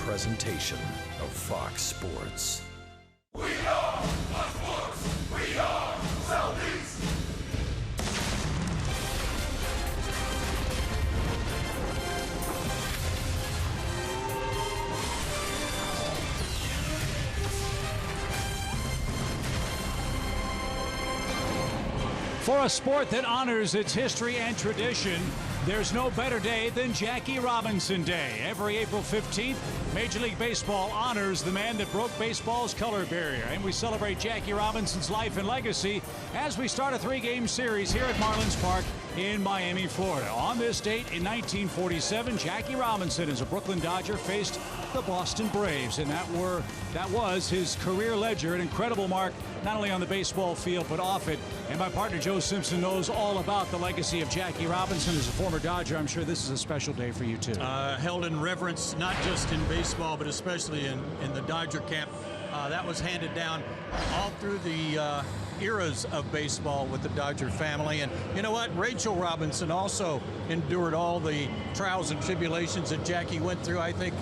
presentation of Fox Sports. We are sports. We are Southeast. For a sport that honors its history and tradition, there's no better day than Jackie Robinson Day. Every April 15th, Major League Baseball honors the man that broke baseball's color barrier. And we celebrate Jackie Robinson's life and legacy as we start a three-game series here at Marlins Park in Miami, Florida. On this date in 1947, Jackie Robinson, as a Brooklyn Dodger, faced the Boston Braves, and that was his career ledger, an incredible mark not only on the baseball field but off it. And my partner Joe Simpson knows all about the legacy of Jackie Robinson. As a former Dodger, I'm sure this is a special day for you too. Held in reverence, not just in baseball but especially in the Dodger camp. That was handed down all through the eras of baseball with the Dodger family. And you know what? Rachel Robinson also endured all the trials and tribulations that Jackie went through. I think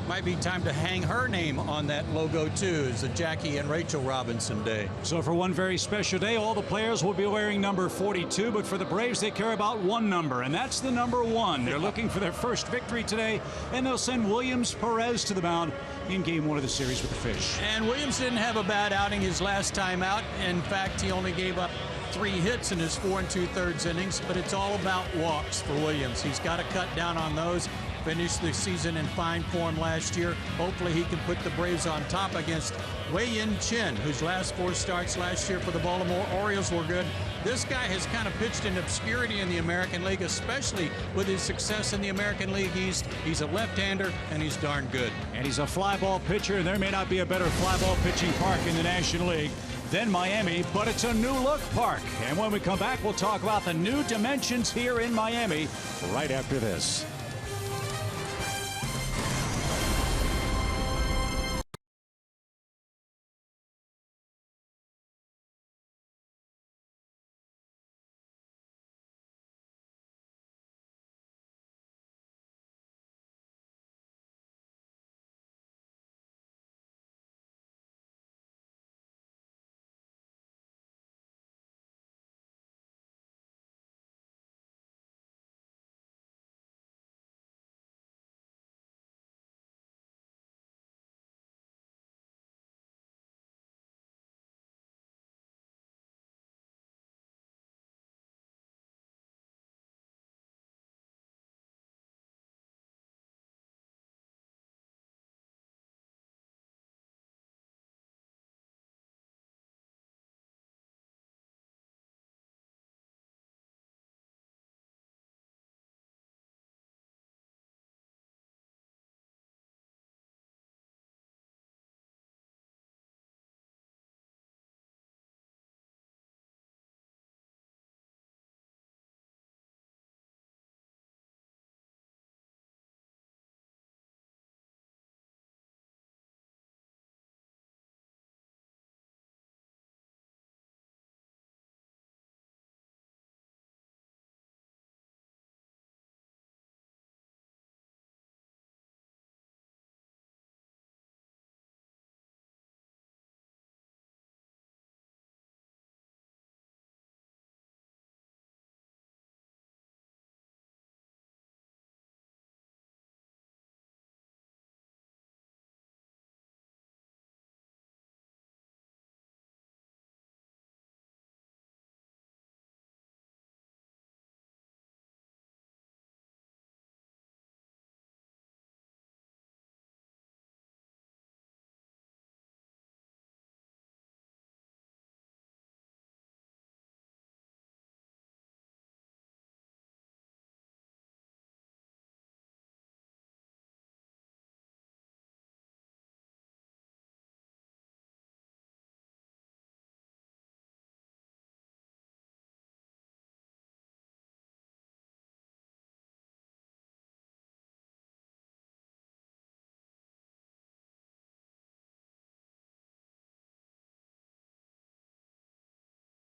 might be time to hang her name on that logo too. It's the Jackie and Rachel Robinson Day. So for one very special day, all the players will be wearing number 42, but for the Braves, they care about one number, and that's the number 1. They're looking for their first victory today, and they'll send Williams Perez to the mound in Game 1 of the series with the Fish. And Williams didn't have a bad outing his last time out. In fact, he only gave up 3 hits in his 4 2/3 innings, but it's all about walks for Williams. He's got to cut down on those. Finished the season in fine form last year. Hopefully he can put the Braves on top against Wei-Yin Chen, whose last 4 starts last year for the Baltimore Orioles were good. This guy has kind of pitched in obscurity in the American League, especially with his success in the American League East. He's a left-hander, and he's darn good. And he's a fly ball pitcher, and there may not be a better fly ball pitching park in the National League than Miami, but it's a new look park. And when we come back, we'll talk about the new dimensions here in Miami right after this.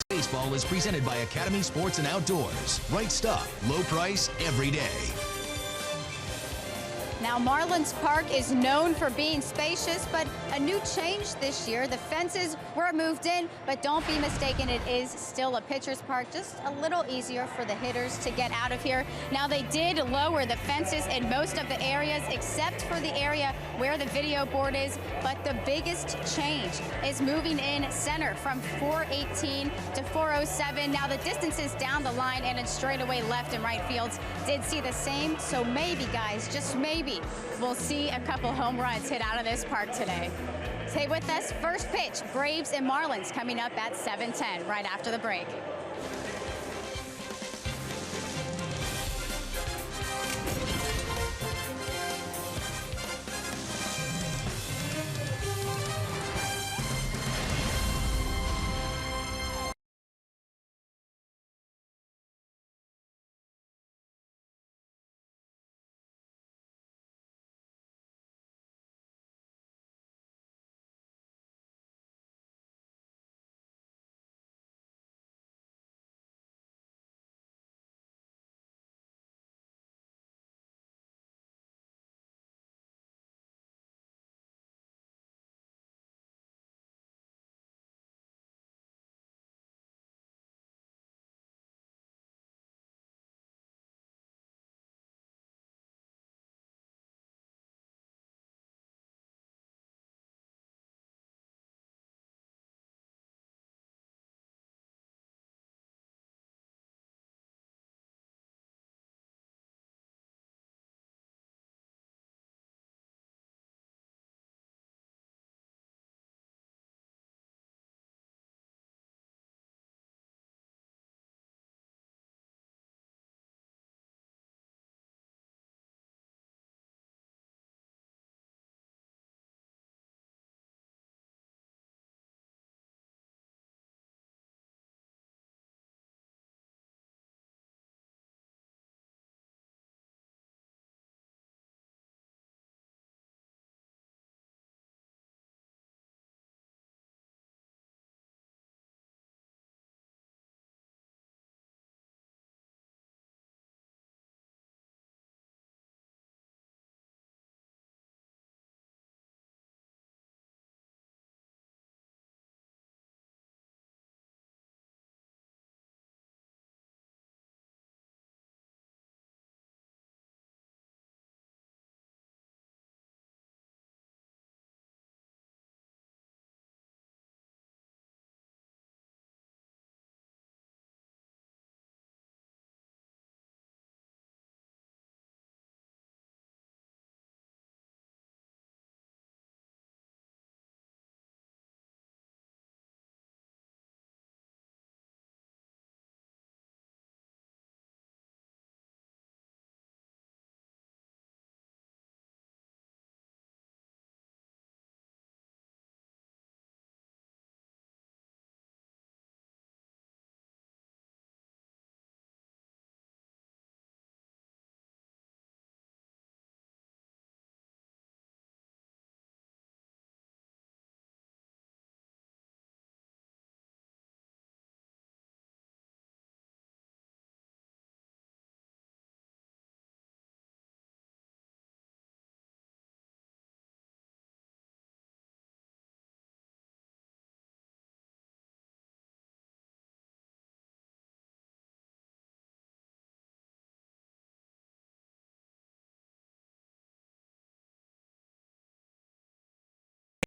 Baseball is presented by Academy Sports and Outdoors. Right stuff, low price, every day. Now, Marlins Park is known for being spacious, but a new change this year. The fences were moved in, but don't be mistaken, it is still a pitcher's park, just a little easier for the hitters to get out of here. Now, they did lower the fences in most of the areas, except for the area where the video board is, but the biggest change is moving in center from 418 to 407. Now, the distances down the line and in straightaway left and right fields did see the same, so maybe, guys, just maybe, we'll see a couple home runs hit out of this park today. Stay with us. First pitch, Braves and Marlins coming up at 7:10 right after the break.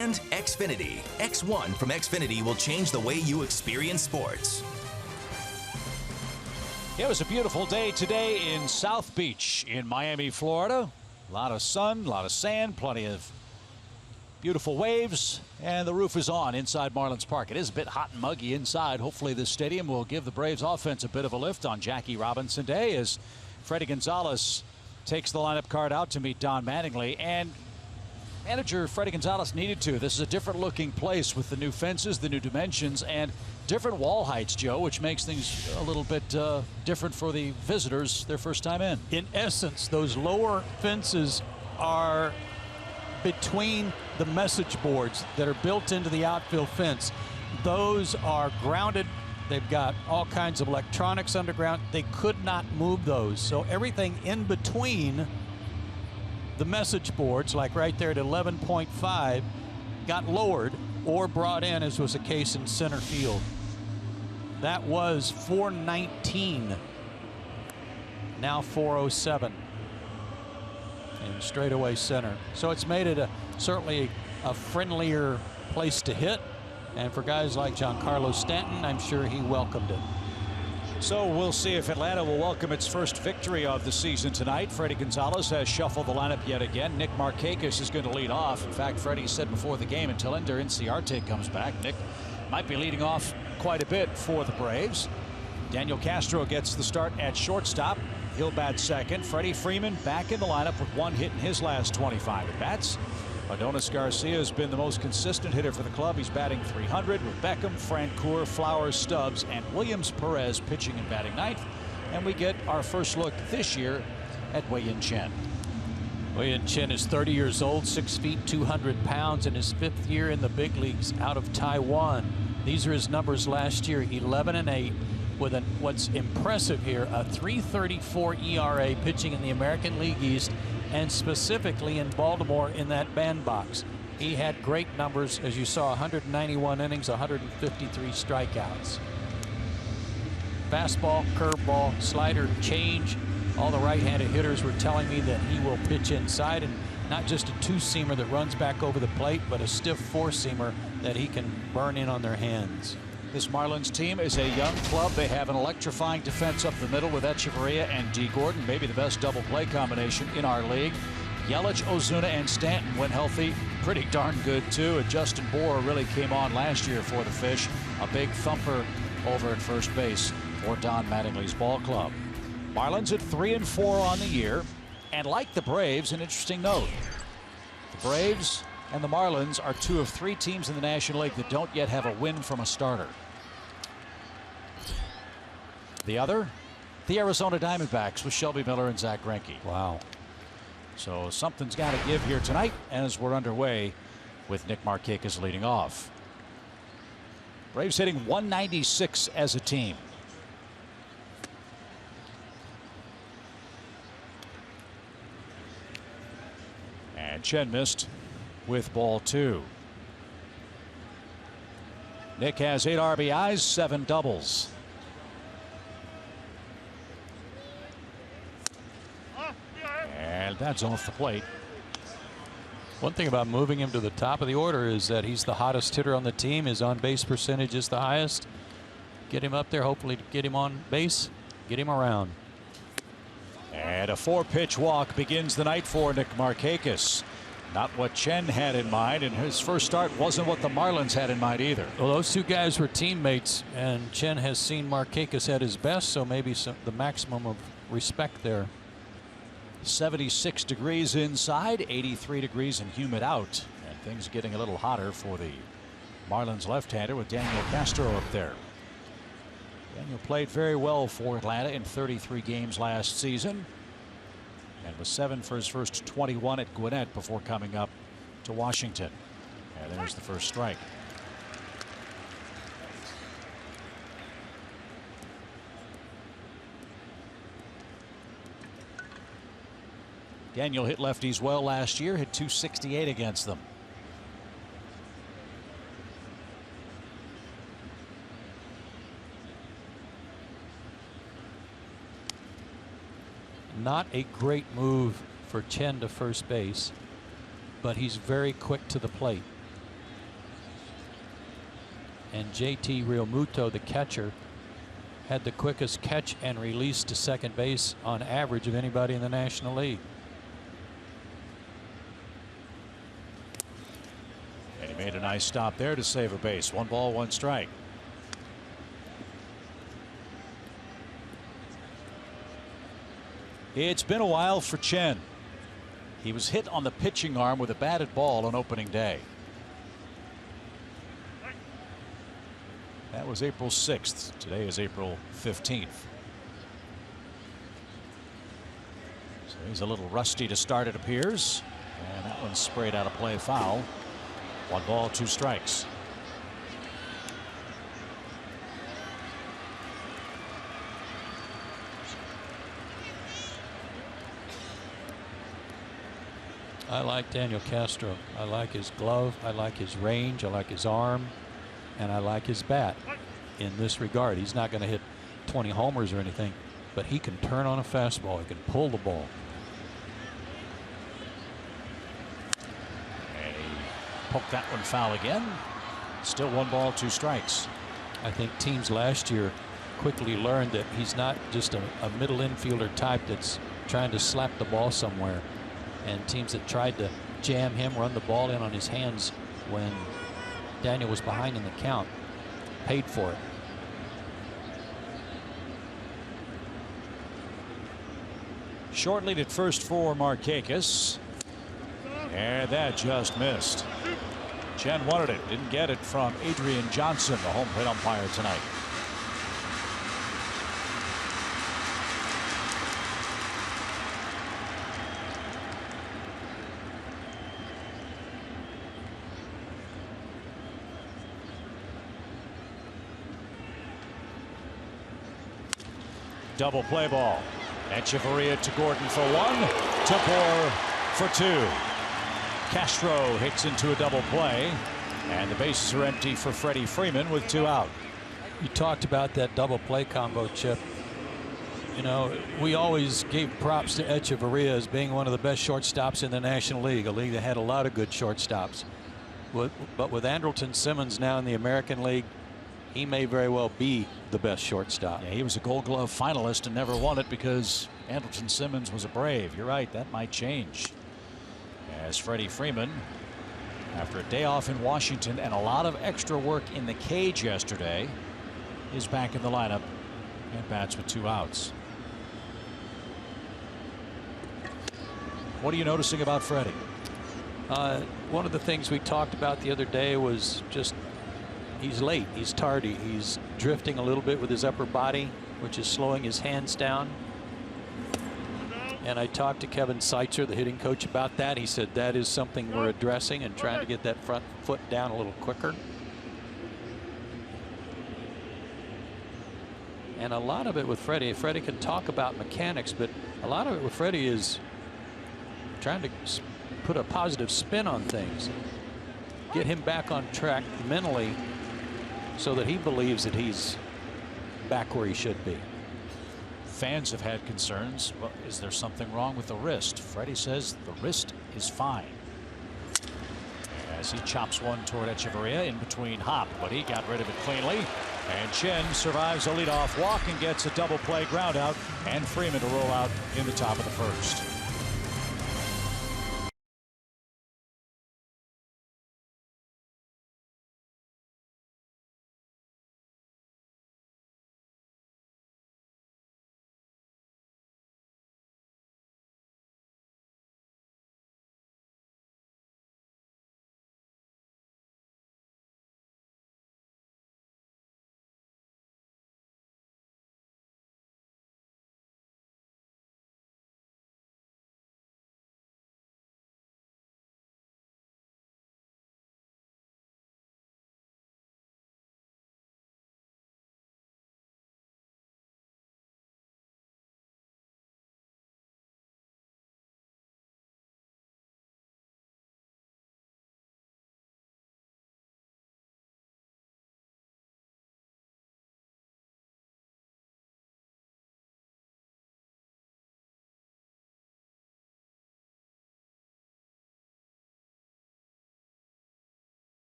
And Xfinity. X1 from Xfinity will change the way you experience sports. It was a beautiful day today in South Beach in Miami, Florida. A lot of sun, a lot of sand, plenty of beautiful waves, and the roof is on inside Marlins Park. It is a bit hot and muggy inside. Hopefully this stadium will give the Braves offense a bit of a lift on Jackie Robinson Day as Freddie Gonzalez takes the lineup card out to meet Don Mattingly. And manager Freddie Gonzalez needed to. This is a different looking place with the new fences, the new dimensions, and different wall heights, Joe, which makes things a little bit different for the visitors their first time in. In essence, those lower fences are between the message boards that are built into the outfield fence. Those are grounded. They've got all kinds of electronics underground. They could not move those. So everything in between the message boards, like right there at 11.5, got lowered or brought in, as was the case in center field. That was 419. Now 407 in straightaway center. So it's made it certainly a friendlier place to hit. And for guys like Giancarlo Stanton, I'm sure he welcomed it. So we'll see if Atlanta will welcome its first victory of the season tonight. Freddie Gonzalez has shuffled the lineup yet again. Nick Markakis is going to lead off. In fact, Freddie said before the game, until Ender Inciarte comes back, Nick might be leading off quite a bit for the Braves. Daniel Castro gets the start at shortstop. He'll bat second. Freddie Freeman back in the lineup with 1 hit in his last 25 at-bats. Adonis Garcia has been the most consistent hitter for the club. He's batting .300 with Beckham, Francoeur, Flowers, Stubbs, and Williams Perez pitching and batting ninth. And we get our first look this year at Wei-Yin Chen. Wei-Yin Chen is 30 years old, 6 feet, 200 pounds, in his 5th year in the big leagues out of Taiwan. These are his numbers last year, 11-8. With what's impressive here, a .334 ERA pitching in the American League East, and specifically in Baltimore in that bandbox. He had great numbers, as you saw, 191 innings, 153 strikeouts. Fastball, curveball, slider, change. All the right-handed hitters were telling me that he will pitch inside, and not just a two-seamer that runs back over the plate, but a stiff four-seamer that he can burn in on their hands. This Marlins team is a young club. They have an electrifying defense up the middle with Echeverria and D. Gordon, maybe the best double play combination in our league. Yelich, Ozuna, and Stanton, when healthy, pretty darn good too. And Justin Bour really came on last year for the Fish, a big thumper over at first base for Don Mattingly's ball club. Marlins at 3-4 on the year, and like the Braves, an interesting note: the Braves and the Marlins are 2 of 3 teams in the National League that don't yet have a win from a starter. The other, the Arizona Diamondbacks with Shelby Miller and Zach Greinke. Wow. So something's got to give here tonight as we're underway with Nick Markakis leading off. Braves hitting .196 as a team. And Chen missed with ball 2. Nick has 8 RBIs, 7 doubles. And that's off the plate. One thing about moving him to the top of the order is that he's the hottest hitter on the team. His on-base percentage is the highest. Get him up there, hopefully to get him on base, get him around. And a 4-pitch walk begins the night for Nick Markakis. Not what Chen had in mind, and his first start wasn't what the Marlins had in mind either. Well, those two guys were teammates, and Chen has seen Markakis at his best, so maybe the maximum of respect there. 76 degrees inside, 83 degrees and humid out, and things getting a little hotter for the Marlins left-hander with Daniel Castro up there. Daniel played very well for Atlanta in 33 games last season, and was 7 for his first 21 at Gwinnett before coming up to Washington. And there's the first strike. Daniel hit lefties well last year, hit .268 against them. Not a great move for Chen to first base, but he's very quick to the plate. And JT Realmuto, the catcher, had the quickest catch and release to second base on average of anybody in the National League. And he made a nice stop there to save a base. 1 ball, 1 strike. It's been a while for Chen. He was hit on the pitching arm with a batted ball on opening day. That was April 6th. Today is April 15th. So he's a little rusty to start, it appears. And that one's sprayed out of play, foul. 1 ball, 2 strikes. I like Daniel Castro. I like his glove. I like his range. I like his arm. And I like his bat in this regard. He's not going to hit 20 homers or anything, but he can turn on a fastball. He can pull the ball. And he poked that one foul again. Still 1 ball, 2 strikes. I think teams last year quickly learned that he's not just a middle infielder type that's trying to slap the ball somewhere. And teams that tried to jam him, run the ball in on his hands when Daniel was behind in the count, paid for it. Short lead at first for Markakis. And that just missed. Chen wanted it, didn't get it from Adrian Johnson, the home plate umpire tonight. Double play ball. Echeverria to Gordon for 1, to Bohr for 2. Castro hits into a double play, and the bases are empty for Freddie Freeman with 2 out. You talked about that double play combo, Chip. You know, we always gave props to Echeverria as being one of the best shortstops in the National League, a league that had a lot of good shortstops. But with Andrelton Simmons now in the American League, he may very well be the best shortstop. Yeah, he was a Gold Glove finalist and never won it because Andrelton Simmons was a Brave. You're right, that might change. As Freddie Freeman, after a day off in Washington and a lot of extra work in the cage yesterday, is back in the lineup and bats with 2 outs. What are you noticing about Freddie? One of the things we talked about the other day was just he's late, he's tardy, he's drifting a little bit with his upper body, which is slowing his hands down. And I talked to Kevin Seitzer, the hitting coach, about that. He said that is something we're addressing and trying to get that front foot down a little quicker. And a lot of it with Freddie can talk about mechanics, but a lot of it with Freddie is trying to put a positive spin on things, get him back on track mentally so that he believes that he's back where he should be. Fans have had concerns. Well, is there something wrong with the wrist? Freddie says the wrist is fine. As he chops one toward Echeverria in between Hop, but he got rid of it cleanly. And Chen survives a leadoff walk and gets a double play ground out, and Freeman to roll out in the top of the first.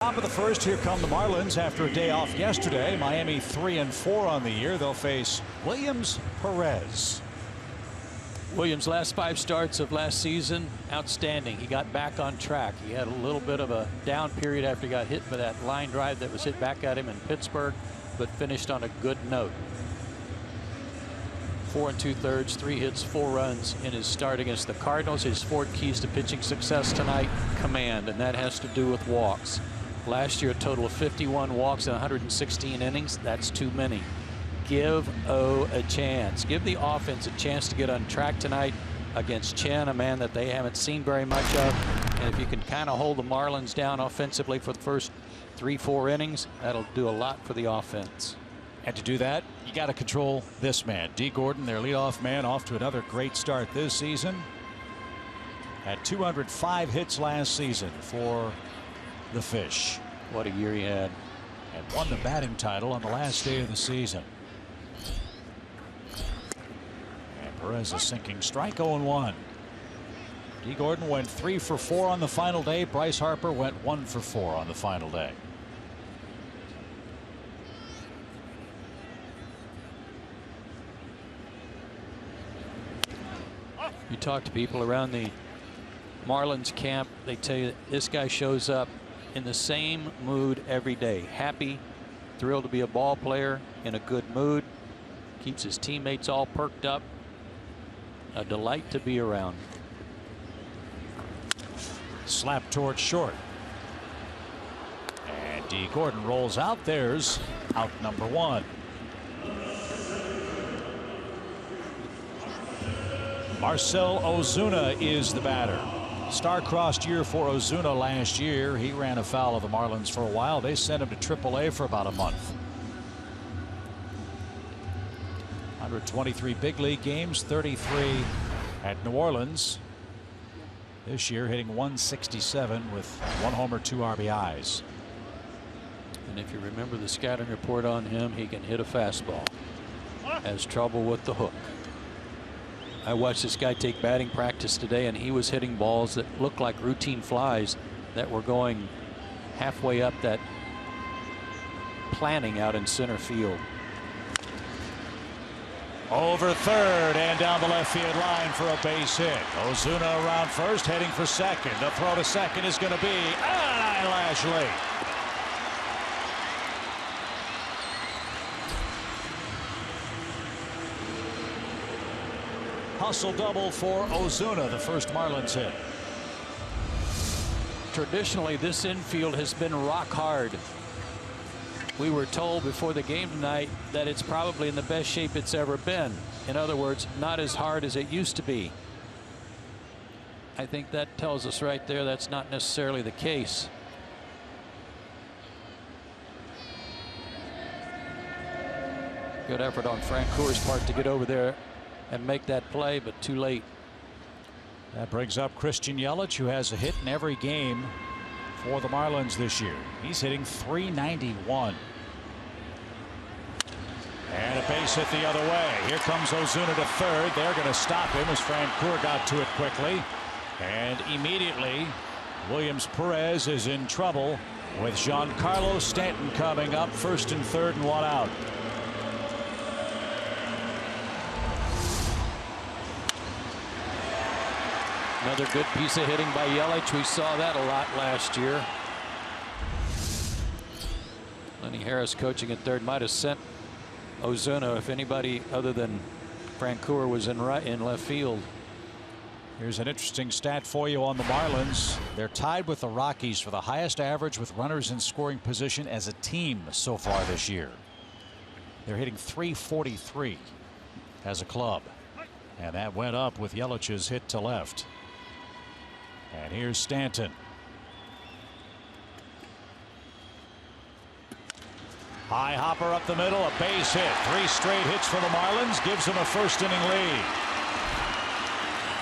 Top of the first, here come the Marlins after a day off yesterday. Miami 3-4 on the year. They'll face Williams Perez. Williams' last 5 starts of last season, outstanding. He got back on track. He had a little bit of a down period after he got hit by that line drive that was hit back at him in Pittsburgh, but finished on a good note. 4 2/3, 3 hits, 4 runs in his start against the Cardinals. His 4 keys to pitching success tonight: command, and that has to do with walks. Last year, a total of 51 walks in 116 innings. That's too many. Give O a chance. Give the offense a chance to get on track tonight against Chen, a man that they haven't seen very much of. And if you can kind of hold the Marlins down offensively for the first 3-4 innings, that'll do a lot for the offense. And to do that, you got to control this man. D. Gordon, their leadoff man, off to another great start this season. Had 205 hits last season for the Fish. What a year he had. And won the batting title on the last day of the season. And Perez a sinking strike, 0-1. D. Gordon went 3 for 4 on the final day. Bryce Harper went 1 for 4 on the final day. You talk to people around the Marlins camp, they tell you that this guy shows up in the same mood every day. Happy, thrilled to be a ball player, in a good mood, keeps his teammates all perked up. A delight to be around. Slap towards short. And D. Gordon rolls out. There's out number 1. Marcell Ozuna is the batter. Star-crossed year for Ozuna last year. He ran afoul of the Marlins for a while. They sent him to AAA for about a month. 123 big league games, 33 at New Orleans. This year hitting .167 with 1 homer, 2 RBIs. And if you remember the scouting report on him, he can hit a fastball. Has trouble with the hook. I watched this guy take batting practice today, and he was hitting balls that looked like routine flies that were going halfway up that planting out in center field. Over third and down the left field line for a base hit. Ozuna around first, heading for second. The throw to second is going to be an eyelash late. Hustle double for Ozuna, the first Marlins hit. Traditionally, this infield has been rock hard. We were told before the game tonight that it's probably in the best shape it's ever been. In other words, not as hard as it used to be. I think that tells us right there that's not necessarily the case. Good effort on Frank Coor's part to get over there and make that play, but too late. That brings up Christian Yelich, who has a hit in every game for the Marlins this year. He's hitting .391. And a base hit the other way. Here comes Ozuna to third. They're going to stop him as Frank Coor got to it quickly. And immediately, Williams Perez is in trouble with Giancarlo Stanton coming up. First and third and 1 out. Another good piece of hitting by Yelich. We saw that a lot last year. Lenny Harris coaching at third might have sent Ozuna if anybody other than Frank Coor was in left field. Here's an interesting stat for you on the Marlins. They're tied with the Rockies for the highest average with runners in scoring position as a team so far this year. They're hitting .343 as a club. And that went up with Yelich's hit to left. And here's Stanton. High hopper up the middle, a base hit. 3 straight hits for the Marlins, gives them a first inning lead.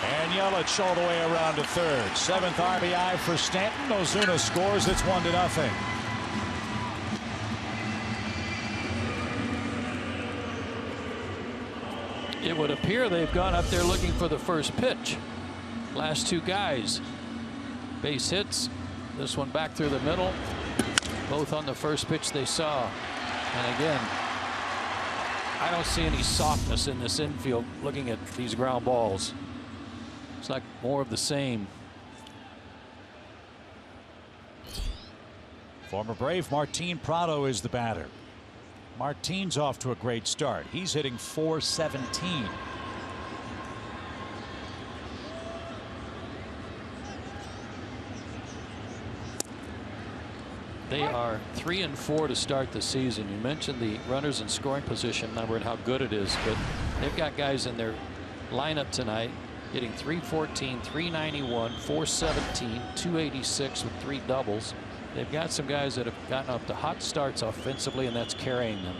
And Yelich all the way around to third. 7th RBI for Stanton. Ozuna scores. It's 1-0. It would appear they've gone up there looking for the first pitch. Last 2 guys. Base hits. This one back through the middle. Both on the first pitch they saw. And again, I don't see any softness in this infield looking at these ground balls. It's like more of the same. Former Brave Martin Prado is the batter. Martine's off to a great start. He's hitting .417. They are 3-4 to start the season. You mentioned the runners in scoring position number and how good it is, but they've got guys in their lineup tonight hitting .314, .391, .417, .286 with 3 doubles. They've got some guys that have gotten off to hot starts offensively, and that's carrying them.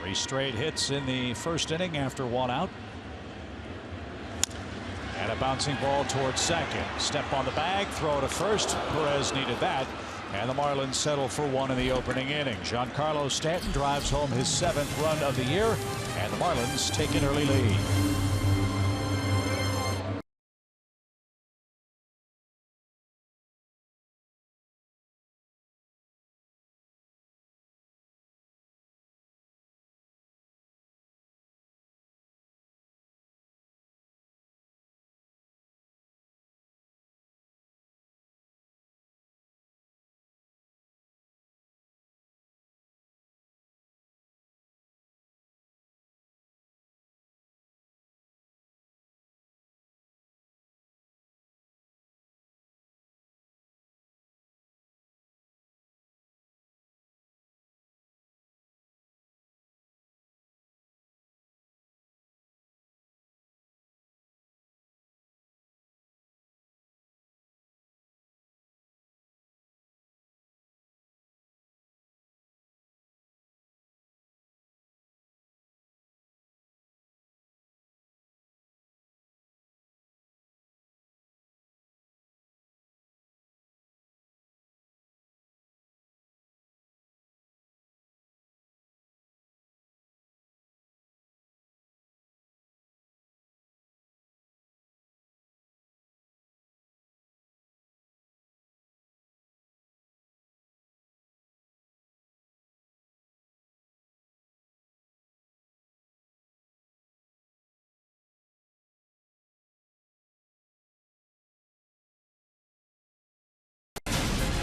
3 straight hits in the first inning after 1 out. And a bouncing ball towards second. Step on the bag, throw to first. Perez needed that. And the Marlins settle for 1 in the opening inning. Giancarlo Stanton drives home his 7th run of the year. And the Marlins take an early lead.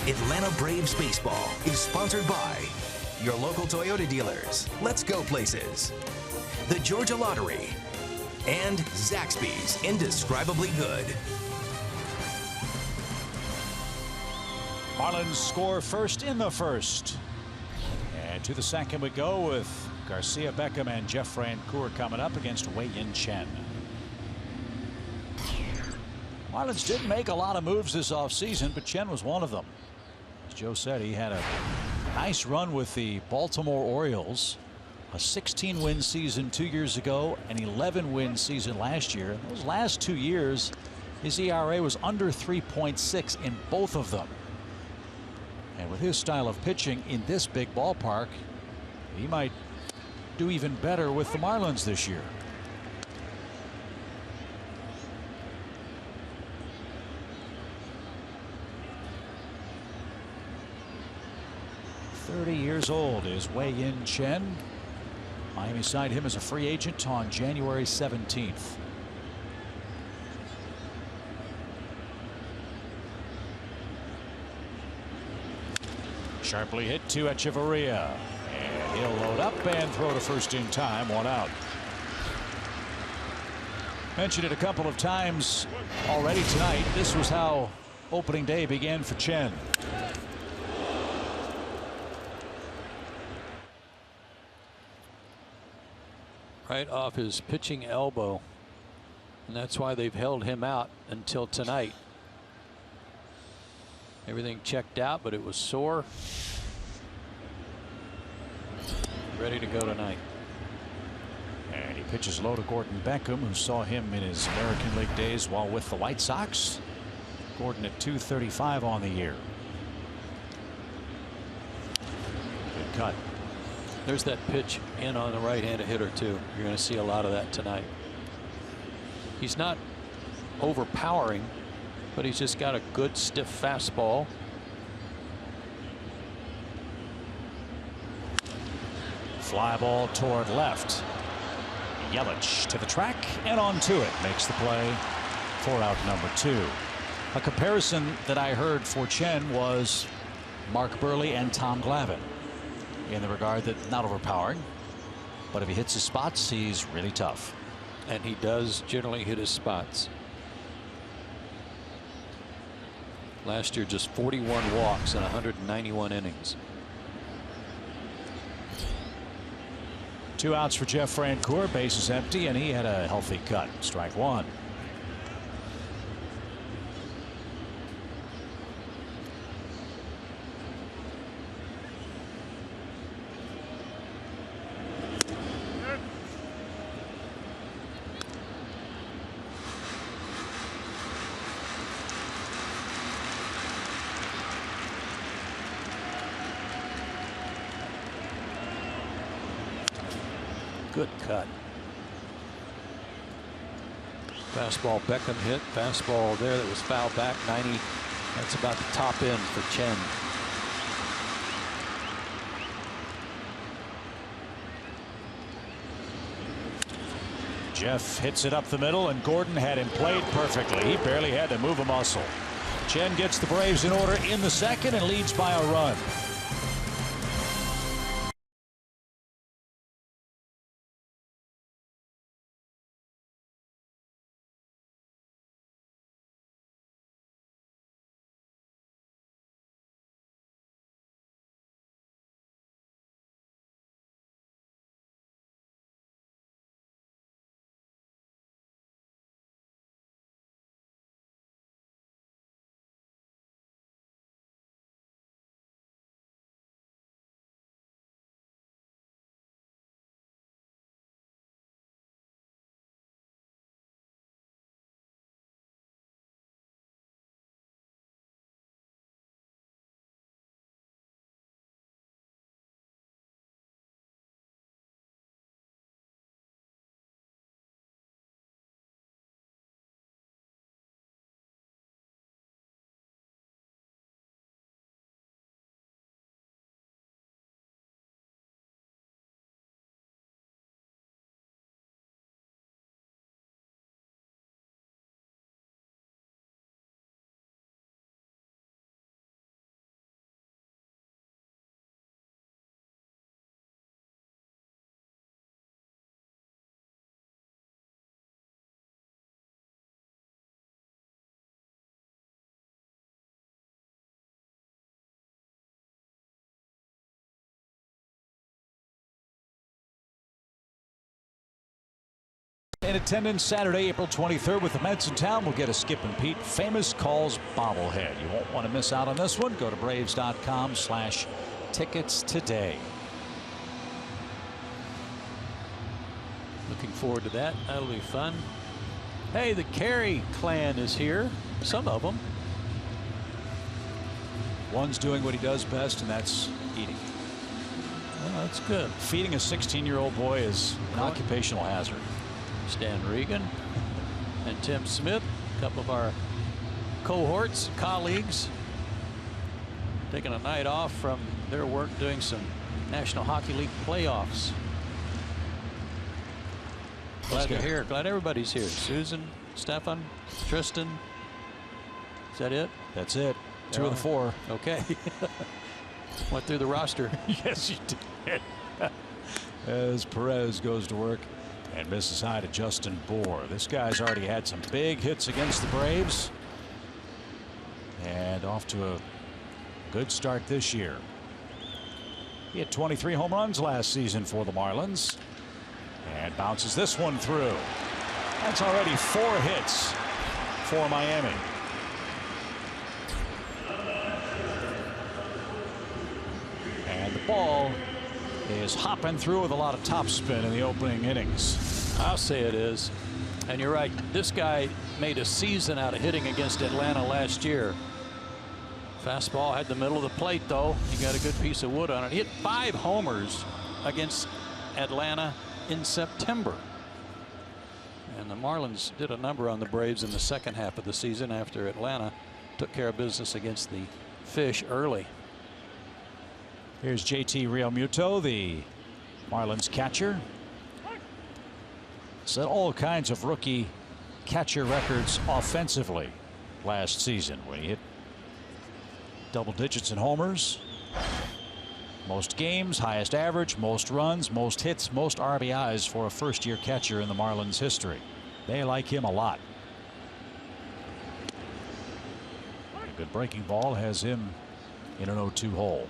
Atlanta Braves baseball is sponsored by your local Toyota dealers, Let's Go Places, the Georgia Lottery, and Zaxby's Indescribably Good. Marlins score first in the first. And to the second we go with Garcia Beckham and Jeff Francoeur coming up against Wei-Yin Chen. Marlins didn't make a lot of moves this offseason, but Chen was one of them. As Joe said, he had a nice run with the Baltimore Orioles. A 16-win season 2 years ago, an 11-win season last year. In those last 2 years, his ERA was under 3.6 in both of them. And with his style of pitching in this big ballpark, he might do even better with the Marlins this year. Years old is Wei-Yin Chen. Miami signed him as a free agent on January 17th. Sharply hit to Echeverria, and he'll load up and throw to first in time. 1 out. Mentioned it a couple of times already tonight. This was how opening day began for Chen. Right off his pitching elbow, and that's why they've held him out until tonight. Everything checked out, but it was sore. Ready to go tonight. And he pitches low to Gordon Beckham, who saw him in his American League days while with the White Sox. Gordon at .235 on the year. Good cut. There's that pitch in on the right-handed hitter too. You're going to see a lot of that tonight. He's not overpowering, but he's just got a good stiff fastball. Fly ball toward left. Yelich to the track and onto it. Makes the play for out number 2. A comparison that I heard for Chen was Mark Burley and Tom Glavine, in the regard that not overpowering, but if he hits his spots, he's really tough. And he does generally hit his spots. Last year, just 41 walks in 191 innings. 2 outs for Jeff Francoeur, bases empty, and he had a healthy cut. Strike one. Good cut. Fastball Beckham hit. Fastball there that was fouled back 90. That's about the top end for Chen. Jeff hits it up the middle, and Gordon had him played perfectly. He barely had to move a muscle. Chen gets the Braves in order in the second and leads by a run. In attendance Saturday, April 23rd with the Mets in town. We'll get a Skip and Pete Famous Calls bobblehead. You won't want to miss out on this one. Go to Braves.com/tickets today. Looking forward to that. That'll be fun. Hey, the Carey clan is here. Some of them. One's doing what he does best, and that's eating. Well, that's good. Feeding a 16-year-old boy is an occupational hazard. Stan Regan and Tim Smith, a couple of our cohorts, colleagues, taking a night off from their work doing some National Hockey League playoffs. Glad they're here. Glad everybody's here. Susan, Stefan, Tristan. Is that it? That's it. 2 of the 4. Okay. Went through the roster. Yes, you did. As Perez goes to work and misses high to Justin Bohr. This guy's already had some big hits against the Braves, and off to a good start this year. He had 23 home runs last season for the Marlins, and bounces this one through. That's already 4 hits for Miami. And the ball is hopping through with a lot of topspin in the opening innings. I'll say it is. And you're right. This guy made a season out of hitting against Atlanta last year. Fastball had the middle of the plate, though. He got a good piece of wood on it. He hit 5 homers against Atlanta in September. And the Marlins did a number on the Braves in the second half of the season after Atlanta took care of business against the Fish early. Here's JT Realmuto, the Marlins catcher. Set all kinds of rookie catcher records offensively last season when he hit double digits in homers, Most games, highest average, most runs, most hits, most RBIs for a first-year catcher in the Marlins history. They like him a lot. A good breaking ball has him in an 0-2 hole.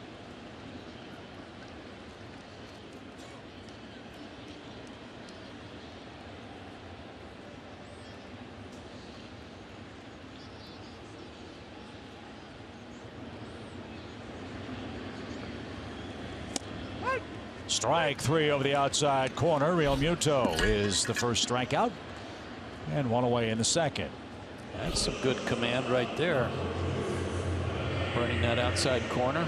Strike three over the outside corner. Real Muto is the first strikeout, and one away in the second. That's some good command right there. Running that outside corner.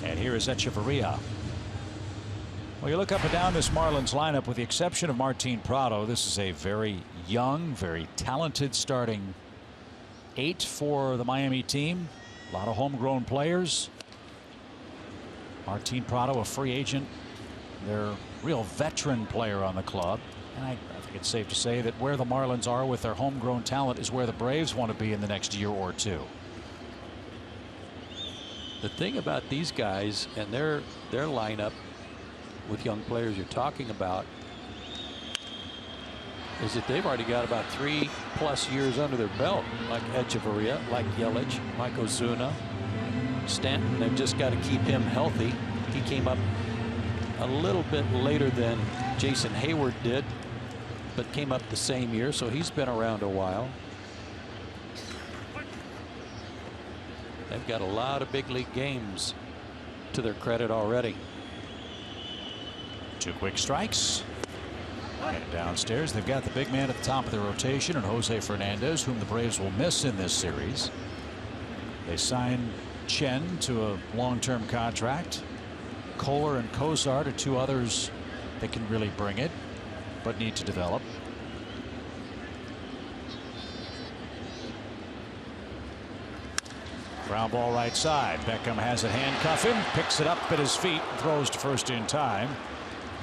And here is Echeverria. Well, you look up and down this Marlins lineup, with the exception of Martin Prado, this is a very young, very talented starting 8 for the Miami team. A lot of homegrown players. Martin Prado, a free agent, their real veteran player on the club. And I think it's safe to say that where the Marlins are with their homegrown talent is where the Braves want to be in the next year or two. The thing about these guys and their lineup with young players you're talking about is that they've already got about 3+ years under their belt, like Echeverria, like Yelich, Mike Ozuna, Stanton. They've just got to keep him healthy. He came up a little bit later than Jason Hayward did, but came up the same year, so he's been around a while. They've got a lot of big league games to their credit already. 2 quick strikes. And downstairs, they've got the big man at the top of the rotation, and Jose Fernandez, whom the Braves will miss in this series. They signed Chen to a long-term contract. Kohler and Cozart are 2 others that can really bring it, but need to develop. Ground ball right side. Beckham has it, handcuff him, picks it up at his feet, throws to first in time.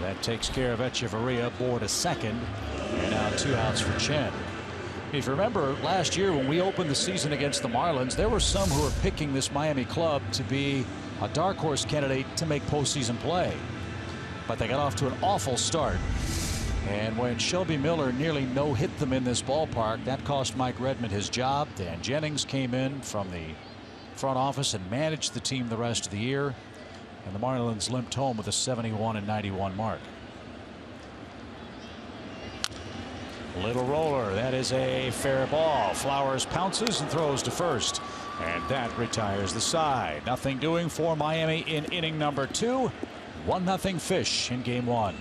That takes care of Echeverria. Board to second, and now 2 outs for Chen. If you remember last year when we opened the season against the Marlins, there were some who were picking this Miami club to be a dark horse candidate to make postseason play, but they got off to an awful start. And when Shelby Miller nearly no-hit them in this ballpark, that cost Mike Redmond his job. Dan Jennings came in from the front office and managed the team the rest of the year. And the Marlins limped home with a 71-91 mark. Little roller. That is a fair ball. Flowers pounces and throws to first. And that retires the side. Nothing doing for Miami in inning number 2. 1-0 Fish in game 1.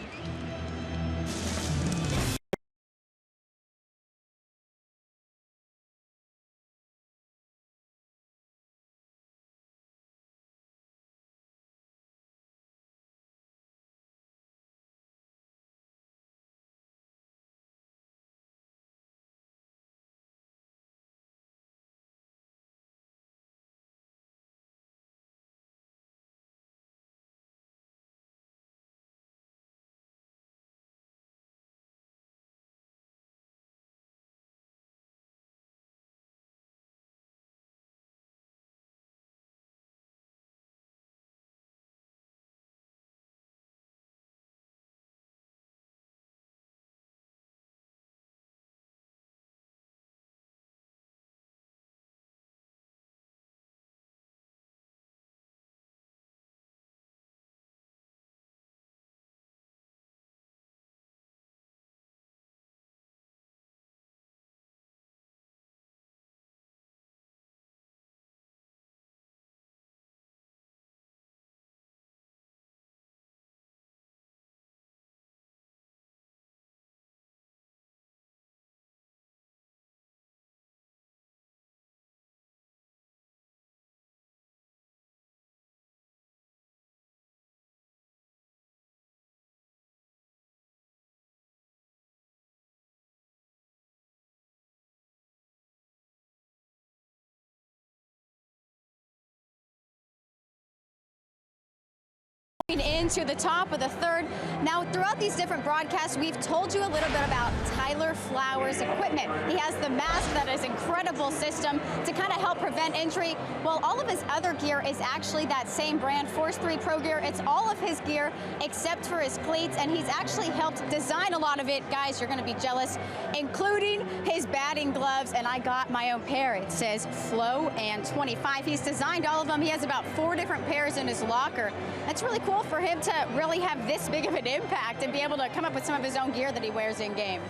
into the top of the third. Now, throughout these different broadcasts, we've told you a little bit about Tyler Flowers' equipment. He has the mask that is incredible system to kind of help prevent injury. Well, all of his other gear is actually that same brand, Force 3 Pro Gear. It's all of his gear except for his cleats, and he's actually helped design a lot of it. Guys, you're going to be jealous, including his batting gloves, and I got my own pair. It says Flow and 25. He's designed all of them. He has about 4 different pairs in his locker. That's really cool for him to really have this big of an impact and be able to come up with some of his own gear that he wears in game.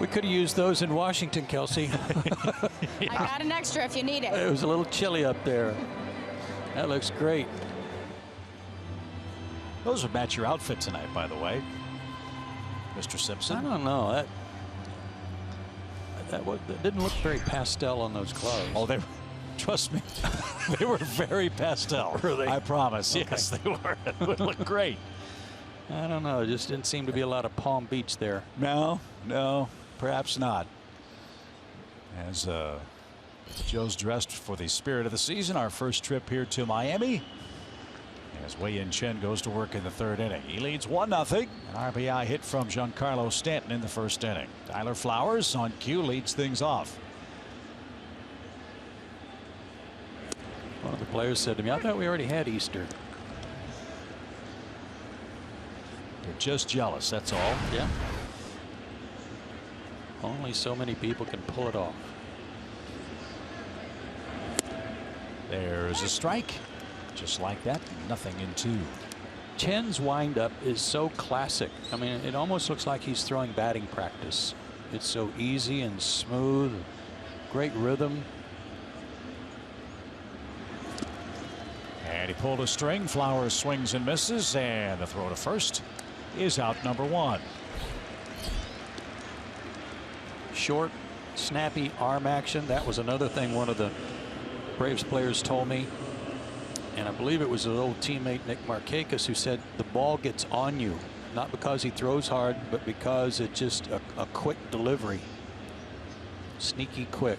We could have used those in Washington, Kelsey. I got an extra if you need it. It was a little chilly up there. That looks great. Those would match your outfit tonight, by the way, Mr. Simpson. I don't know. That didn't look very pastel on those clothes. Oh, trust me, they were very pastel. Were they? I promise. Okay. Yes, they were. It would look great. I don't know. It just didn't seem to be a lot of Palm Beach there. No, perhaps not. As Joe's dressed for the spirit of the season, our first trip here to Miami. As Wei-Yin Chen goes to work in the third inning. He leads 1-0. An RBI hit from Giancarlo Stanton in the first inning. Tyler Flowers on cue leads things off. One of the players said to me, I thought we already had Easter. They're just jealous, that's all. Yeah. Only so many people can pull it off. There's a strike. Just like that, 0-2. Chen's windup is so classic. I mean, it almost looks like he's throwing batting practice. It's so easy and smooth, great rhythm. And he pulled a string. Flowers swings and misses, and the throw to first is out, number 1. Short, snappy arm action. That was another thing one of the Braves players told me. And I believe it was his old teammate Nick Markakis who said the ball gets on you, not because he throws hard, but because it's just a quick delivery. Sneaky quick.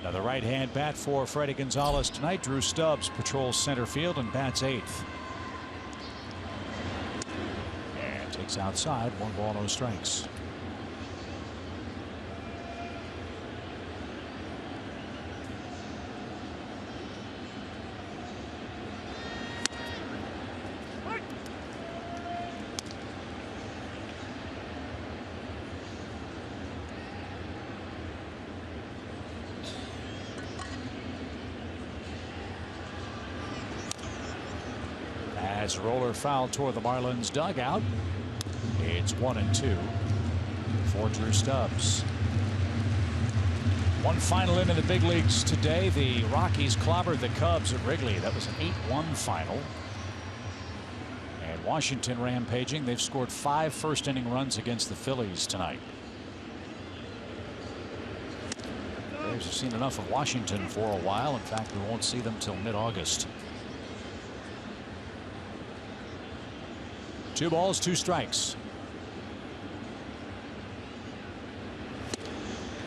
Another right-hand bat for Freddie Gonzalez tonight. Drew Stubbs patrols center field and bats 8th. And takes outside. 1 ball, no strikes. As roller foul toward the Marlins dugout. It's 1-2 for Drew Stubbs. One final inning in the big leagues today. The Rockies clobbered the Cubs at Wrigley. That was an 8-1 final. And Washington rampaging. They've scored 5 first-inning runs against the Phillies tonight. The Braves have seen enough of Washington for a while. In fact, we won't see them till mid-August. 2 balls, 2 strikes.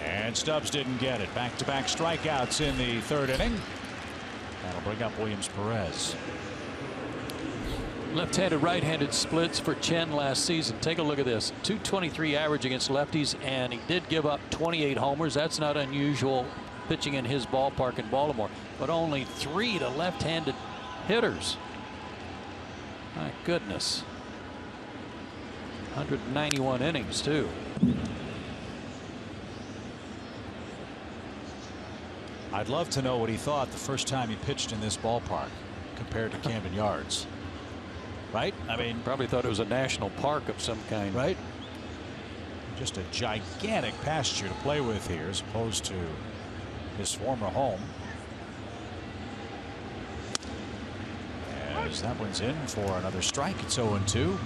And Stubbs didn't get it. Back-to-back strikeouts in the third inning. That'll bring up Williams Perez. Left-handed, right-handed splits for Chen last season. Take a look at this. .223 average against lefties, and he did give up 28 homers. That's not unusual pitching in his ballpark in Baltimore, but only 3 to left-handed hitters. My goodness. 191 innings too. I'd love to know what he thought the first time he pitched in this ballpark compared to Camden Yards. Right? I mean, probably thought it was a national park of some kind. Right? Just a gigantic pasture to play with here as opposed to his former home. As that one's in for another strike. It's 0-2.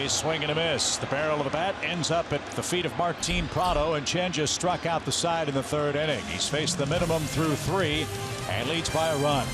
Swing and a miss. The barrel of the bat ends up at the feet of Martin Prado, and Chen just struck out the side in the third inning. He's faced the minimum through 3 and leads by a run.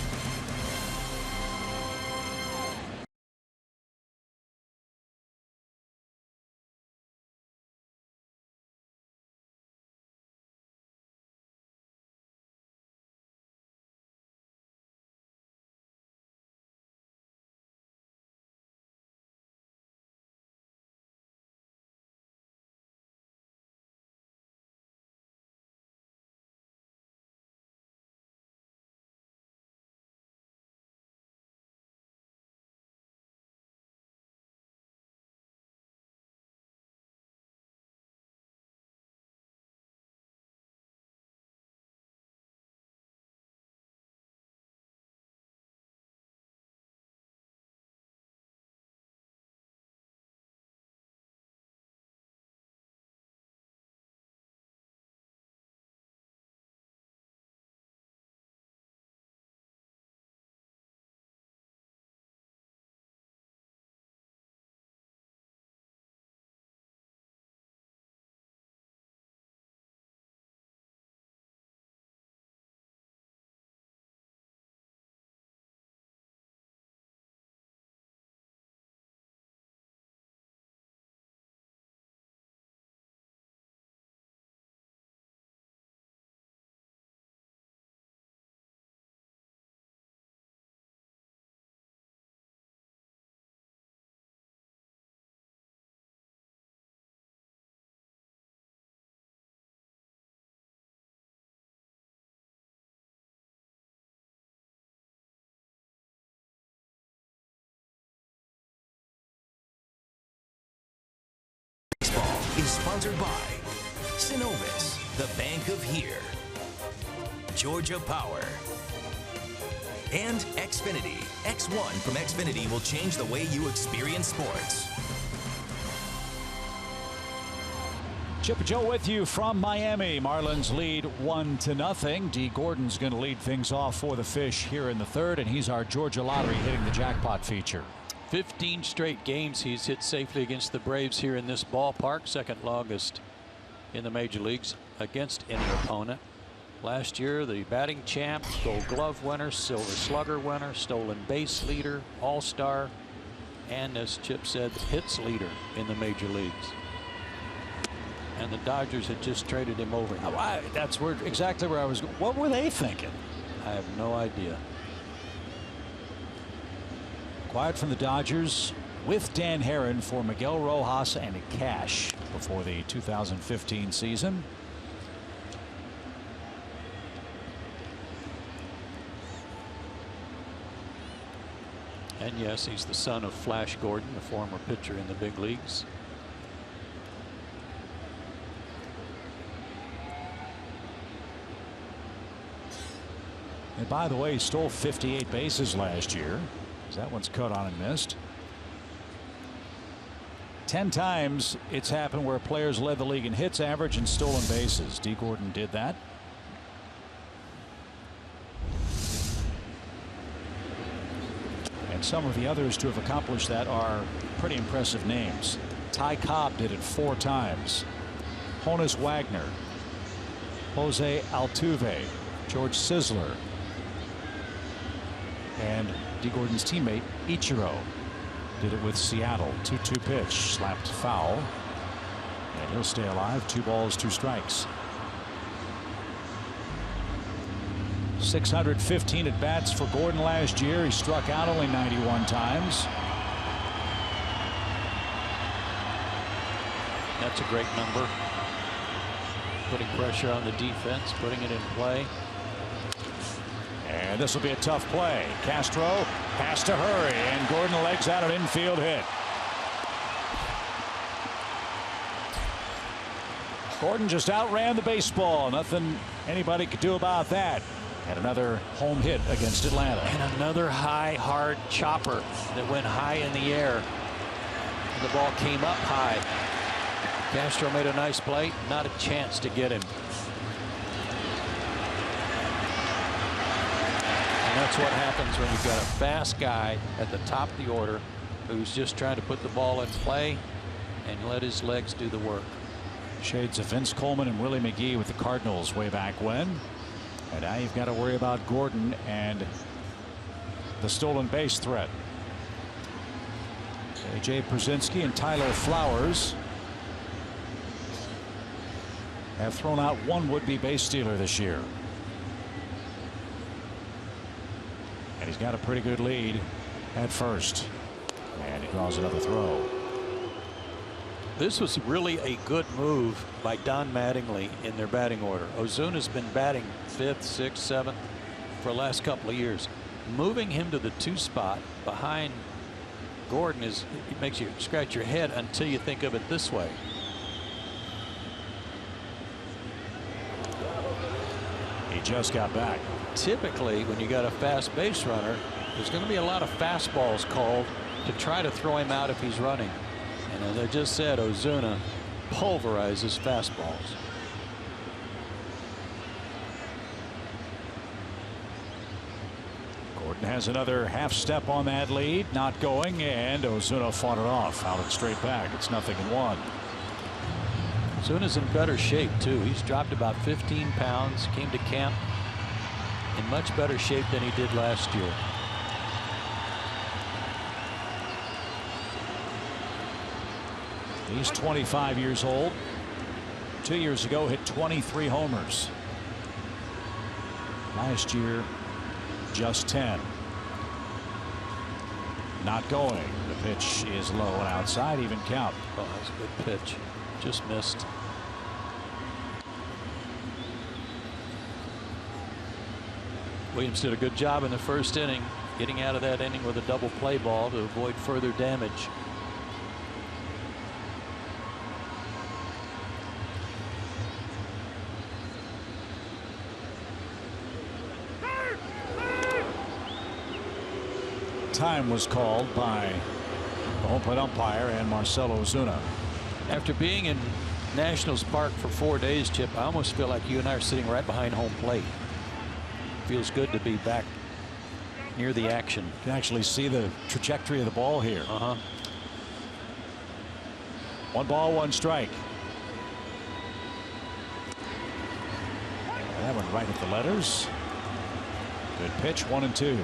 sponsored by Synovus, the bank of here, Georgia Power, and Xfinity. X1 from Xfinity will change the way you experience sports. Chip and Joe with you from Miami. Marlins lead 1-0. D. Gordon's going to lead things off for the Fish here in the third, and he's our Georgia Lottery hitting the jackpot feature. 15 straight games he's hit safely against the Braves here in this ballpark, second longest in the major leagues against any opponent. Last year, the batting champ, Gold Glove winner, Silver Slugger winner, stolen base leader, all-star, and as Chip said, hits leader in the major leagues. And the Dodgers had just traded him over here. That's exactly where I was going. What were they thinking? I have no idea. Quiet from the Dodgers with Dan Herron for Miguel Rojas and cash before the 2015 season. And yes, he's the son of Flash Gordon, the former pitcher in the big leagues. And by the way, he stole 58 bases last year. That one's cut on and missed. 10 times it's happened where players led the league in hits, average, and stolen bases. D. Gordon did that. And some of the others to have accomplished that are pretty impressive names. Ty Cobb did it 4 times. Honus Wagner, Jose Altuve, George Sisler, and D. Gordon's teammate Ichiro did it with Seattle. 2-2 pitch, slapped foul, and he'll stay alive. 2 balls, 2 strikes. 615 at bats for Gordon last year. He struck out only 91 times. That's a great number. Putting pressure on the defense, putting it in play. And this will be a tough play. Castro has to hurry, and Gordon legs out an infield hit. Gordon just outran the baseball. Nothing anybody could do about that. And another home hit against Atlanta. And another high, hard chopper that went high in the air. The ball came up high. Castro made a nice play. Not a chance to get him. And that's what happens when you've got a fast guy at the top of the order who's just trying to put the ball in play and let his legs do the work. Shades of Vince Coleman and Willie McGee with the Cardinals way back when. And now you've got to worry about Gordon and the stolen base threat. A.J. Przinsky and Tyler Flowers have thrown out one would-be base stealer this year. And he's got a pretty good lead at first. And he draws another throw. This was really a good move by Don Mattingly in their batting order. Ozuna's been batting 5th, 6th, 7th for the last couple of years. Moving him to the 2 spot behind Gordon it makes you scratch your head until you think of it this way. He just got back. Typically, when you got a fast base runner, there's going to be a lot of fastballs called to try to throw him out if he's running. And as I just said, Ozuna pulverizes fastballs. Gordon has another half step on that lead, not going, and Ozuna fought it off, out it straight back. It's 0-1. Ozuna's in better shape too. He's dropped about 15 pounds, came to camp in much better shape than he did last year. He's 25 years old. 2 years ago hit 23 homers. Last year just 10. Not going. The pitch is low and outside, even count. Oh, that's a good pitch. Just missed. Williams did a good job in the first inning, getting out of that inning with a double play ball to avoid further damage. time was called by the home plate umpire and Marcelo Ozuna. After being in Nationals Park for 4 days, Chip, I almost feel like you and I are sitting right behind home plate. Feels good to be back near the action. You can actually see the trajectory of the ball here. 1 ball, 1 strike. That one right at the letters. Good pitch, 1-2.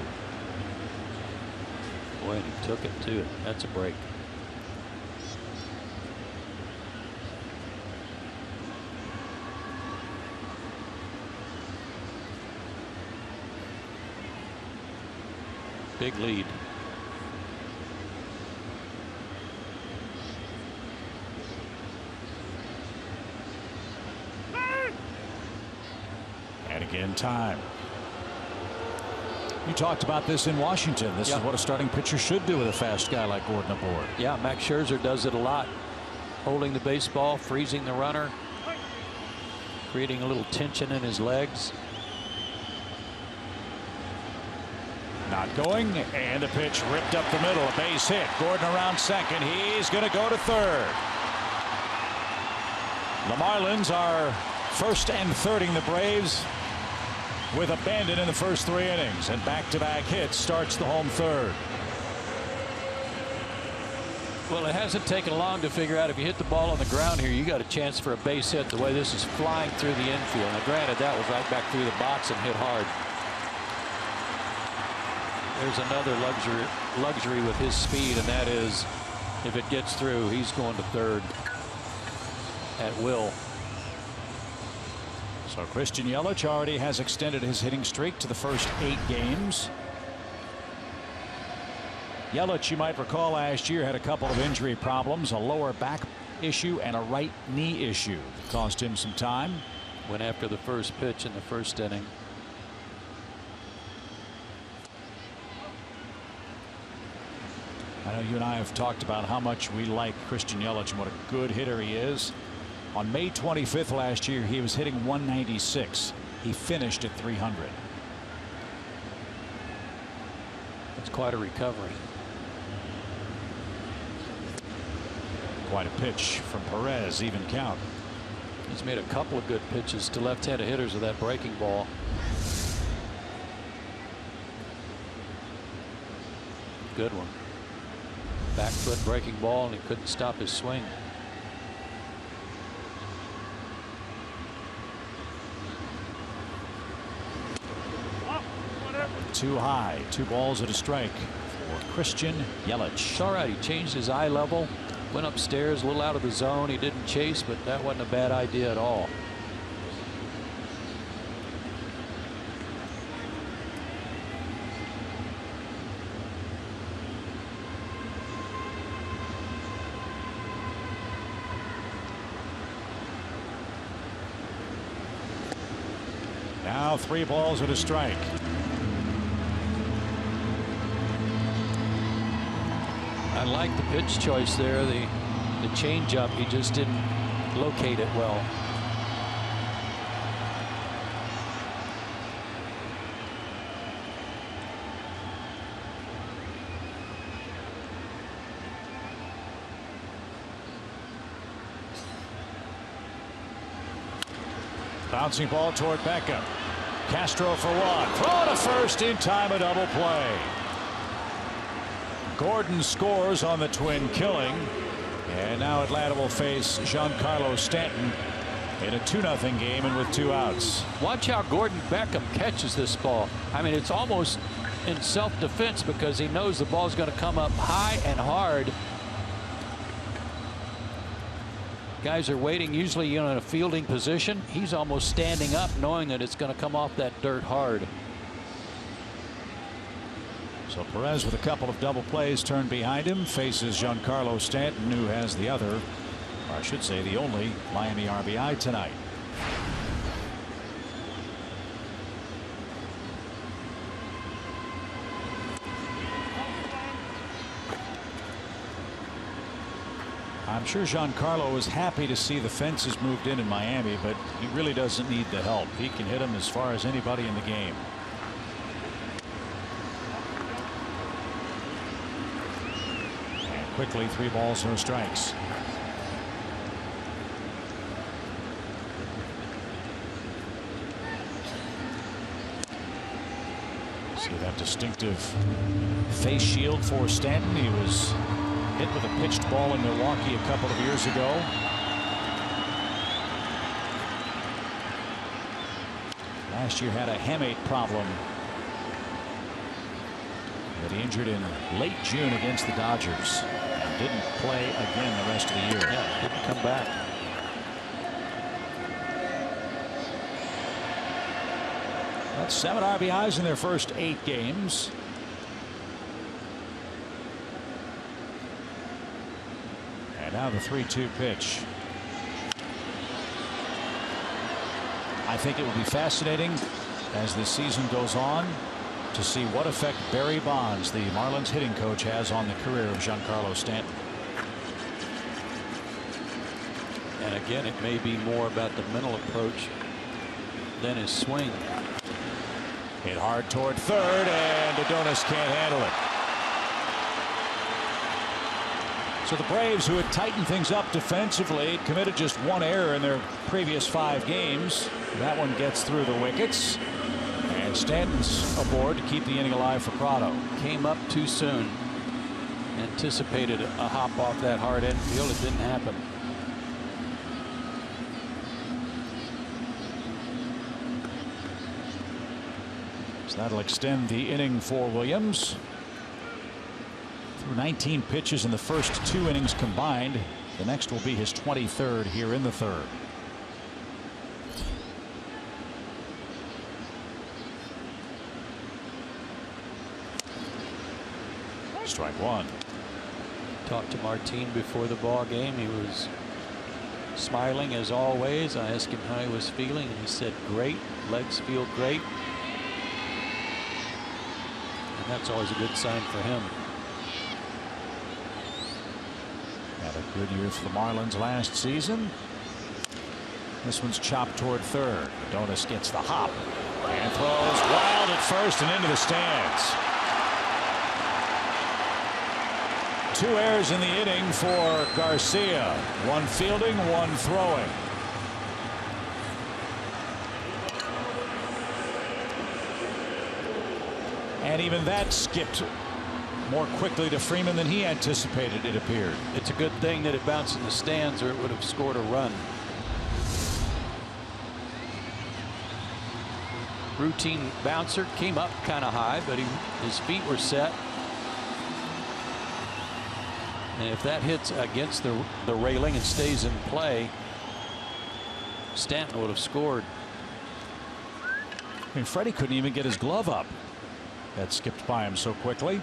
Boy, and he took it too. That's a break. Big lead. And again, time. You talked about this in Washington. This is what a starting pitcher should do with a fast guy like Gordon aboard. Yeah, Max Scherzer does it a lot. Holding the baseball, freezing the runner, creating a little tension in his legs. Not going, and the pitch ripped up the middle. A base hit. Gordon around second. He's going to go to third. The Marlins are first and thirding the Braves with abandon in the first 3 innings, and back-to-back hits starts the home third. Well, it hasn't taken long to figure out if you hit the ball on the ground here, you got a chance for a base hit the way this is flying through the infield. Now, granted, that was right back through the box and hit hard. There's another luxury with his speed, and that is if it gets through, he's going to third at will. So Christian Yelich already has extended his hitting streak to the first 8 games. Yelich, you might recall, last year had a couple of injury problems, a lower back issue and a right knee issue. Cost him some time. Went after the first pitch in the first inning. I know you and I have talked about how much we like Christian Yelich and what a good hitter he is. On May 25th last year, he was hitting 196. He finished at 300. That's quite a recovery. Quite a pitch from Perez, even count. He's made a couple of good pitches to left-handed hitters with that breaking ball. Good one. Back foot breaking ball, and he couldn't stop his swing. Too high. 2 balls and a strike for Christian Yelich. It's all right. He changed his eye level, went upstairs a little out of the zone. He didn't chase, but that wasn't a bad idea at all. Now 3 balls and a strike. I like the pitch choice there. The changeup, he just didn't locate it well. Bouncing ball toward Beckham. Castro for 1. Throw to first in time, a double play. Gordon scores on the twin killing, and now Atlanta will face Giancarlo Stanton in a 2-0 game and with 2 outs. Watch how Gordon Beckham catches this ball. I mean, it's almost in self-defense because he knows the ball's going to come up high and hard. Guys are waiting usually in a fielding position. He's almost standing up knowing that it's going to come off that dirt hard. So Perez, with a couple of double plays turned behind him, faces Giancarlo Stanton, who has the other, or I should say the only, Miami RBI tonight. I'm sure Giancarlo is happy to see the fences moved in Miami, but he really doesn't need the help. He can hit them as far as anybody in the game. quickly. 3 balls, no strikes. See that distinctive face shield for Stanton. He was hit with a pitched ball in Milwaukee a couple of years ago. Last year had a hamate problem that he injured in late June against the Dodgers and didn't play again the rest of the year. Yeah, didn't come back. That's 7 RBIs in their first 8 games. And now the 3-2 pitch. I think it will be fascinating as the season goes on to see what effect Barry Bonds, the Marlins hitting coach, has on the career of Giancarlo Stanton. And again, it may be more about the mental approach than his swing. Hit hard toward third, and Adonis can't handle it. So the Braves, who had tightened things up defensively, committed just 1 error in their previous 5 games. That one gets through the wickets. And Stanton's aboard to keep the inning alive for Prado. Came up too soon. Anticipated a hop off that hard infield. It didn't happen. So that'll extend the inning for Williams. Through 19 pitches in the first 2 innings combined. The next will be his 23rd here in the 3rd. Strike 1. Talked to Martin before the ball game. He was smiling as always. I asked him how he was feeling, and he said great. Legs feel great. And that's always a good sign for him. Had a good year for the Marlins last season. This one's chopped toward third. Adonis gets the hop and throws wild at first and into the stands. 2 errors in the inning for Garcia. 1 fielding, 1 throwing. And even that skipped more quickly to Freeman than he anticipated, it appeared. It's a good thing that it bounced in the stands, or it would have scored a run. Routine bouncer, came up kind of high, but his feet were set. And if that hits against the railing and stays in play, Stanton would have scored. I mean, Freddie couldn't even get his glove up. That skipped by him so quickly.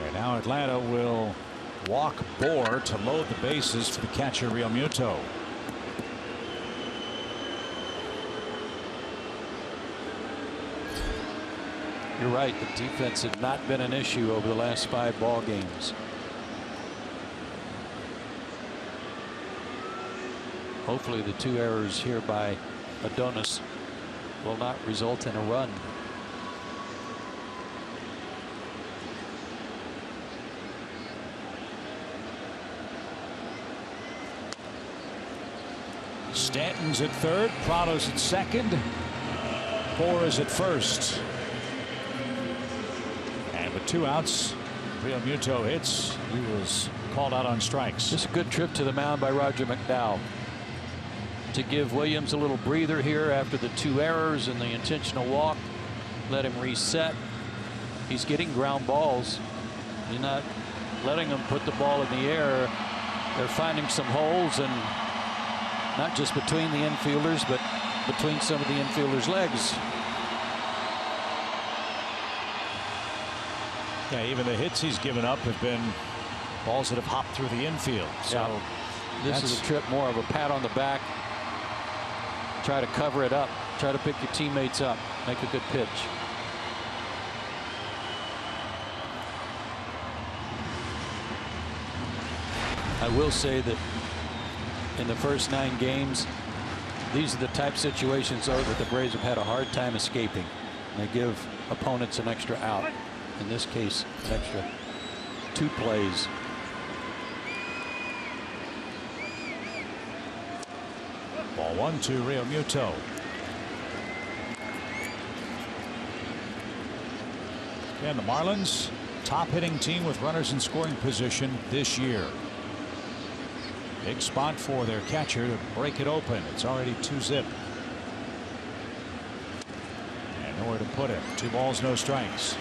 And now Atlanta will walk Bohr to load the bases for the catcher Real Muto. You're right. The defense had not been an issue over the last 5 ball games. Hopefully the 2 errors here by Adonis will not result in a run. Stanton's at third, Prado's at second, Bohr is at first. And with 2 outs, Real Muto hits. He was called out on strikes. Just a good trip to the mound by Roger McDowell to give Williams a little breather here after the 2 errors and the intentional walk. Let him reset. He's getting ground balls. You're not letting them put the ball in the air. They're finding some holes, and not just between the infielders, but between some of the infielders' legs. Yeah, even the hits he's given up have been balls that have hopped through the infield. So yeah. This is a trip more of a pat on the back. Try to cover it up. Try to pick your teammates up. Make a good pitch. I will say that in the first 9 games, these are the type of situations, though, that the Braves have had a hard time escaping. They give opponents an extra out. In this case, an extra 2 plays. Ball 1-2, Real Muto. And the Marlins, top hitting team with runners in scoring position this year. Big spot for their catcher to break it open. It's already 2-zip. And nowhere to put it. 2 balls, no strikes.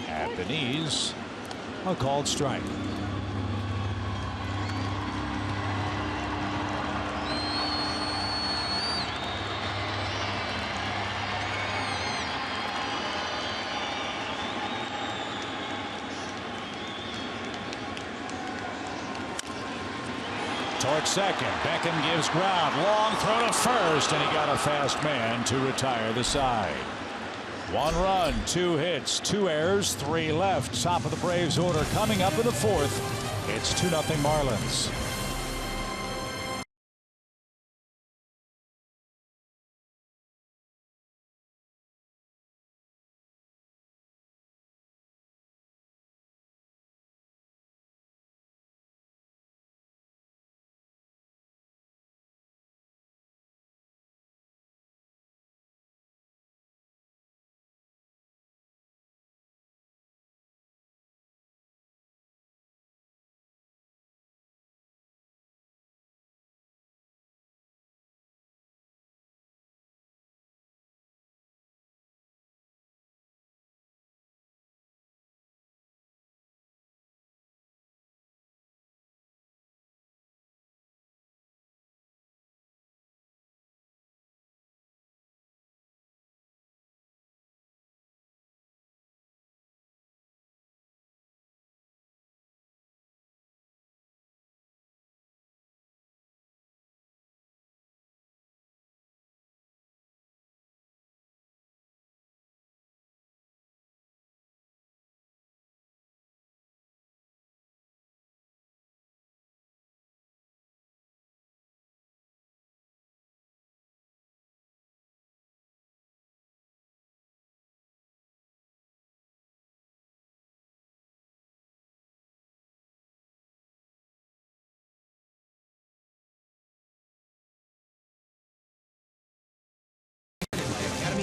At the knees, a called strike. Towards second. Beckham gives ground. Long throw to first, and he got a fast man to retire the side. 1 run, 2 hits, 2 errors, 3 left. Top of the Braves order coming up in the 4th. It's 2-0 Marlins.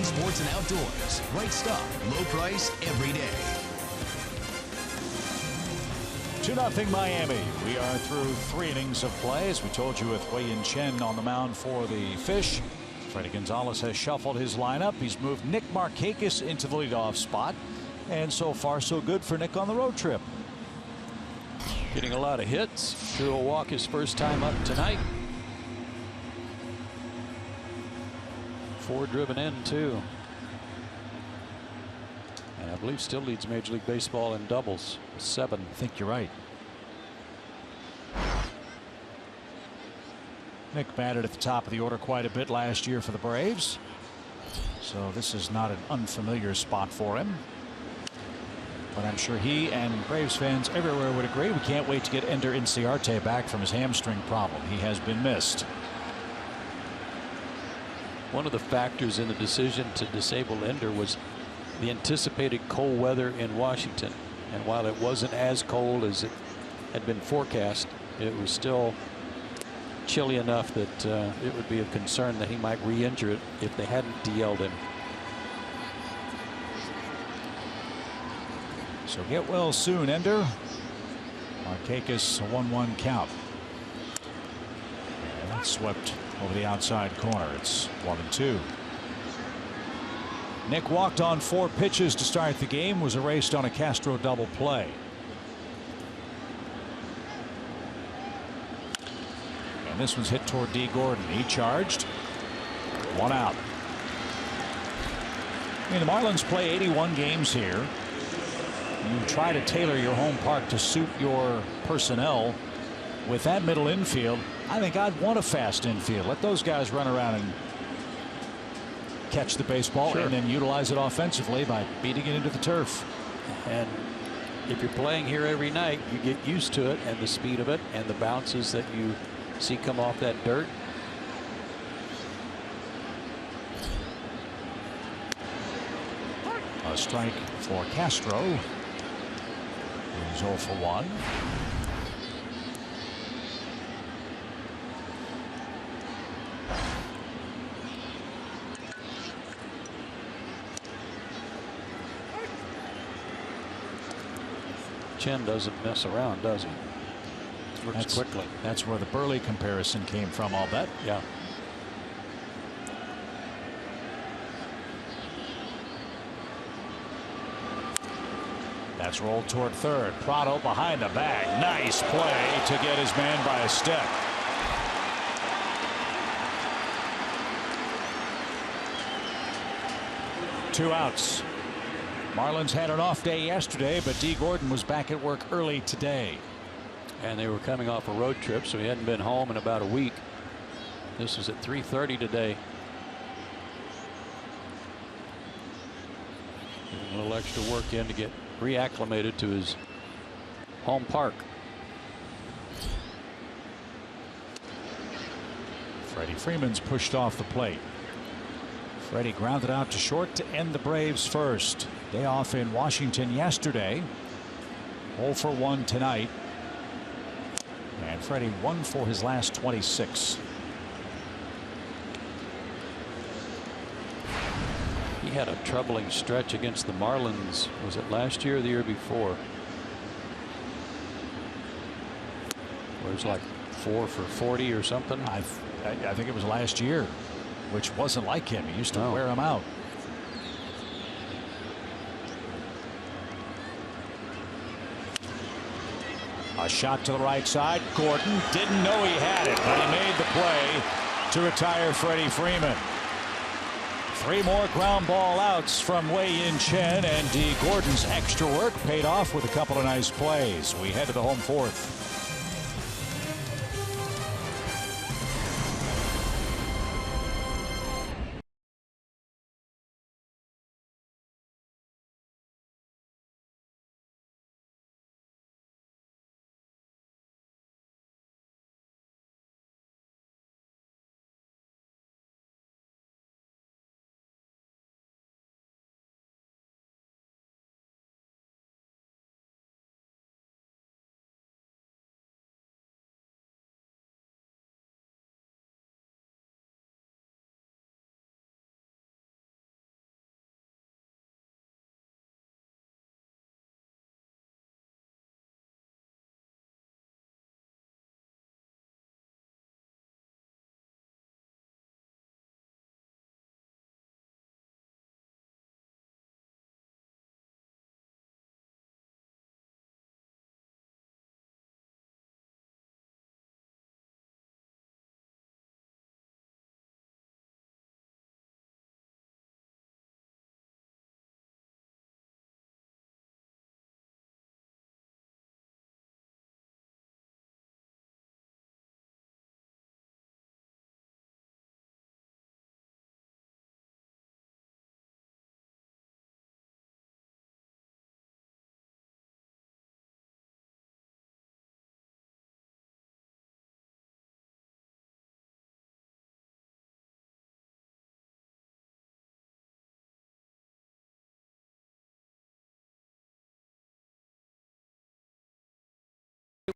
Sports and outdoors. Right stuff, low price, every day. 2-0 Miami. We are through 3 innings of play, as we told you, with Wei-Yin Chen on the mound for the Fish. Freddie Gonzalez has shuffled his lineup. He's moved Nick Markakis into the leadoff spot, and so far so good for Nick on the road trip. Getting a lot of hits. Drew a walk his first time up tonight. 4 driven in, too. And I believe still leads Major League Baseball in doubles with 7. I think you're right. Nick batted at the top of the order quite a bit last year for the Braves, so this is not an unfamiliar spot for him. But I'm sure he and Braves fans everywhere would agree. We can't wait to get Ender Inciarte back from his hamstring problem. He has been missed. One of the factors in the decision to disable Ender was the anticipated cold weather in Washington. And while it wasn't as cold as it had been forecast, it was still chilly enough that it would be of concern that he might re-injure it if they hadn't DL'd him. So get well soon, Ender. Markakis, a 1-1 count. And that's swept over the outside corner. It's 1-2. Nick walked on 4 pitches to start the game, was erased on a Castro double play. And this one's hit toward D. Gordon. He charged. 1 out. I mean, the Marlins play 81 games here. You try to tailor your home park to suit your personnel. With that middle infield, I think I'd want a fast infield. Let those guys run around and catch the baseball, and then utilize it offensively by beating it into the turf. And if you're playing here every night, you get used to it and the speed of it and the bounces that you see come off that dirt. A strike for Castro. He's 0 for 1. Chen doesn't mess around, does he? Works quickly. That's where the Burley comparison came from, I'll bet. Yeah. That's rolled toward third. Prado behind the bag. Nice play to get his man by a step. Two outs. Marlins had an off day yesterday, but D. Gordon was back at work early today. And they were coming off a road trip, so he hadn't been home in about a week. This was at 3:30 today. Getting a little extra work in to get reacclimated to his home park. Freddie Freeman's pushed off the plate. Freddie grounded out to short to end the Braves' first. Day off in Washington yesterday. 0 for 1 tonight. And Freddie 1 for his last 26. He had a troubling stretch against the Marlins. Was it last year or the year before? Where it was like 4 for 40 or something. I think it was last year, which wasn't like him. He used to wear him out. A shot to the right side. Gordon didn't know he had it, but he made the play to retire Freddie Freeman. 3 more ground ball outs from Wei-Yin Chen, and D. Gordon's extra work paid off with a couple of nice plays. We head to the home fourth.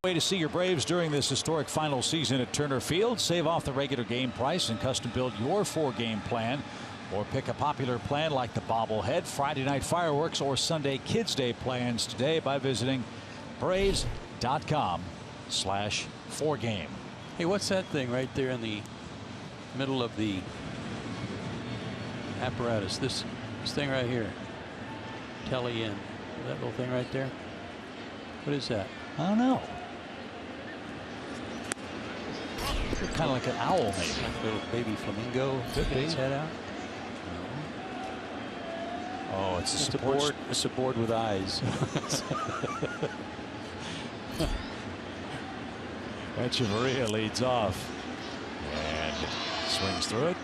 Way to see your Braves during this historic final season at Turner Field. Save off the regular game price and custom build your 4-game plan, or pick a popular plan like the bobblehead, Friday night fireworks, or Sunday Kids Day plans today by visiting Braves.com/4game. Hey, what's that thing right there in the middle of the apparatus? This thing right here. Telly in. That little thing right there. What is that? I don't know. Kind of like an owl, maybe. Like a little baby flamingo. Could be. Its head out. Oh, it's Just a board. It's a board with eyes. Echeverria leads off and swings through it.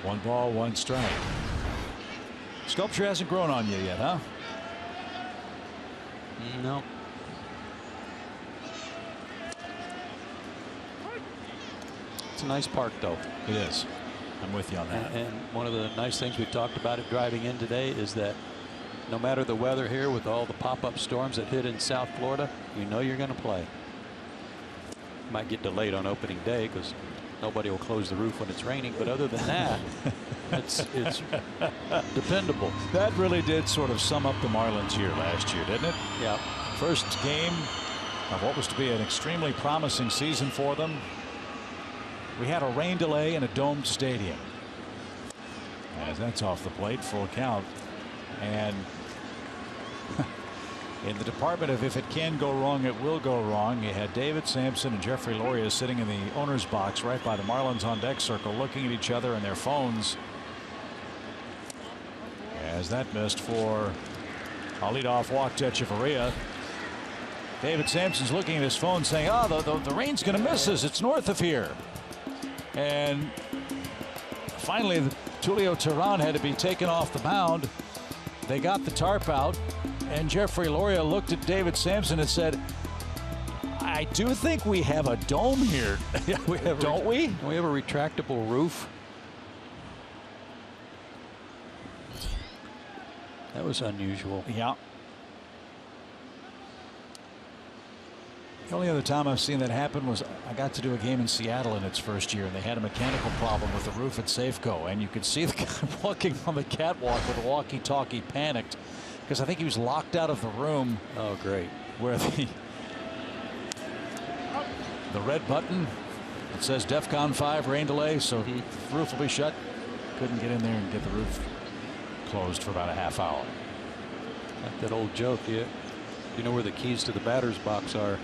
1 ball, 1 strike. Sculpture hasn't grown on you yet, huh? No. It's a nice park, though. It is. I'm with you on that. And one of the nice things we talked about it driving in today is that no matter the weather here, with all the pop-up storms that hit in South Florida, you know you're going to play. Might get delayed on opening day because nobody will close the roof when it's raining. But other than that, it's dependable. That really did sort of sum up the Marlins year last year, didn't it? Yeah. First game of what was to be an extremely promising season for them. We had a rain delay in a domed stadium. As that's off the plate, full count. And in the department of if it can go wrong, it will go wrong. You had David Samson and Jeffrey Loria sitting in the owner's box right by the Marlins on deck circle, looking at each other and their phones. As that missed for a leadoff walk to Echeverria. David Samson's looking at his phone saying, oh, the rain's going to miss us. It's north of here. And finally, Tulio Teheran had to be taken off the mound. They got the tarp out, and Jeffrey Loria looked at David Samson and said, I do think we have a dome here. Don't we? We have a retractable roof. That was unusual. Yeah. The only other time I've seen that happen was I got to do a game in Seattle in its first year, and they had a mechanical problem with the roof at Safeco, and you could see the guy walking on the catwalk with a walkie-talkie, panicked because I think he was locked out of the room. Oh, great. Where the red button, it says DEFCON 5 rain delay, so the roof will be shut. Couldn't get in there and get the roof closed for about a half hour. Like that old joke, you know where the keys to the batter's box are.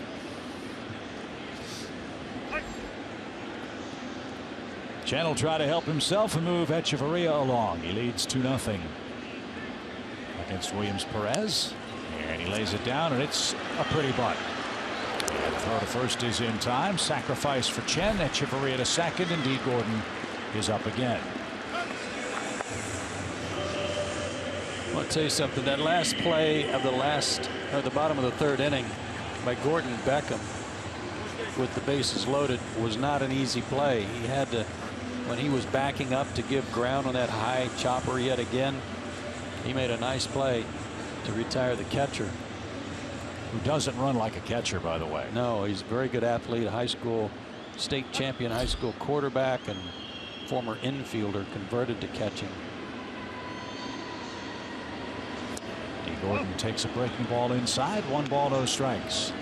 Chen will try to help himself and move Echeverria along. He leads 2-0 against Williams Perez. And he lays it down, and it's a pretty bunt. And the throw to first is in time. Sacrifice for Chen. Echeverria to second, and Dee Gordon is up again. I want to tell you something. That last play of the bottom of the third inning by Gordon Beckham with the bases loaded was not an easy play. He had to, when he was backing up to give ground on that high chopper yet again, he made a nice play to retire the catcher. Who doesn't run like a catcher, by the way. No, he's a very good athlete, a high school state champion high school quarterback and former infielder, converted to catching. Dee Gordon takes a breaking ball inside. 1 ball, no strikes.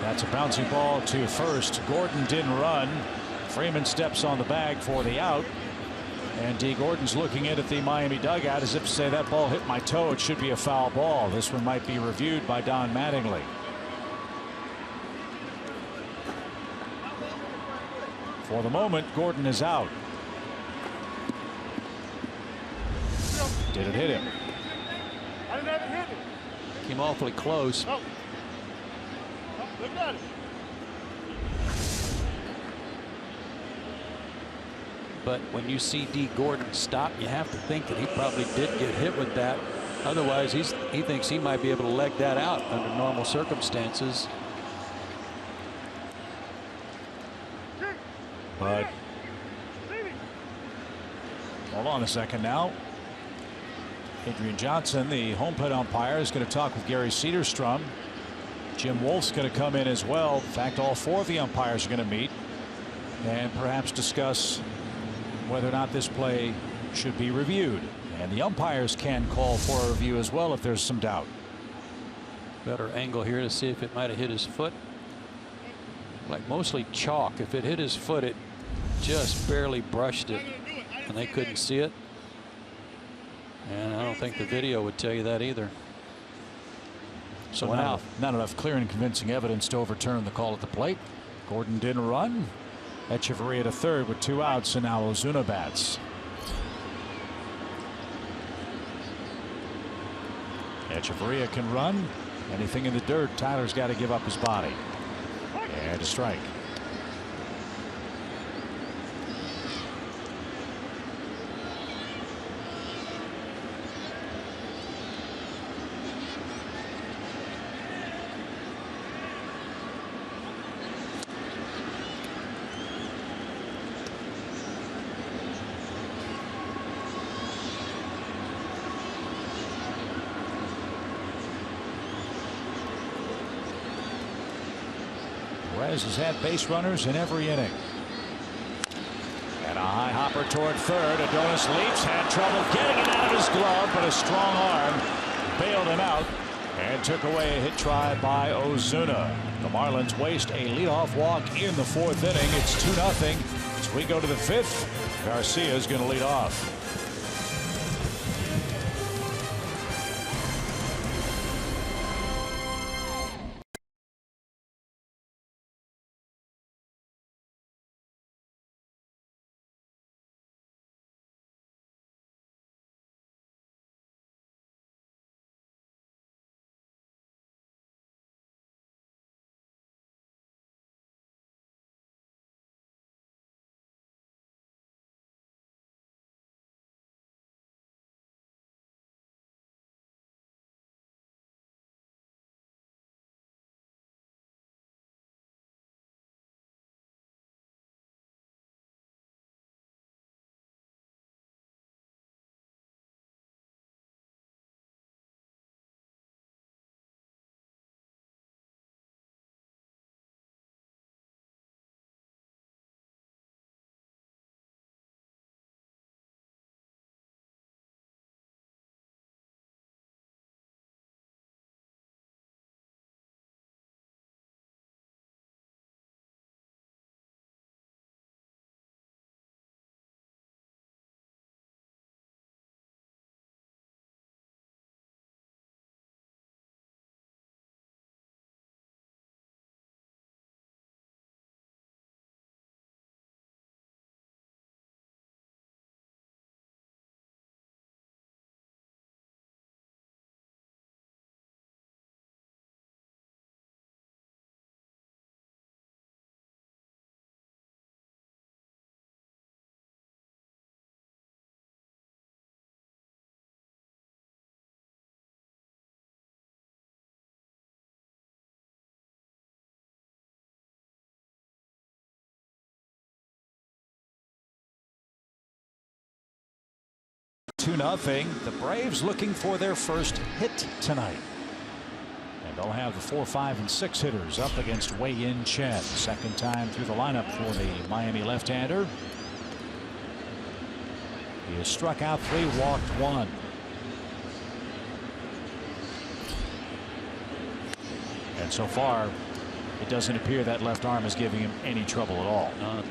That's a bouncy ball to first. Gordon didn't run. Freeman steps on the bag for the out. And Dee Gordon's looking in at the Miami dugout as if to say, that ball hit my toe. It should be a foul ball. This one might be reviewed by Don Mattingly. For the moment, Gordon is out. Did it hit him? I didn't have it hit him. Came awfully close. Oh. Look at it. But when you see Dee Gordon stop, you have to think that he probably did get hit with that. Otherwise, he thinks he might be able to leg that out under normal circumstances. But hold on a second now. Adrian Johnson, the home plate umpire, is going to talk with Gary Cedarstrom. Jim Wolf's going to come in as well. In fact, all 4 of the umpires are going to meet and perhaps discuss whether or not this play should be reviewed. And the umpires can call for a review as well if there's some doubt. Better angle here to see if it might have hit his foot. Like mostly chalk. If it hit his foot, it just barely brushed it, and they couldn't see it. And I don't think the video would tell you that either. So now, not enough clear and convincing evidence to overturn the call at the plate. Gordon didn't run. Echeverria to third with 2 outs, and now Ozuna bats. Echeverria can run. Anything in the dirt, Tyler's got to give up his body. And a strike. Perez has had base runners in every inning. And a high hopper toward third. Adonis leaps, had trouble getting it out of his glove, but a strong arm bailed him out and took away a hit try by Ozuna. The Marlins waste a leadoff walk in the fourth inning. It's 2-0 as we go to the fifth. Garcia is going to lead off. (2-0). The Braves looking for their first hit tonight. And they'll have the 4, 5, and 6 hitters up against Wei-Yin Chen. Second time through the lineup for the Miami left-hander. He has struck out 3, walked 1. And so far, it doesn't appear that left arm is giving him any trouble at all. None.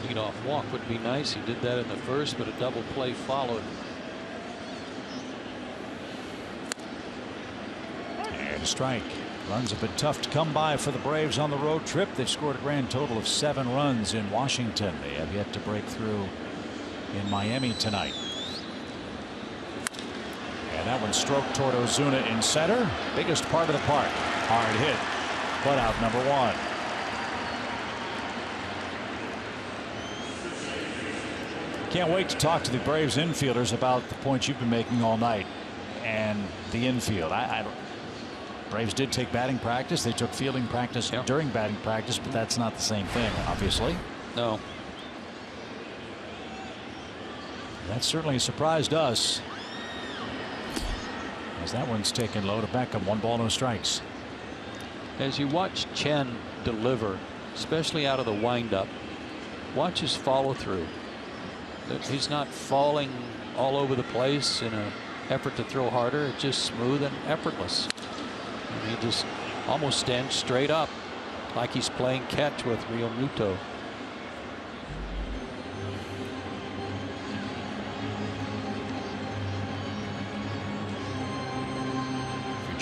Leadoff walk would be nice. He did that in the first, but a double play followed. And a strike. Runs have been tough to come by for the Braves on the road trip. They've scored a grand total of 7 runs in Washington. They have yet to break through in Miami tonight. And that one stroked toward Ozuna in center. Biggest part of the park. Hard hit. Put out number 1. Can't wait to talk to the Braves infielders about the points you've been making all night and the infield. Braves did take batting practice. They took fielding practice during batting practice, but that's not the same thing, obviously. No. That certainly surprised us, as that one's taken low to Beckham. 1 ball, no strikes. As you watch Chen deliver, especially out of the windup, watch his follow through. He's not falling all over the place in an effort to throw harder. It's just smooth and effortless. And he just almost stands straight up like he's playing catch with Real Muto.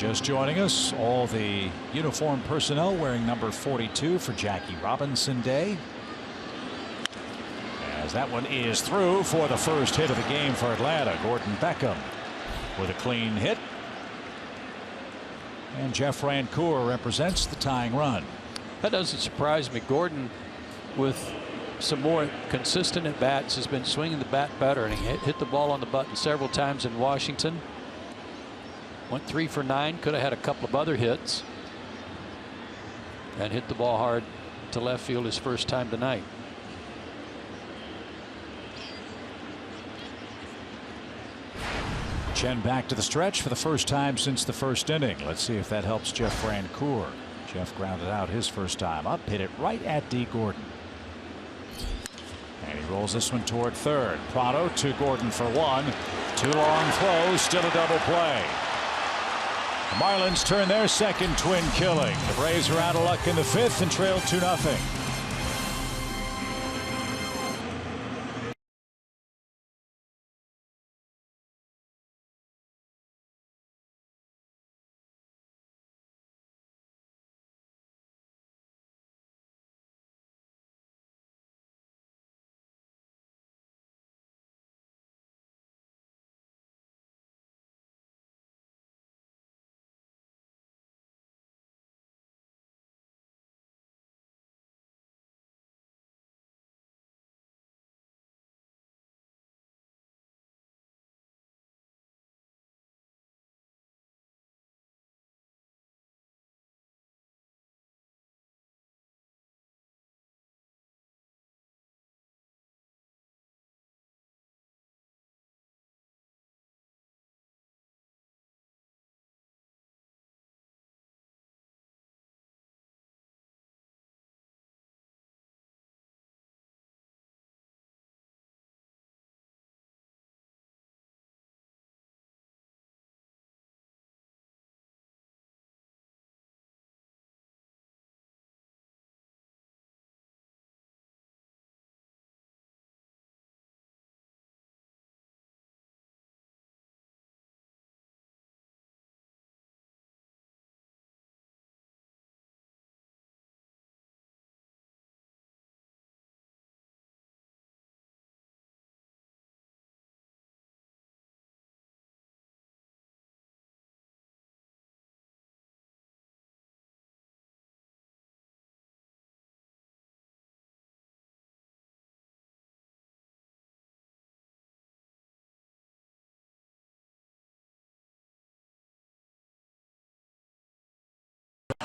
Just joining us, all the uniform personnel wearing number 42 for Jackie Robinson Day. As that one is through for the first hit of the game for Atlanta. Gordon Beckham with a clean hit. And Jeff Rancour represents the tying run. That doesn't surprise me. Gordon, with some more consistent at bats, has been swinging the bat better, and he hit the ball on the button several times in Washington. Went 3 for 9, could have had a couple of other hits, and hit the ball hard to left field his first time tonight. Chen back to the stretch for the first time since the first inning. Let's see if that helps Jeff Rancour. Jeff grounded out his first time up, hit it right at D. Gordon. And he rolls this one toward third. Prado to Gordon for 1. 2 long throws, still a double play. The Marlins turn their second twin killing. The Braves are out of luck in the 5th and trail 2-0.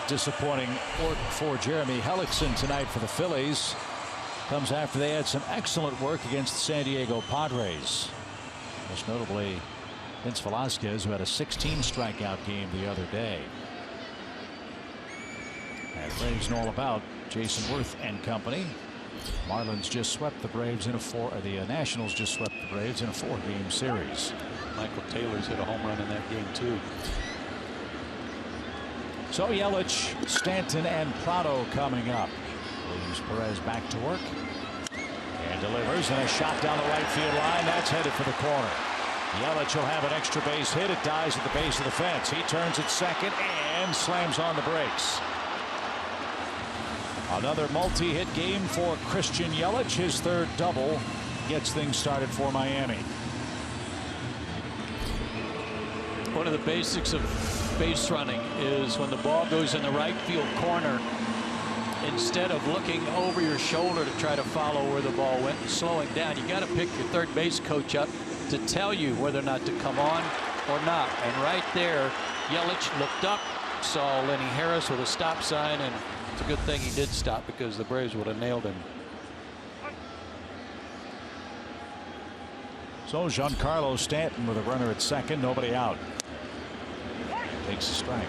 Disappointing work for Jeremy Hellickson tonight for the Phillies. Comes after they had some excellent work against the San Diego Padres. Most notably Vince Velasquez, who had a 16 strikeout game the other day. And Braves know all about Jason Worth and company. Marlins just swept the Braves in the Nationals just swept the Braves in a 4-game series. Michael Taylor's hit a home run in that game too. So Yelich, Stanton, and Prado coming up. Williams Perez back to work and delivers, and a shot down the right field line. That's headed for the corner. Yelich will have an extra base hit. It dies at the base of the fence. He turns at second and slams on the brakes. Another multi-hit game for Christian Yelich. His 3rd double gets things started for Miami. One of the basics of base running is when the ball goes in the right field corner, instead of looking over your shoulder to try to follow where the ball went and slowing down, you got to pick your third base coach up to tell you whether or not to come on or not. And right there, Yelich looked up, saw Lenny Harris with a stop sign, and it's a good thing he did stop because the Braves would have nailed him. So Giancarlo Stanton with a runner at second, nobody out. Takes a strike.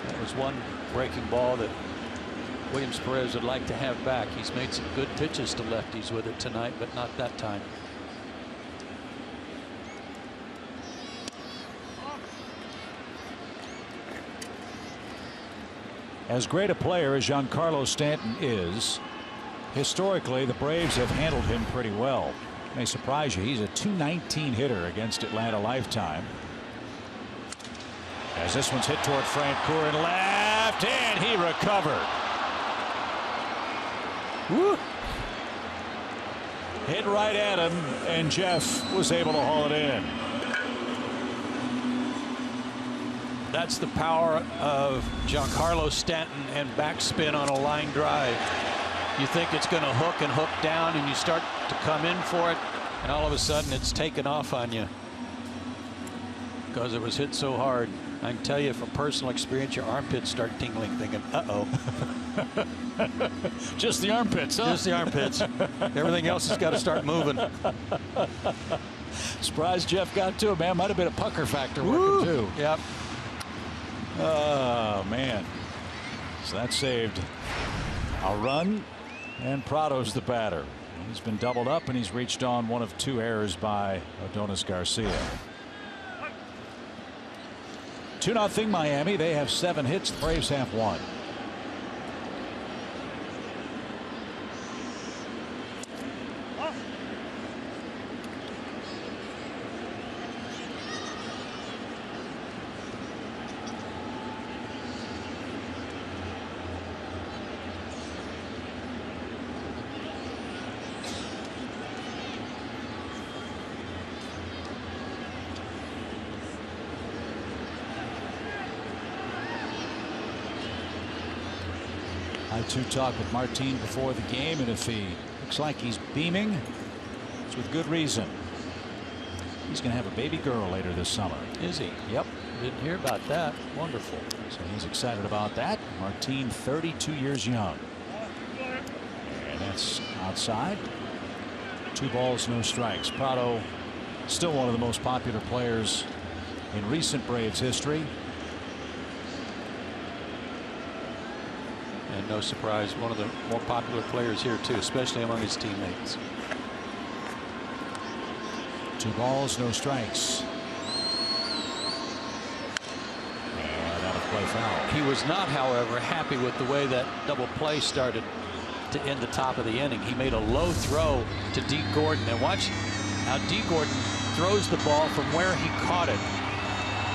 That was one breaking ball that Williams Perez would like to have back. He's made some good pitches to lefties with it tonight, but not that time. As great a player as Giancarlo Stanton is, historically the Braves have handled him pretty well. May surprise you, he's a .219 hitter against Atlanta lifetime. As this one's hit toward Frank Coor in left, and he recovered. Woo. Hit right at him, and Jeff was able to haul it in. That's the power of Giancarlo Stanton and backspin on a line drive. You think it's going to hook and hook down, and you start to come in for it, and all of a sudden it's taken off on you because it was hit so hard. I can tell you from personal experience, your armpits start tingling, thinking, uh-oh. Just the armpits, huh? Just the armpits. Everything else has got to start moving. Surprised Jeff got to it, man. Might have been a pucker factor working, too. Yep. Oh, man. So that saved a run, and Prado's the batter. He's been doubled up, and he's reached on one of 2 errors by Adonis Garcia. 2-0 Miami. They have 7 hits. The Braves have 1. I too talked with Martin before the game, and if he looks like he's beaming, it's with good reason. He's going to have a baby girl later this summer. Is he? Yep. Didn't hear about that. Wonderful. So he's excited about that. Martin, 32 years young. And that's outside. 2 balls, no strikes. Prado, still one of the most popular players in recent Braves history. And no surprise, one of the more popular players here, too, especially among his teammates. 2 balls, no strikes. And out of play foul. He was not, however, happy with the way that double play started to end the top of the inning. He made a low throw to D. Gordon. And watch how D. Gordon throws the ball from where he caught it.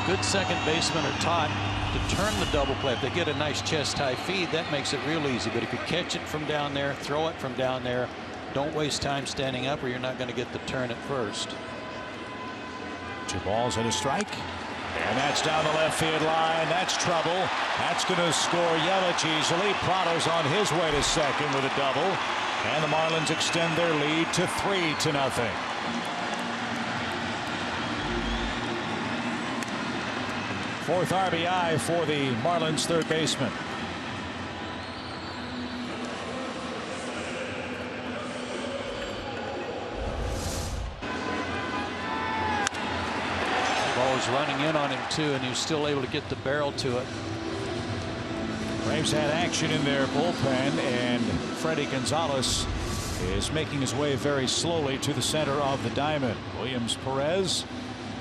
Good second basemen are taught to turn the double play. If they get a nice chest-high feed, that makes it real easy. But if you catch it from down there, throw it from down there, don't waste time standing up or you're not going to get the turn at first. 2 balls and a strike. And that's down the left field line. That's trouble. That's going to score Yelich easily. Prado's on his way to second with a double. And the Marlins extend their lead to 3-0. Fourth RBI for the Marlins third baseman. The ball was running in on him too, and he was still able to get the barrel to it. Braves had action in their bullpen, and Freddie Gonzalez is making his way very slowly to the center of the diamond. Williams Perez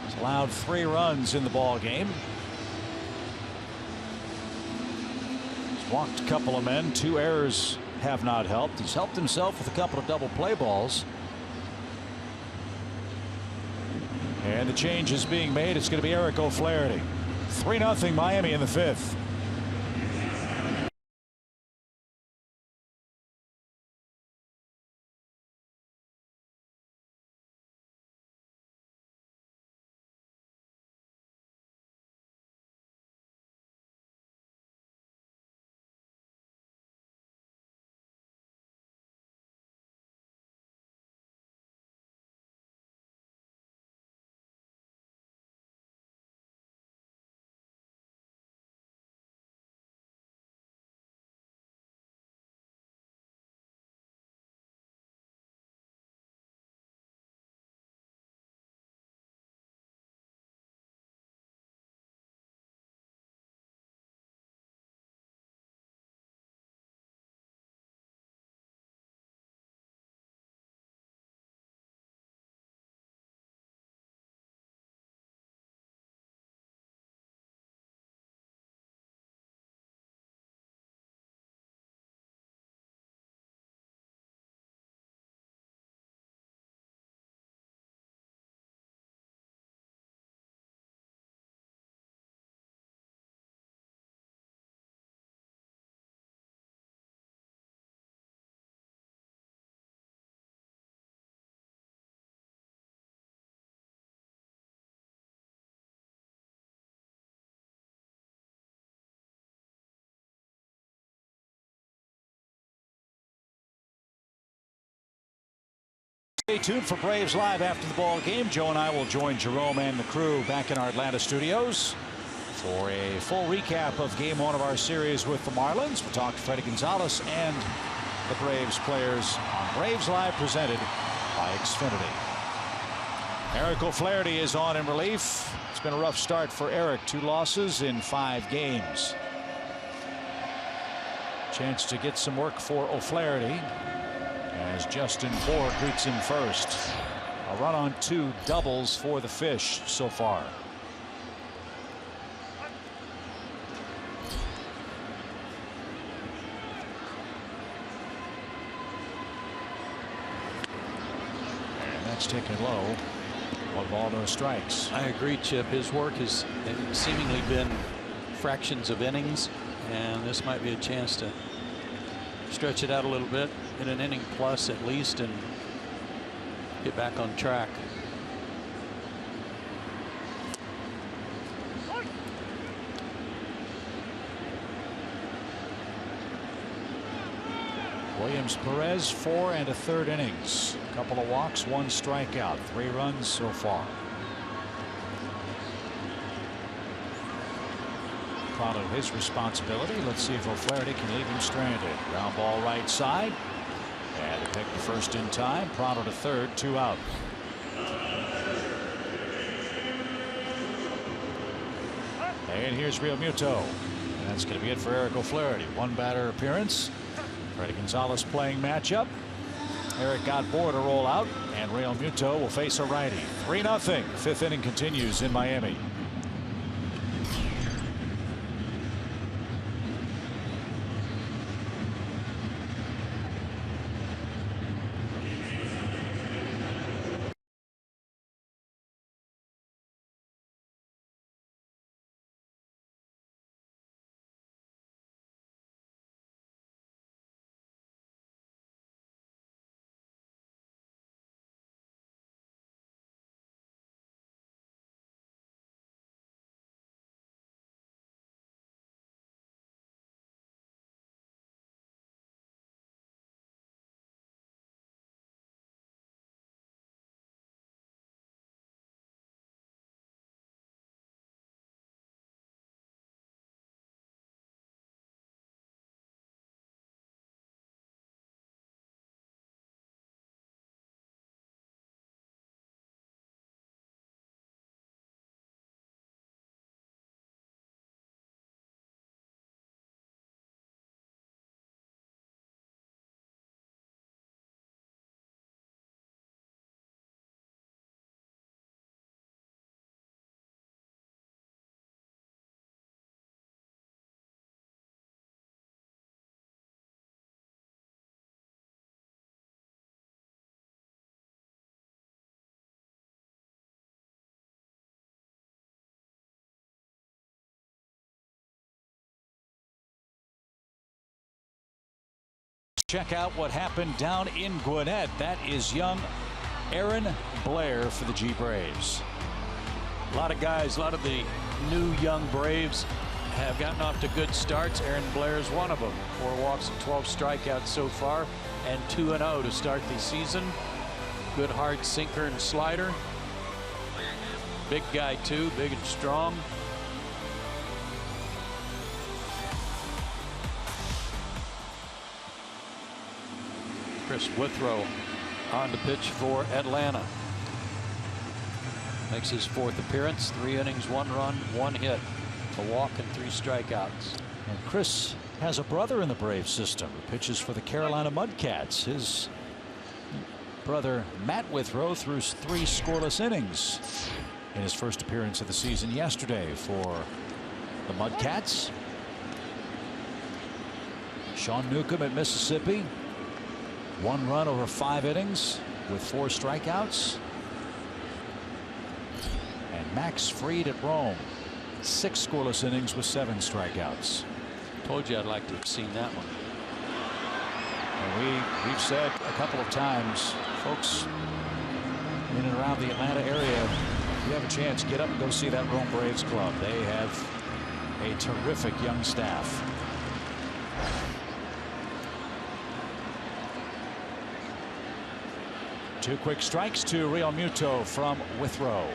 has allowed 3 runs in the ball game. Walked a couple of men. 2 errors have not helped. He's helped himself with a couple of double play balls. And the change is being made. It's going to be Eric O'Flaherty. 3-0 Miami in the 5th. Stay tuned for Braves Live after the ball game. Joe and I will join Jerome and the crew back in our Atlanta studios for a full recap of Game 1 of our series with the Marlins. We'll talk to Freddie Gonzalez and the Braves players on Braves Live, presented by Xfinity. Eric O'Flaherty is on in relief. It's been a rough start for Eric. 2 losses in 5 games. Chance to get some work for O'Flaherty as Justin Bour greets him first. A run on 2 doubles for the Fish so far. And that's taken low. 1 ball, no strikes. I agree, Chip. His work has seemingly been fractions of innings, and this might be a chance to stretch it out a little bit, in an inning plus at least, and get back on track. Williams Perez, 4 1/3 innings. A couple of walks, 1 strikeout, 3 runs so far. Proud of his responsibility. Let's see if O'Flaherty can leave him stranded. Ground ball right side. And to pick the first in time. Prado to third, 2 out. And here's Real Muto. And that's going to be it for Eric O'Flaherty. 1 batter appearance. Freddie Gonzalez playing matchup. Eric got Bour to roll out, and Real Muto will face a righty. 3-0. 5th inning continues in Miami. Check out what happened down in Gwinnett. That is young Aaron Blair for the G Braves. A lot of guys, a lot of the new young Braves have gotten off to good starts. Aaron Blair is one of them. 4 walks and 12 strikeouts so far, and 2-0 to start the season. Good hard sinker and slider. Big guy too, big and strong. Chris Withrow on the pitch for Atlanta. Makes his 4th appearance. 3 innings, 1 run, 1 hit, a walk, and 3 strikeouts. And Chris has a brother in the Braves system who pitches for the Carolina Mudcats. His brother Matt Withrow threw 3 scoreless innings in his first appearance of the season yesterday for the Mudcats. Sean Newcomb at Mississippi. 1 run over 5 innings with 4 strikeouts. And Max Fried at Rome. 6 scoreless innings with 7 strikeouts. Told you I'd like to have seen that one. And we've said a couple of times, folks in and around the Atlanta area, if you have a chance, get up and go see that Rome Braves club. They have a terrific young staff. 2 quick strikes to Real Muto from Withrow.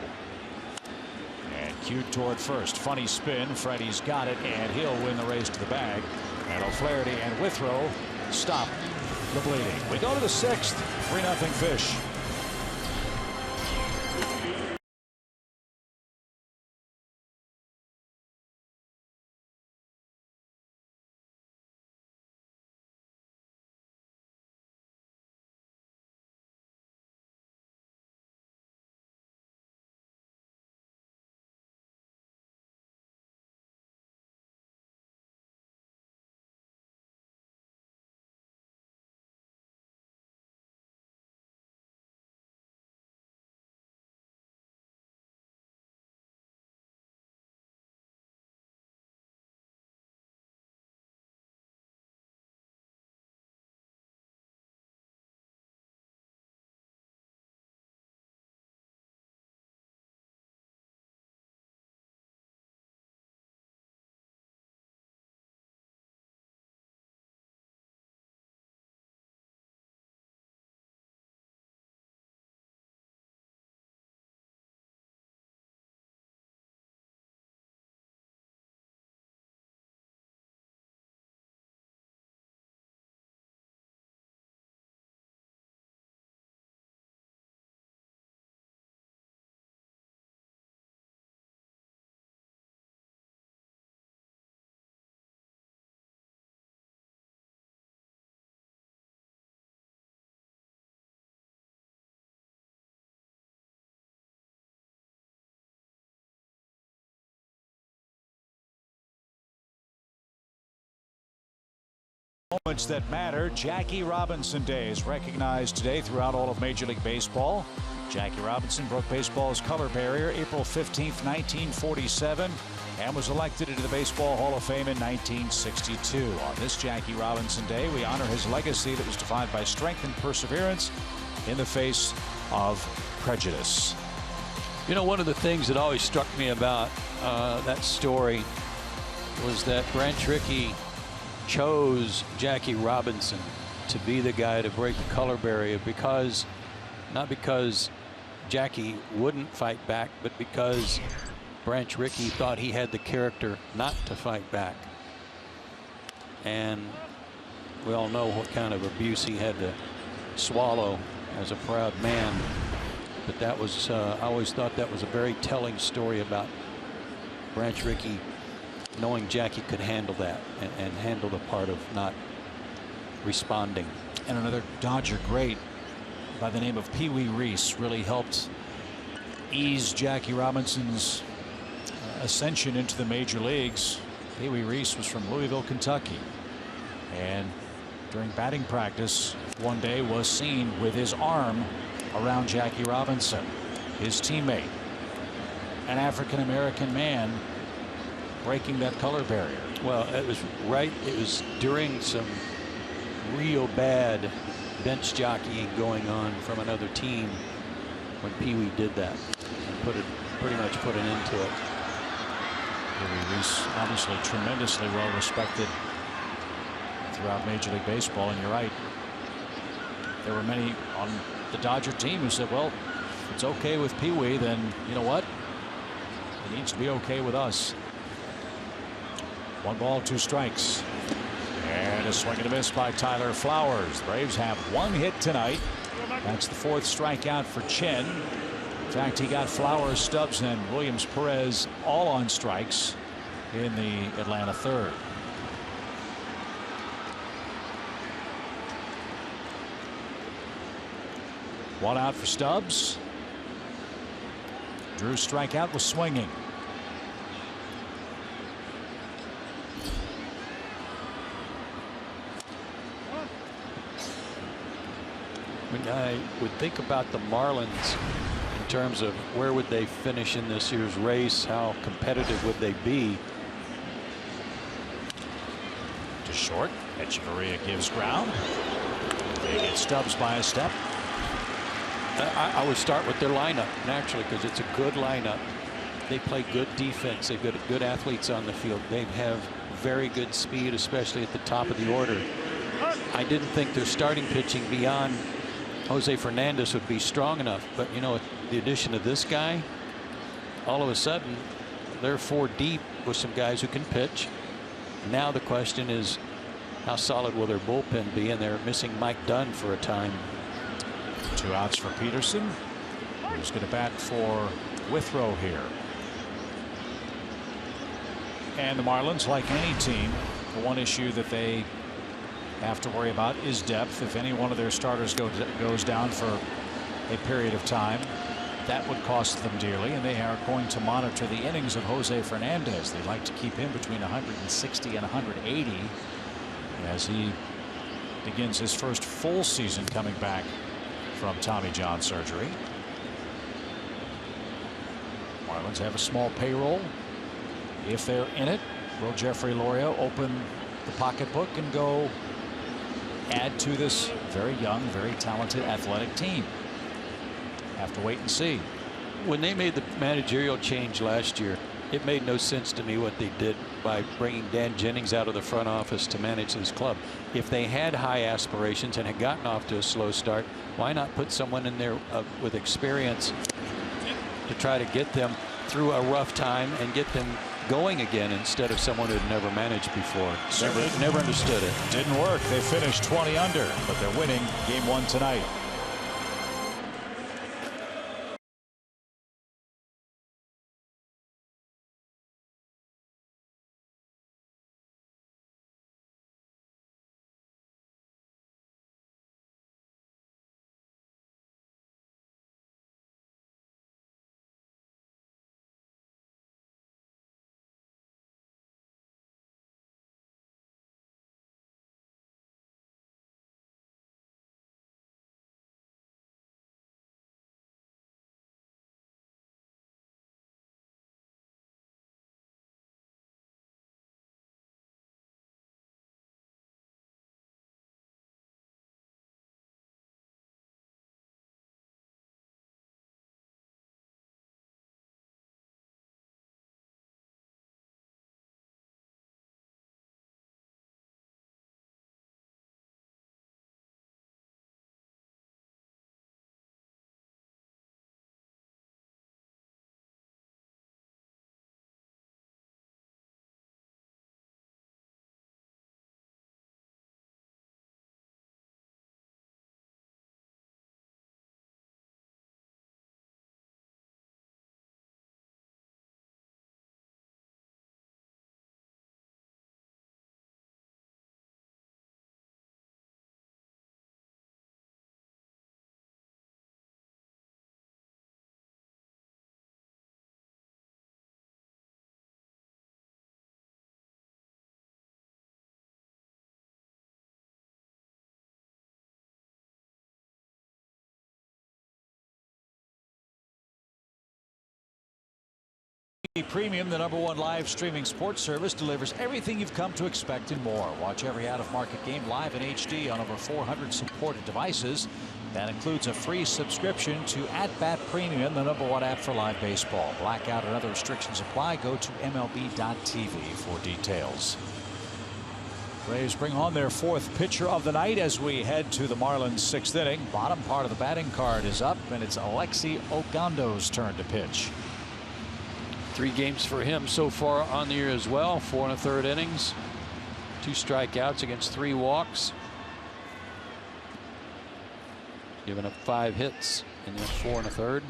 And cued toward first. Funny spin. Freddie's got it, and he'll win the race to the bag. And O'Flaherty and Withrow stop the bleeding. We go to the 6th. 3-0 Fish. Moments that matter. Jackie Robinson Day is recognized today throughout all of Major League Baseball. Jackie Robinson broke baseball's color barrier April 15th, 1947, and was elected into the Baseball Hall of Fame in 1962. On this Jackie Robinson Day, we honor his legacy that was defined by strength and perseverance in the face of prejudice. You know, one of the things that always struck me about that story was that Branch Rickey chose Jackie Robinson to be the guy to break the color barrier because, not because Jackie wouldn't fight back, but because Branch Rickey thought he had the character not to fight back. And we all know what kind of abuse he had to swallow as a proud man. But that was, I always thought that was a very telling story about Branch Rickey knowing Jackie could handle that and handle the part of not responding. And another Dodger great by the name of Pee Wee Reese really helped ease Jackie Robinson's ascension into the major leagues. Pee Wee Reese was from Louisville, Kentucky, and during batting practice one day was seen with his arm around Jackie Robinson, his teammate, an African-American man, breaking that color barrier. Well, it was right. It was during some real bad bench jockeying going on from another team when Pee Wee did that and pretty much put an end to it. Pee Wee Reese, obviously tremendously well respected throughout Major League Baseball, and you're right. There were many on the Dodger team who said, well, if it's okay with Pee Wee, then you know what? It needs to be okay with us. 1 ball, 2 strikes. And a swing and a miss by Tyler Flowers. The Braves have 1 hit tonight. That's the 4th strikeout for Chen. In fact, he got Flowers, Stubbs, and Williams Perez all on strikes in the Atlanta 3rd. One out for Stubbs. Drew's strikeout was swinging. When I would think about the Marlins in terms of where would they finish in this year's race, how competitive would they be? To short. Echeverria gives ground. They get Stubbs by a step. I would start with their lineup naturally because it's a good lineup. They play good defense. They've got good athletes on the field. They have very good speed, especially at the top of the order. I didn't think their starting pitching beyond Jose Fernandez would be strong enough. But, you know, with the addition of this guy, all of a sudden, they're 4 deep with some guys who can pitch. Now the question is, how solid will their bullpen be? And they're missing Mike Dunn for a time. 2 outs for Peterson, who's going to bat for Withrow here. And the Marlins, like any team, the one issue that they have to worry about is depth. If any one of their starters goes down for a period of time, that would cost them dearly, and they are going to monitor the innings of Jose Fernandez. They like to keep him between 160 and 180 as he begins his first full season coming back from Tommy John surgery. Marlins have a small payroll. If they're in it, will Jeffrey Loria open the pocketbook and go add to this very young, very talented, athletic team? Have to wait and see. When they made the managerial change last year, it made no sense to me what they did by bringing Dan Jennings out of the front office to manage this club. If they had high aspirations and had gotten off to a slow start, why not put someone in there with experience to try to get them through a rough time and get them going again instead of someone who had never managed before? Never understood it. Didn't work. They finished 20 under, but they're winning game 1 tonight. Premium, the #1 live streaming sports service, delivers everything you've come to expect and more. Watch every out-of-market game live in HD on over 400 supported devices. That includes a free subscription to @Bat Premium, the #1 app for live baseball. Blackout and other restrictions apply. Go to MLB.tv for details. Braves bring on their 4th pitcher of the night as we head to the Marlins' 6th inning. Bottom part of the batting card is up, and it's Alexi Ogando's turn to pitch. 3 games for him so far on the year as well. 4 1/3 innings, 2 strikeouts against 3 walks. Giving up 5 hits in the 4 1/3.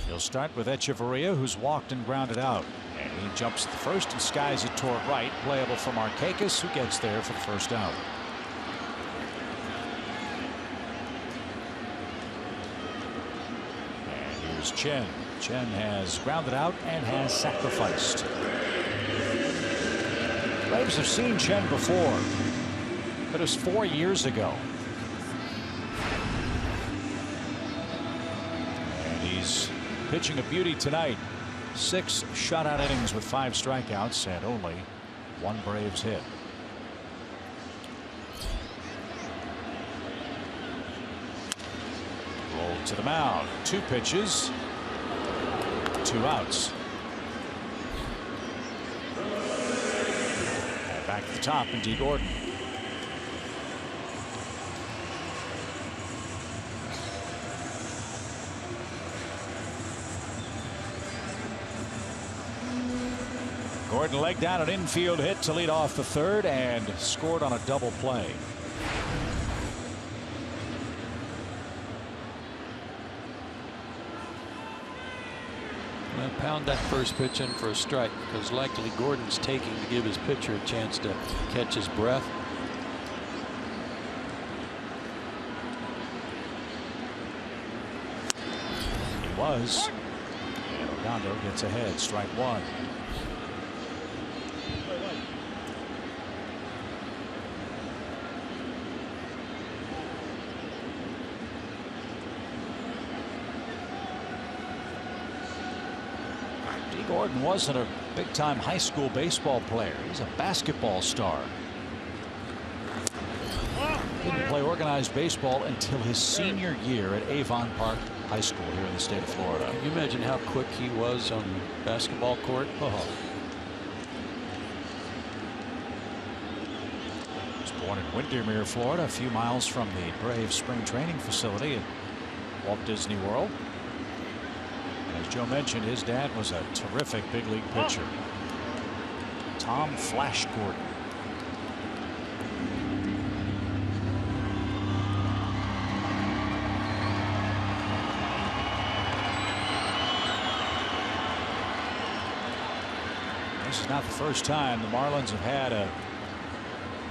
He'll start with Echeverria, who's walked and grounded out. And he jumps the first and skies it toward right. Playable for Markakis, who gets there for the first out. And here's Chen. Chen has grounded out and has sacrificed. Braves have seen Chen before, but it was 4 years ago. And he's pitching a beauty tonight. 6 shutout innings with 5 strikeouts and only 1 Braves hit. Rolled to the mound. 2 pitches. 2 outs. And back to the top, and D. Gordon. Gordon legged down an infield hit to lead off the third and scored on a double play. Well, pound that first pitch in for a strike, because likely Gordon's taking to give his pitcher a chance to catch his breath. He was. And Ogando gets ahead. Strike one. Gordon wasn't a big-time high school baseball player. He's a basketball star. Didn't play organized baseball until his senior year at Avon Park High School here in the state of Florida. Can you imagine how quick he was on the basketball court? Oh. He was born in Windermere, Florida, a few miles from the Braves spring training facility at Walt Disney World. As Joe mentioned, his dad was a terrific big league pitcher, Tom Flash Gordon. This is not the first time the Marlins have had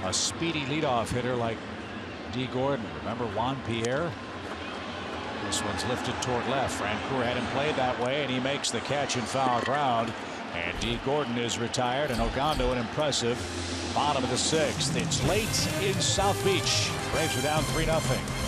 a speedy leadoff hitter like D. Gordon. Remember Juan Pierre? This one's lifted toward left. Francoeur had him played that way, and he makes the catch in foul ground. And D. Gordon is retired, and Ogando an impressive bottom of the sixth. It's late in South Beach. Braves are down 3-0.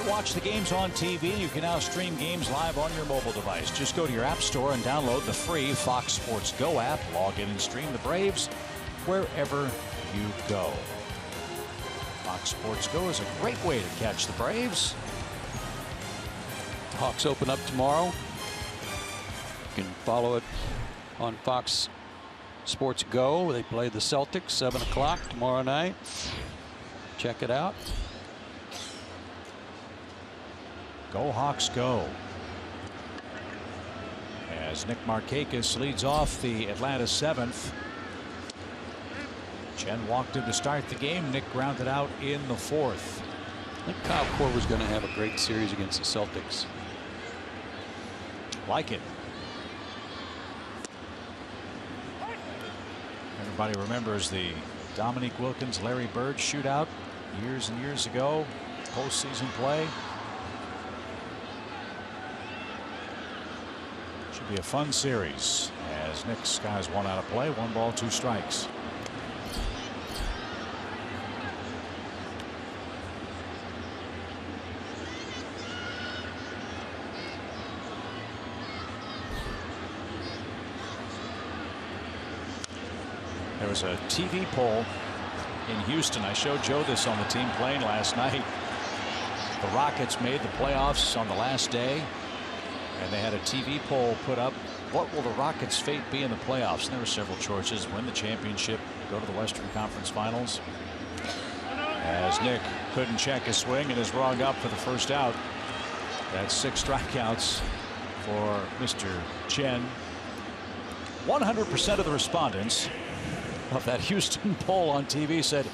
Watch the games on TV. You can now stream games live on your mobile device. Just go to your app store and download the free Fox Sports Go app. Log in and stream the Braves wherever you go. Fox Sports Go is a great way to catch the Braves. Hawks open up tomorrow. You can follow it on Fox Sports Go. They play the Celtics 7 o'clock tomorrow night. Check it out. Go Hawks go. As Nick Markakis leads off the Atlanta 7th. Chen walked him to start the game. Nick grounded out in the 4th. I think Kyle Korver's going to have a great series against the Celtics. Like it. Everybody remembers the Dominique Wilkins, Larry Bird shootout years and years ago. Postseason play. Should be a fun series as Nick's skies one out of play. 1 ball, 2 strikes. There was a TV poll in Houston. I showed Joe this on the team plane last night. The Rockets made the playoffs on the last day, and they had a TV poll put up. What will the Rockets' fate be in the playoffs? And there were several choices: win the championship, go to the Western Conference Finals. As Nick couldn't check his swing and is rung up for the first out. That's 6 strikeouts for Mr. Chen. 100% of the respondents of that Houston poll on TV said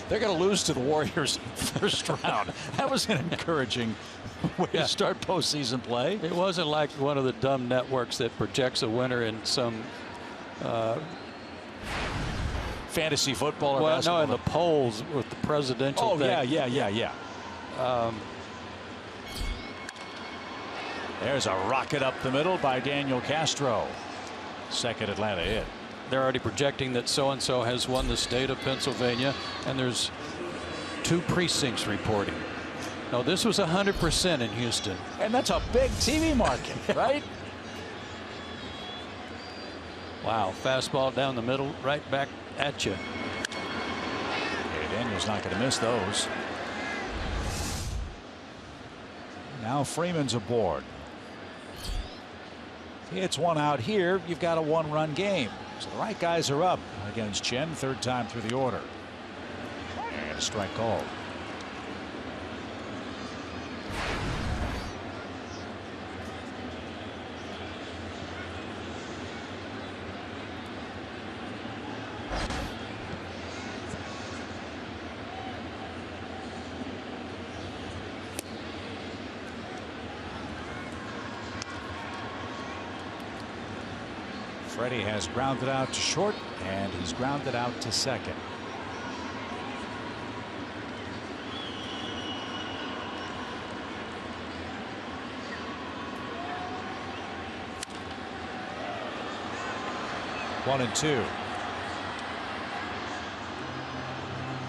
they're going to lose to the Warriors first round. That was an encouraging way to start postseason play. It wasn't like one of the dumb networks that projects a winner in some fantasy football or well, basketball. no, in the polls with the presidential thing. Yeah. There's a rocket up the middle by Daniel Castro. Second Atlanta hit. They're already projecting that so-and-so has won the state of Pennsylvania, and there's 2 precincts reporting. No, this was 100% in Houston. And that's a big TV market, right? Wow, fastball down the middle, right back at you. Okay, Daniel's not going to miss those. Now Freeman's aboard. If he hits one out here, you've got a 1-run game. So the right guys are up against Chen, 3rd time through the order. And a strike called. Freddie has grounded out to short, and he's grounded out to second. One and 2.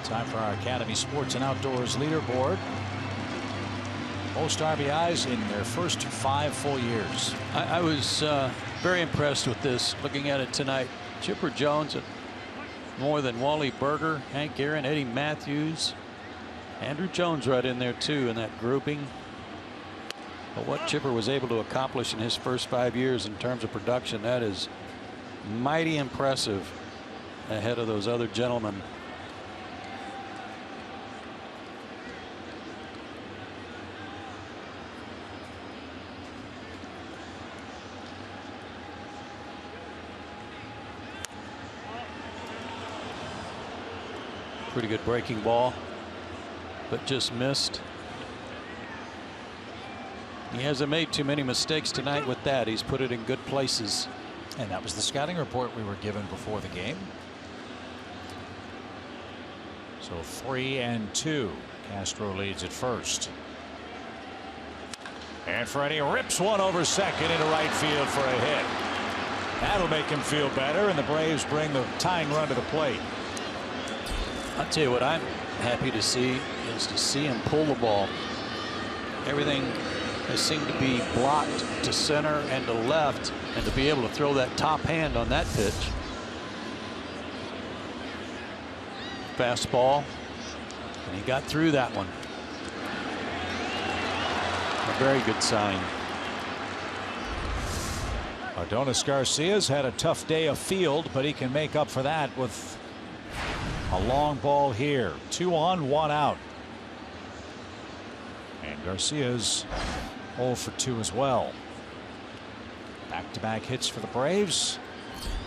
Time for our Academy Sports and Outdoors leaderboard. Most RBIs in their first 5 full years. I was very impressed with this, looking at it tonight. Chipper Jones at more than Wally Berger, Hank Aaron, Eddie Matthews, Andrew Jones right in there too in that grouping. But what Chipper was able to accomplish in his first 5 years in terms of production, that is mighty impressive ahead of those other gentlemen. Pretty good breaking ball, but just missed. He hasn't made too many mistakes tonight with that. He's put it in good places. And that was the scouting report we were given before the game. So 3-2. Castro leads at first. And Freddie rips one over second into right field for a hit. That'll make him feel better, and the Braves bring the tying run to the plate. I'll tell you what I'm happy to see is to see him pull the ball. Everything has seemed to be blocked to center and to left, and to be able to throw that top hand on that pitch. Fastball, and he got through that one. A very good sign. Adonis Garcia's had a tough day afield, but he can make up for that with a long ball here. 2 on, 1 out. And Garcia's 0 for 2 as well. Back-to-back hits for the Braves.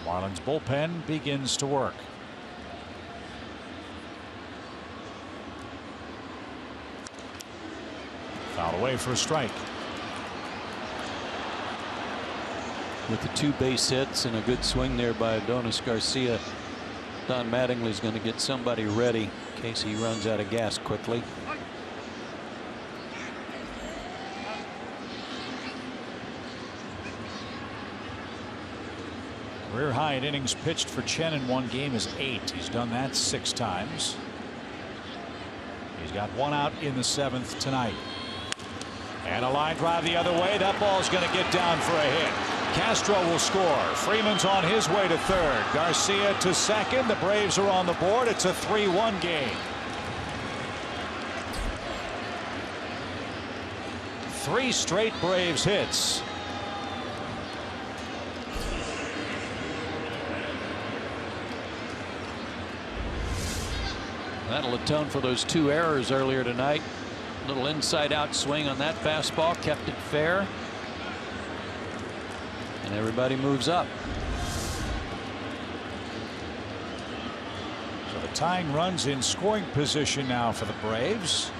Marlins bullpen begins to work. Foul away for a strike. With the 2 base hits and a good swing there by Adonis Garcia, Don Mattingly's going to get somebody ready in case he runs out of gas quickly. Career high in innings pitched for Chen in one game is 8. He's done that 6 times. He's got 1 out in the 7th tonight. And a line drive the other way. That ball's going to get down for a hit. Castro will score. Freeman's on his way to third. Garcia to second. The Braves are on the board. It's a 3-1 game. 3 straight Braves hits. That'll atone for those 2 errors earlier tonight. Little inside-out swing on that fastball kept it fair. And everybody moves up. So the tying runs in scoring position now for the Braves,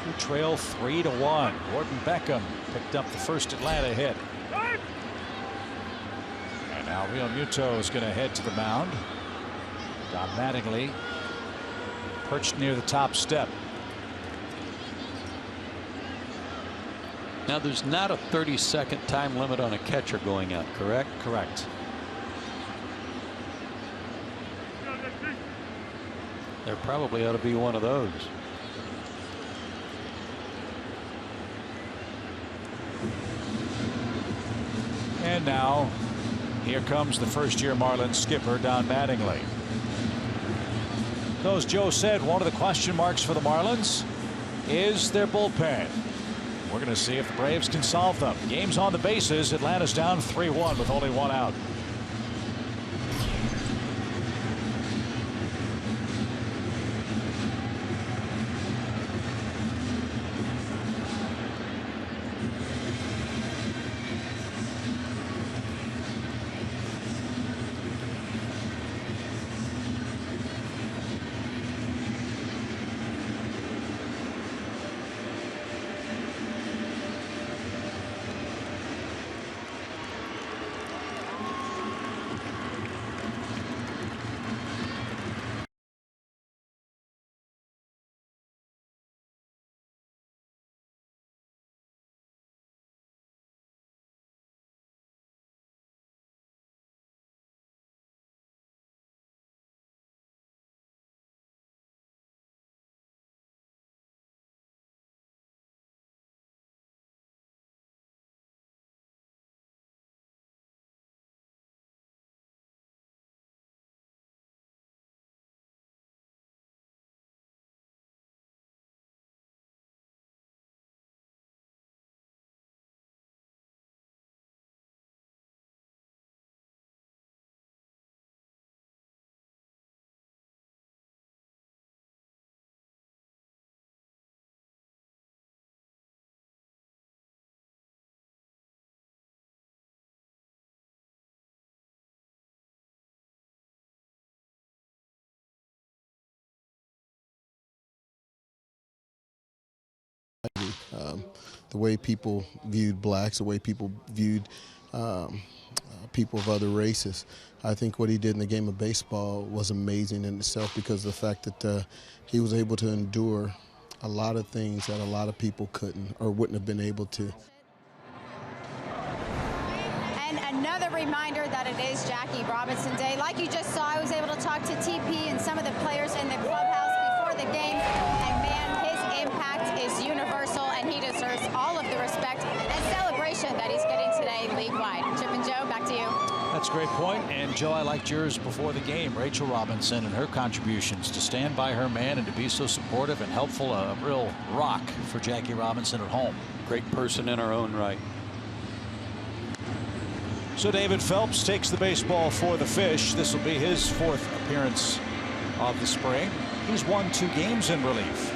who trail 3-1. Gordon Beckham picked up the first Atlanta hit. And now Real Muto is going to head to the mound. Don Mattingly perched near the top step. Now there's not a 30-second time limit on a catcher going out, correct? Correct. There probably ought to be one of those. And now here comes the first-year Marlins skipper Don Mattingly. So as Joe said, one of the question marks for the Marlins is their bullpen. We're going to see if the Braves can solve them. Game's on the bases. Atlanta's down 3-1 with only 1 out. The way people viewed blacks, the way people viewed people of other races. I think what he did in the game of baseball was amazing in itself because of the fact that he was able to endure a lot of things that a lot of people couldn't or wouldn't have been able to. And another reminder that it is Jackie Robinson Day. Like you just saw, I was able to talk to TP and some of the players in the clubhouse before the game, and man, his impact is universal, and he deserves all of the respect and celebration that he's getting today league-wide. Chip and Joe, back to you. That's a great point. And Joe, I liked yours before the game. Rachel Robinson and her contributions to stand by her man and to be so supportive and helpful. A real rock for Jackie Robinson at home. Great person in her own right. So David Phelps takes the baseball for the Fish. This will be his 4th appearance of the spring. He's won 2 games in relief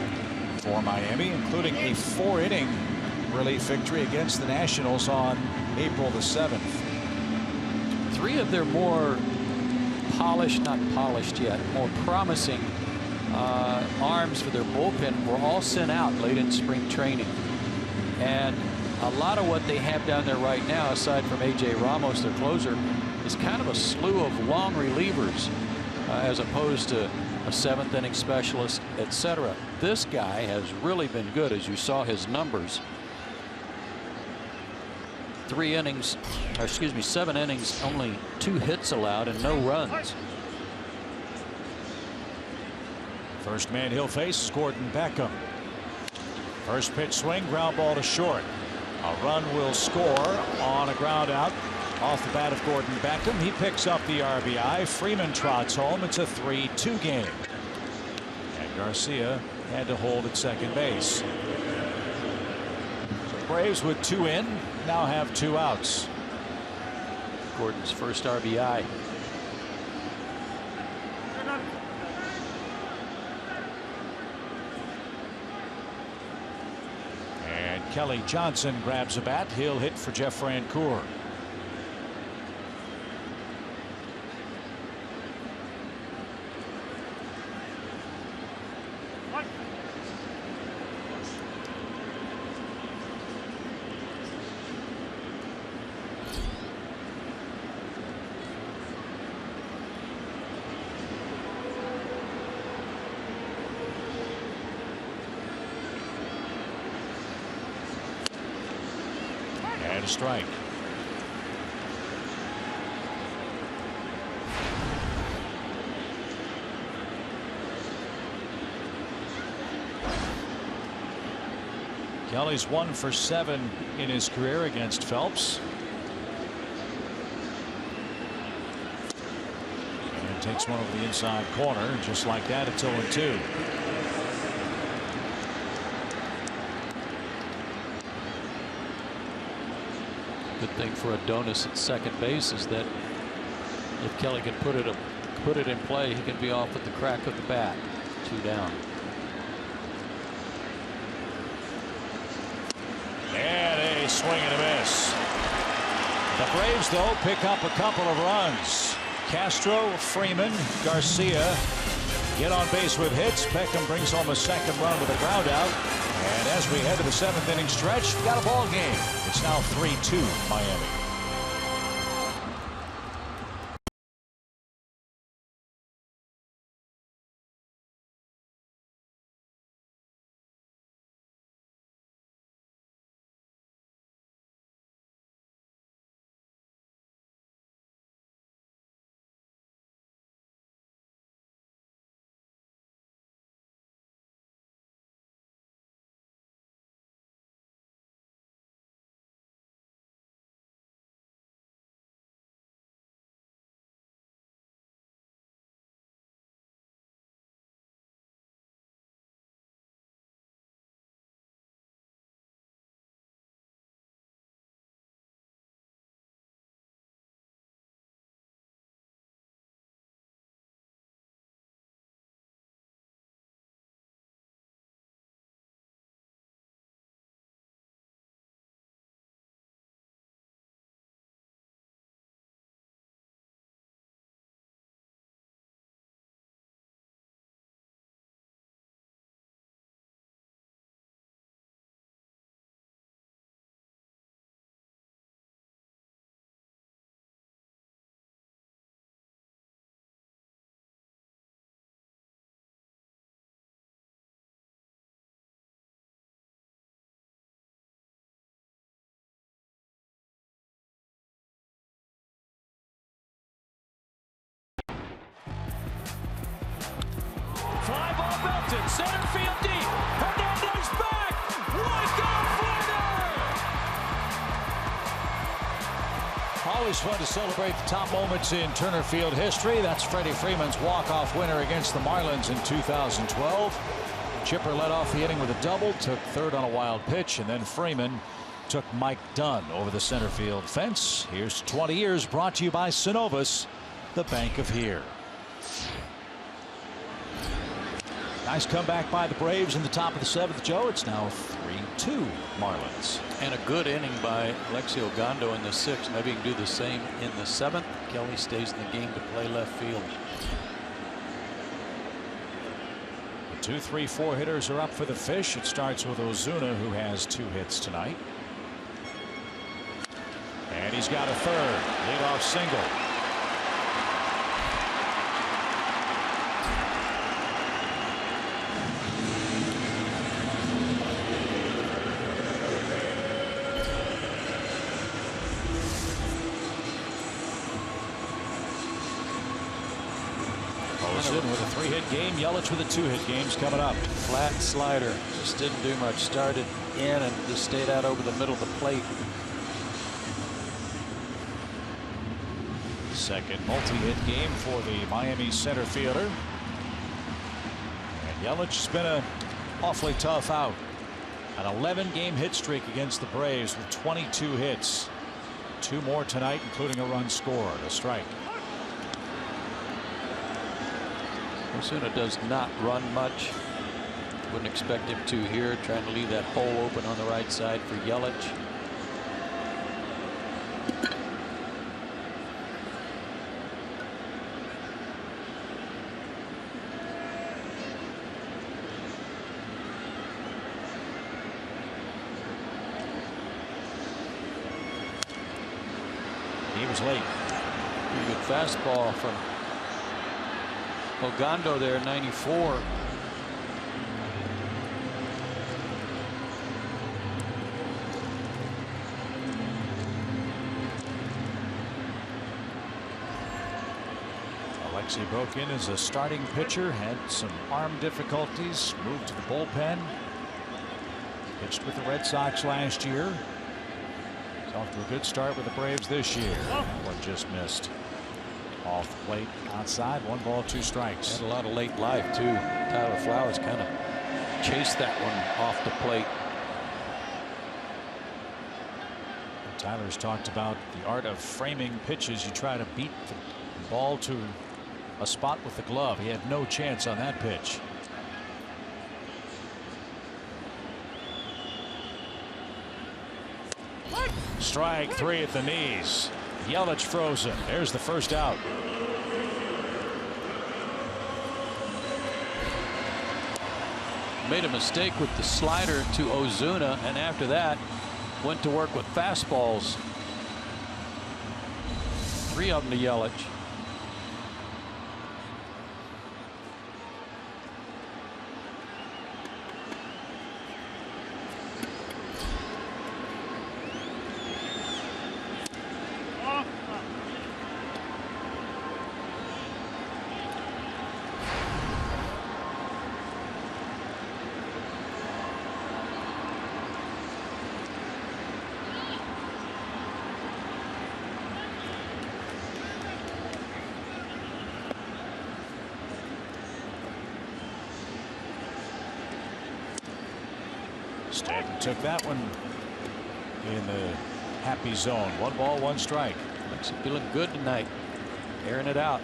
for Miami, including a 4-inning relief victory against the Nationals on April the 7th. 3 of their more polished, not polished yet, more promising arms for their bullpen were all sent out late in spring training. And a lot of what they have down there right now, aside from A.J. Ramos, their closer, is kind of a slew of long relievers as opposed to a 7th inning specialist, etc. This guy has really been good, as you saw his numbers. 7 innings, only 2 hits allowed and no runs. First man he'll face is Gordon Beckham. First pitch swing, ground ball to short. A run will score on a ground out off the bat of Gordon Beckham. He picks up the RBI. Freeman trots home. It's a 3-2 game. And Garcia had to hold at second base. So Braves with 2 in now have 2 outs. Gordon's first RBI. And Kelly Johnson grabs a bat. He'll hit for Jeff Francoeur. And a strike. Kelly's 1 for 7 in his career against Phelps. And takes one over the inside corner. Just like that, it's 0-2. Good thing for Adonis at second base is that if Kelly can put it in play, he can be off at the crack of the bat. 2 down. And a swing and a miss. The Braves, though, pick up a couple of runs. Castro, Freeman, Garcia get on base with hits. Beckham brings home a second run with a ground out. And as we head to the 7th inning stretch, we got a ball game. It's now 3-2 Miami. Fly ball belted, center field deep. Hernandez back. Wake up, winner! Always fun to celebrate the top moments in Turner Field history. That's Freddie Freeman's walk-off winner against the Marlins in 2012. Chipper led off the inning with a double, took third on a wild pitch, and then Freeman took Mike Dunn over the center field fence. Here's 20 years, brought to you by Synovus, the bank of here. Nice comeback by the Braves in the top of the 7th, Joe. It's now 3-2 Marlins. And a good inning by Alexio Gondo in the 6th. Maybe he can do the same in the 7th. Kelly stays in the game to play left field. The 2, 3, 4 hitters are up for the Fish. It starts with Ozuna, who has 2 hits tonight. And he's got a third. Leadoff single. Ozuna with a 3-hit game. Yelich with a 2-hit games coming up. Flat slider. Just didn't do much. Started in and just stayed out over the middle of the plate. Second multi-hit game for the Miami center fielder. And Yelich has been an awfully tough out. An 11-game hit streak against the Braves with 22 hits. 2 more tonight, including a run scored. A strike. Ozuna does not run much. Wouldn't expect him to here. Trying to leave that hole open on the right side for Yelich. He was late. Pretty good fastball from Ogando there, 94. Alexei broke in as a starting pitcher, had some arm difficulties, moved to the bullpen. Pitched with the Red Sox last year. He's off to a good start with the Braves this year. One just missed. Off the plate, outside, 1 ball, 2 strikes. Had a lot of late life too. Tyler Flowers kind of chased that one off the plate. Tyler's talked about the art of framing pitches. You try to beat the ball to a spot with the glove. He had no chance on that pitch. Strike 3 at the knees. Yelich frozen. There's the first out. Made a mistake with the slider to Ozuna, and after that went to work with fastballs. 3 of them to Yelich. Stanton took that one in the happy zone. 1 ball, 1 strike. Looks feeling good tonight. Airing it out.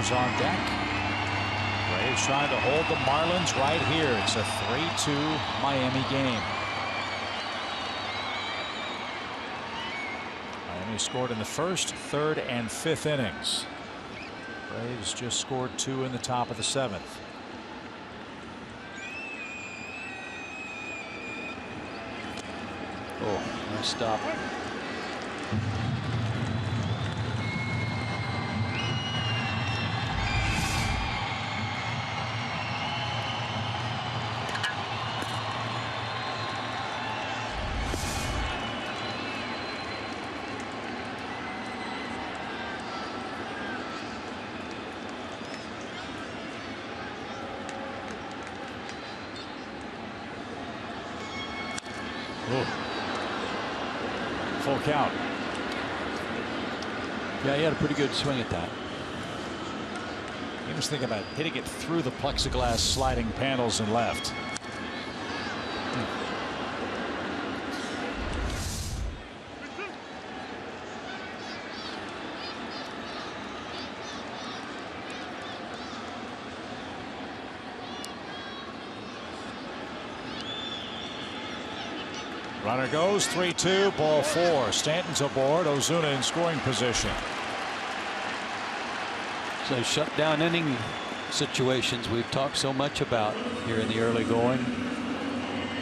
On deck. Braves trying to hold the Marlins right here. It's a 3-2 Miami game. Miami scored in the first, third, and fifth innings. Braves just scored 2 in the top of the 7th. Oh, nice stop. Full count. Yeah, he had a pretty good swing at that. He was thinking about hitting it through the plexiglass sliding panels and left. Runner goes 3-2, ball 4. Stanton's aboard. Ozuna in scoring position. So shutdown inning situations we've talked so much about here in the early going.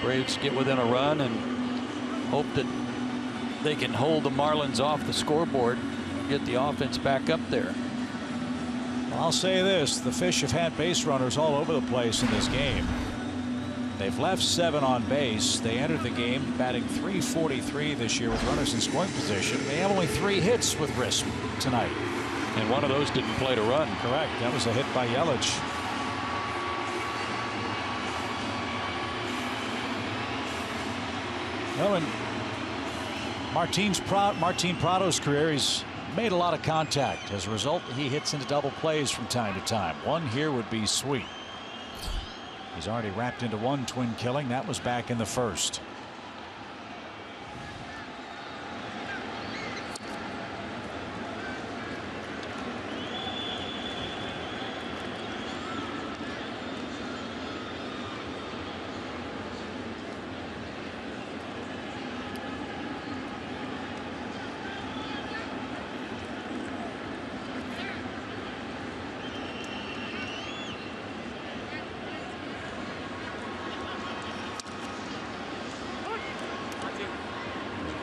Braves get within a run and hope that they can hold the Marlins off the scoreboard and get the offense back up there. I'll say this, the Fish have had base runners all over the place in this game. They've left 7 on base. They entered the game batting .343 this year with runners in scoring position. They have only 3 hits with risk tonight. And one of those didn't play to run. Correct. That was a hit by Yelich. Well, in Martin Prado's career, he's made a lot of contact. As a result, he hits into double plays from time to time. One here would be sweet. He's already wrapped into 1 twin killing. That was back in the first.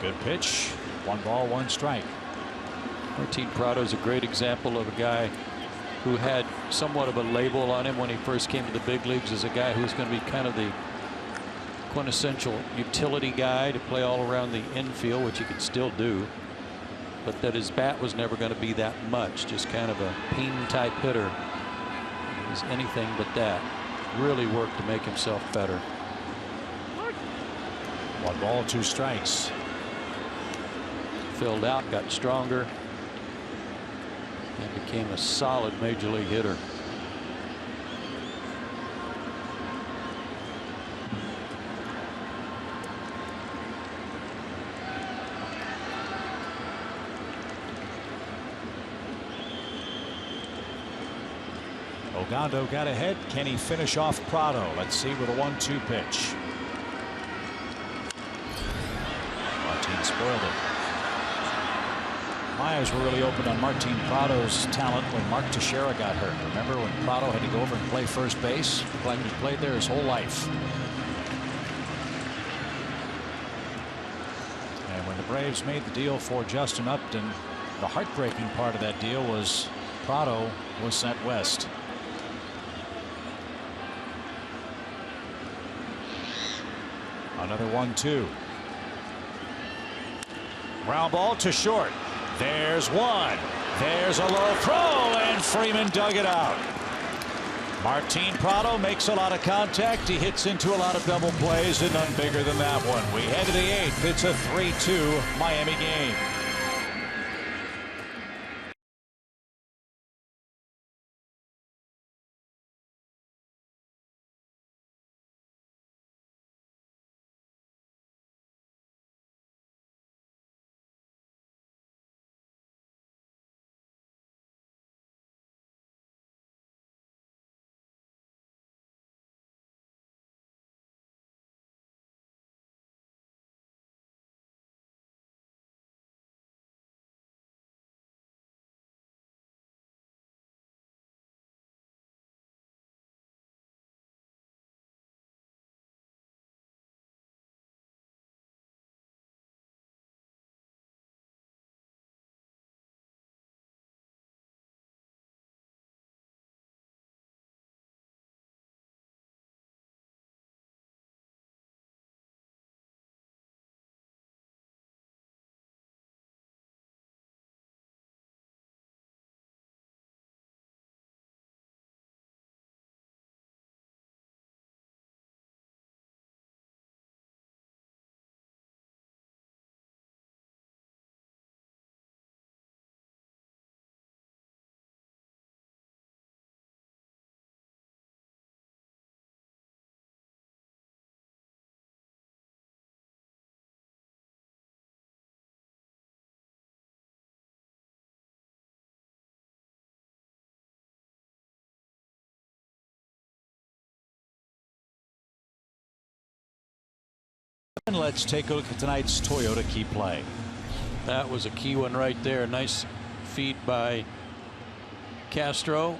Good pitch. 1 ball, 1 strike. Martin Prado is a great example of a guy who had somewhat of a label on him when he first came to the big leagues as a guy who's going to be kind of the quintessential utility guy to play all around the infield, which he could still do, but that his bat was never going to be that much, just kind of a peen type hitter. He's anything but that. Really worked to make himself better. 1 ball, 2 strikes. Filled out, got stronger, and became a solid major league hitter. Ogando got ahead. Can he finish off Prado? Let's see with a 1-2 pitch. Martin spoiled it. My eyes were really opened on Martin Prado's talent when Mark Teixeira got hurt. Remember when Prado had to go over and play first base? Looked like he played there his whole life. And when the Braves made the deal for Justin Upton, the heartbreaking part of that deal was Prado was sent west. Another 1-2. Ground ball to short. There's 1. There's a low throw, and Freeman dug it out. Martin Prado makes a lot of contact. He hits into a lot of double plays, and none bigger than that one. We head to the 8th. It's a 3-2 Miami game. And let's take a look at tonight's Toyota key play. That was a key one right there. Nice feed by Castro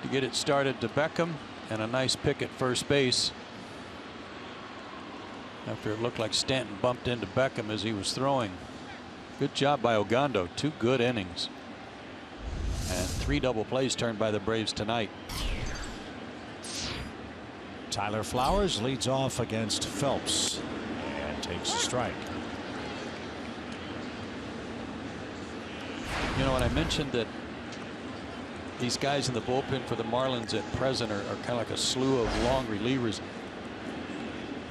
to get it started to Beckham, and a nice pick at first base after it looked like Stanton bumped into Beckham as he was throwing. Good job by Ogando. 2 good innings and 3 double plays turned by the Braves tonight. Tyler Flowers leads off against Phelps and takes a strike. You know, when I mentioned that these guys in the bullpen for the Marlins at present are kind of like a slew of long relievers.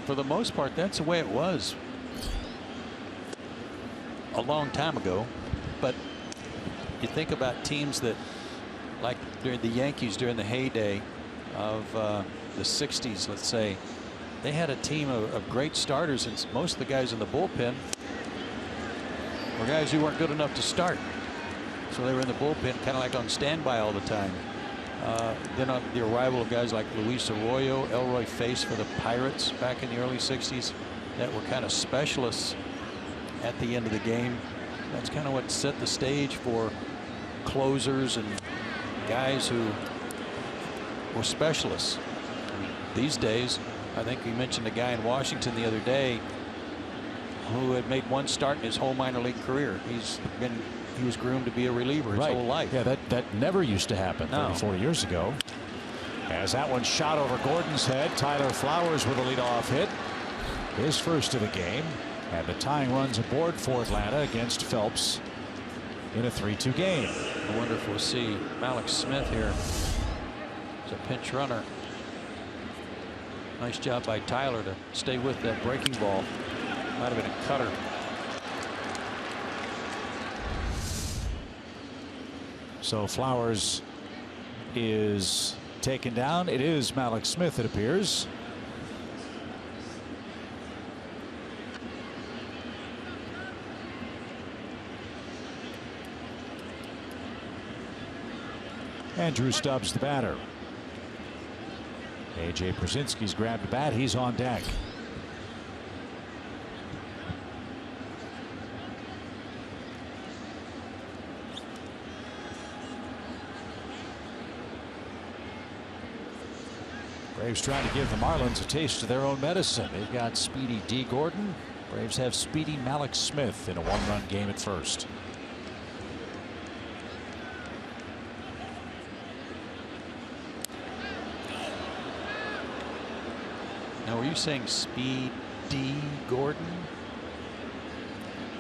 For the most part, that's the way it was a long time ago. But you think about teams that, like during the Yankees during the heyday of the 60s, let's say, they had a team of great starters, and most of the guys in the bullpen were guys who weren't good enough to start. So they were in the bullpen kind of like on standby all the time. Then the arrival of guys like Luis Arroyo, Elroy Face for the Pirates back in the early 60s that were kind of specialists at the end of the game. That's kind of what set the stage for closers and guys who were specialists. These days, I think you mentioned a guy in Washington the other day who had made 1 start in his whole minor league career. He was groomed to be a reliever his whole life. Yeah, that never used to happen 30, 40 years ago. As that one shot over Gordon's head, Tyler Flowers with a leadoff hit, his first of the game, and the tying runs aboard for Atlanta against Phelps in a 3-2 game. Wonderful to see Malik Smith here as a pinch runner. Nice job by Tyler to stay with that breaking ball. Might have been a cutter. So Flowers is taken down. It is Malik Smith, it appears. And Drew Stubbs, the batter. A.J. Przinsky's grabbed the bat. He's on deck. Braves trying to give the Marlins a taste of their own medicine. They've got speedy D. Gordon. Braves have speedy Malik Smith in a 1-run game at first. Now, were you saying Speed D. Gordon?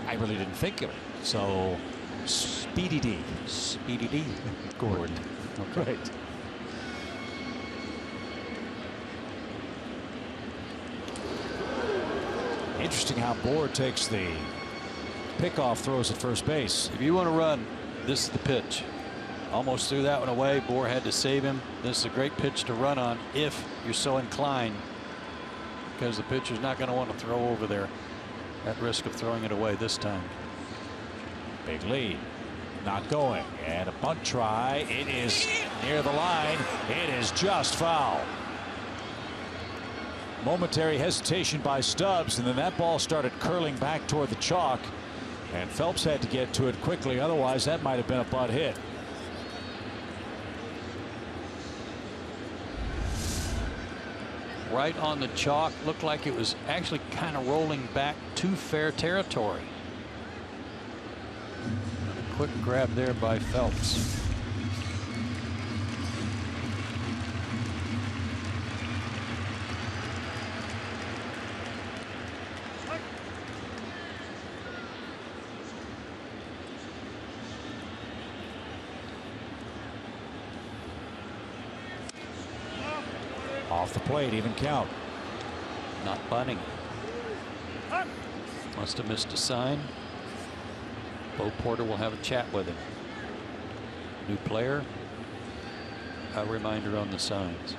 I really didn't think of it. So, Speedy D. Speedy D. Gordon. Okay. Right. Interesting how Bohr takes the pickoff throws at first base. If you want to run, this is the pitch. Almost threw that one away. Bohr had to save him. This is a great pitch to run on if you're so inclined, because the pitcher's not going to want to throw over there at risk of throwing it away this time. Big lead. Not going. And a bunt try. It is near the line. It is just foul. Momentary hesitation by Stubbs, and then that ball started curling back toward the chalk, and Phelps had to get to it quickly. Otherwise, that might have been a butt hit. Right on the chalk. Looked like it was actually kind of rolling back to fair territory. A quick grab there by Phelps. Off the plate, even count. Not bunting. Must have missed a sign. Bo Porter will have a chat with him. New player. A reminder on the signs.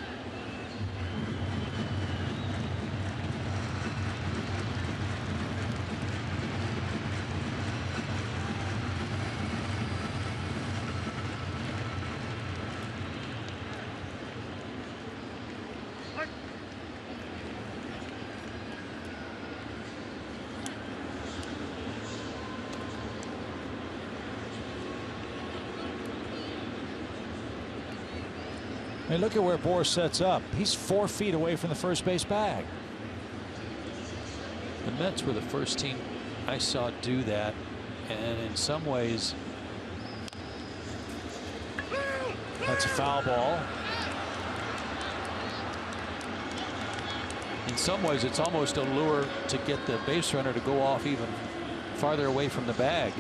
Hey, look at where Bohr sets up. He's 4 feet away from the first base bag. The Mets were the first team I saw do that, and in some ways that's a foul ball. In some ways it's almost a lure to get the base runner to go off even farther away from the bag.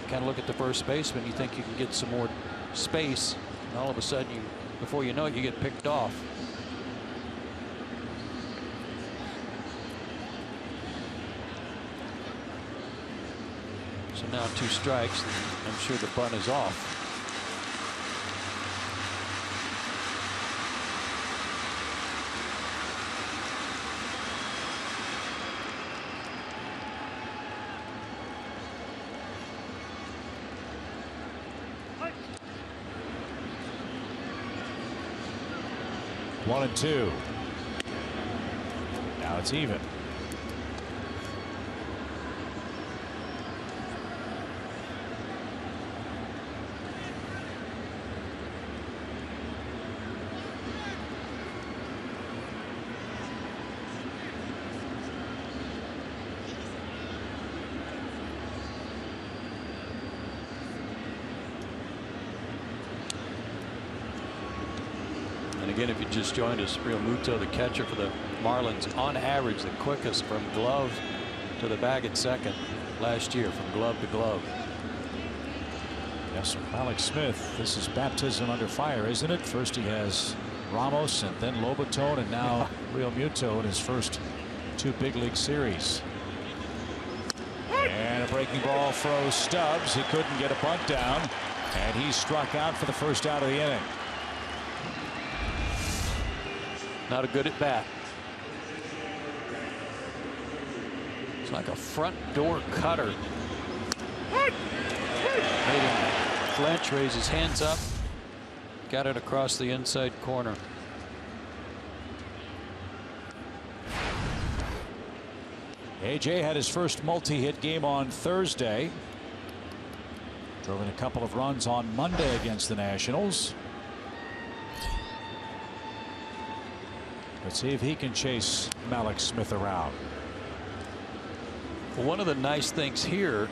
Kind of look at the first baseman, you think you can get some more space, and all of a sudden, before you know it, you get picked off. So now 2 strikes. I'm sure the bunt is off. One and 2. Now it's even. Again, if you just joined us, Real Muto, the catcher for the Marlins, on average the quickest from glove to the bag at second last year, from glove to glove. Yes, Alex Smith, this is baptism under fire, isn't it? First he has Ramos and then Lobaton, and now Real Muto in his first 2 big league series. And a breaking ball froze Stubbs. He couldn't get a bunt down, and he struck out for the first out of the inning. Not a good at bat. It's like a front door cutter. Made him flinch, raise his hands up. Got it across the inside corner. AJ had his first multi-hit game on Thursday. Drove in a couple of runs on Monday against the Nationals. Let's see if he can chase Alex Smith around. Well, one of the nice things here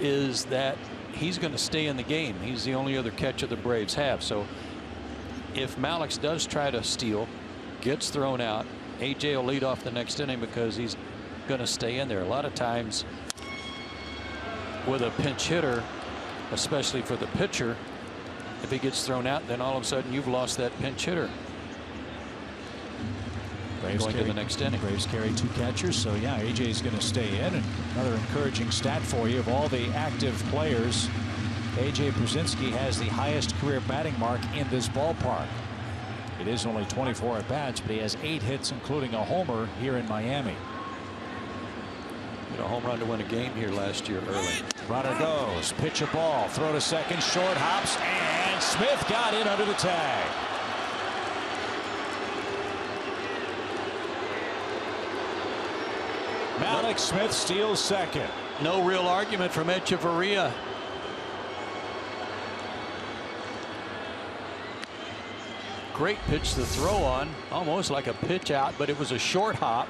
is that he's going to stay in the game. He's the only other catcher the Braves have. So if Malix does try to steal, gets thrown out, AJ will lead off the next inning because he's going to stay in there. A lot of times with a pinch hitter, especially for the pitcher, if he gets thrown out, then all of a sudden you've lost that pinch hitter. Braves going to the next inning. Braves carry 2 catchers, so yeah, AJ is going to stay in. And another encouraging stat for you: of all the active players, AJ Pierzynski has the highest career batting mark in this ballpark. It is only 24 at bats, but he has 8 hits, including a homer here in Miami. Hit a home run to win a game here last year early. Runner goes, pitch a ball, throw to second, short hops, and Smith got in under the tag. Alex Smith steals second. No real argument from Echeverria. Great pitch to throw on, almost like a pitch out, but it was a short hop.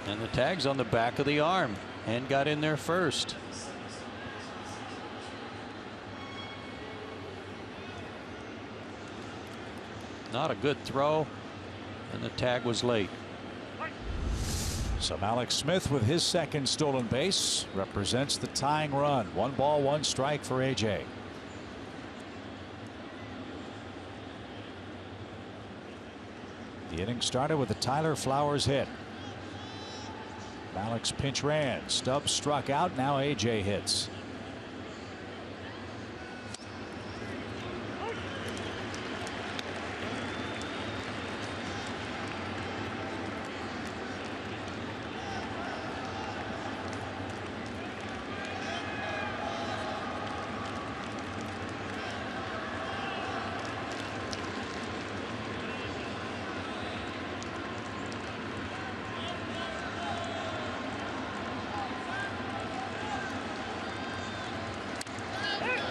And the tag's on the back of the arm, and got in there first. Not a good throw, and the tag was late. So Alex Smith, with his second stolen base, represents the tying run. 1 ball, 1 strike for AJ. The inning started with a Tyler Flowers hit. Alex pinch ran. Stubbs struck out. Now AJ hits.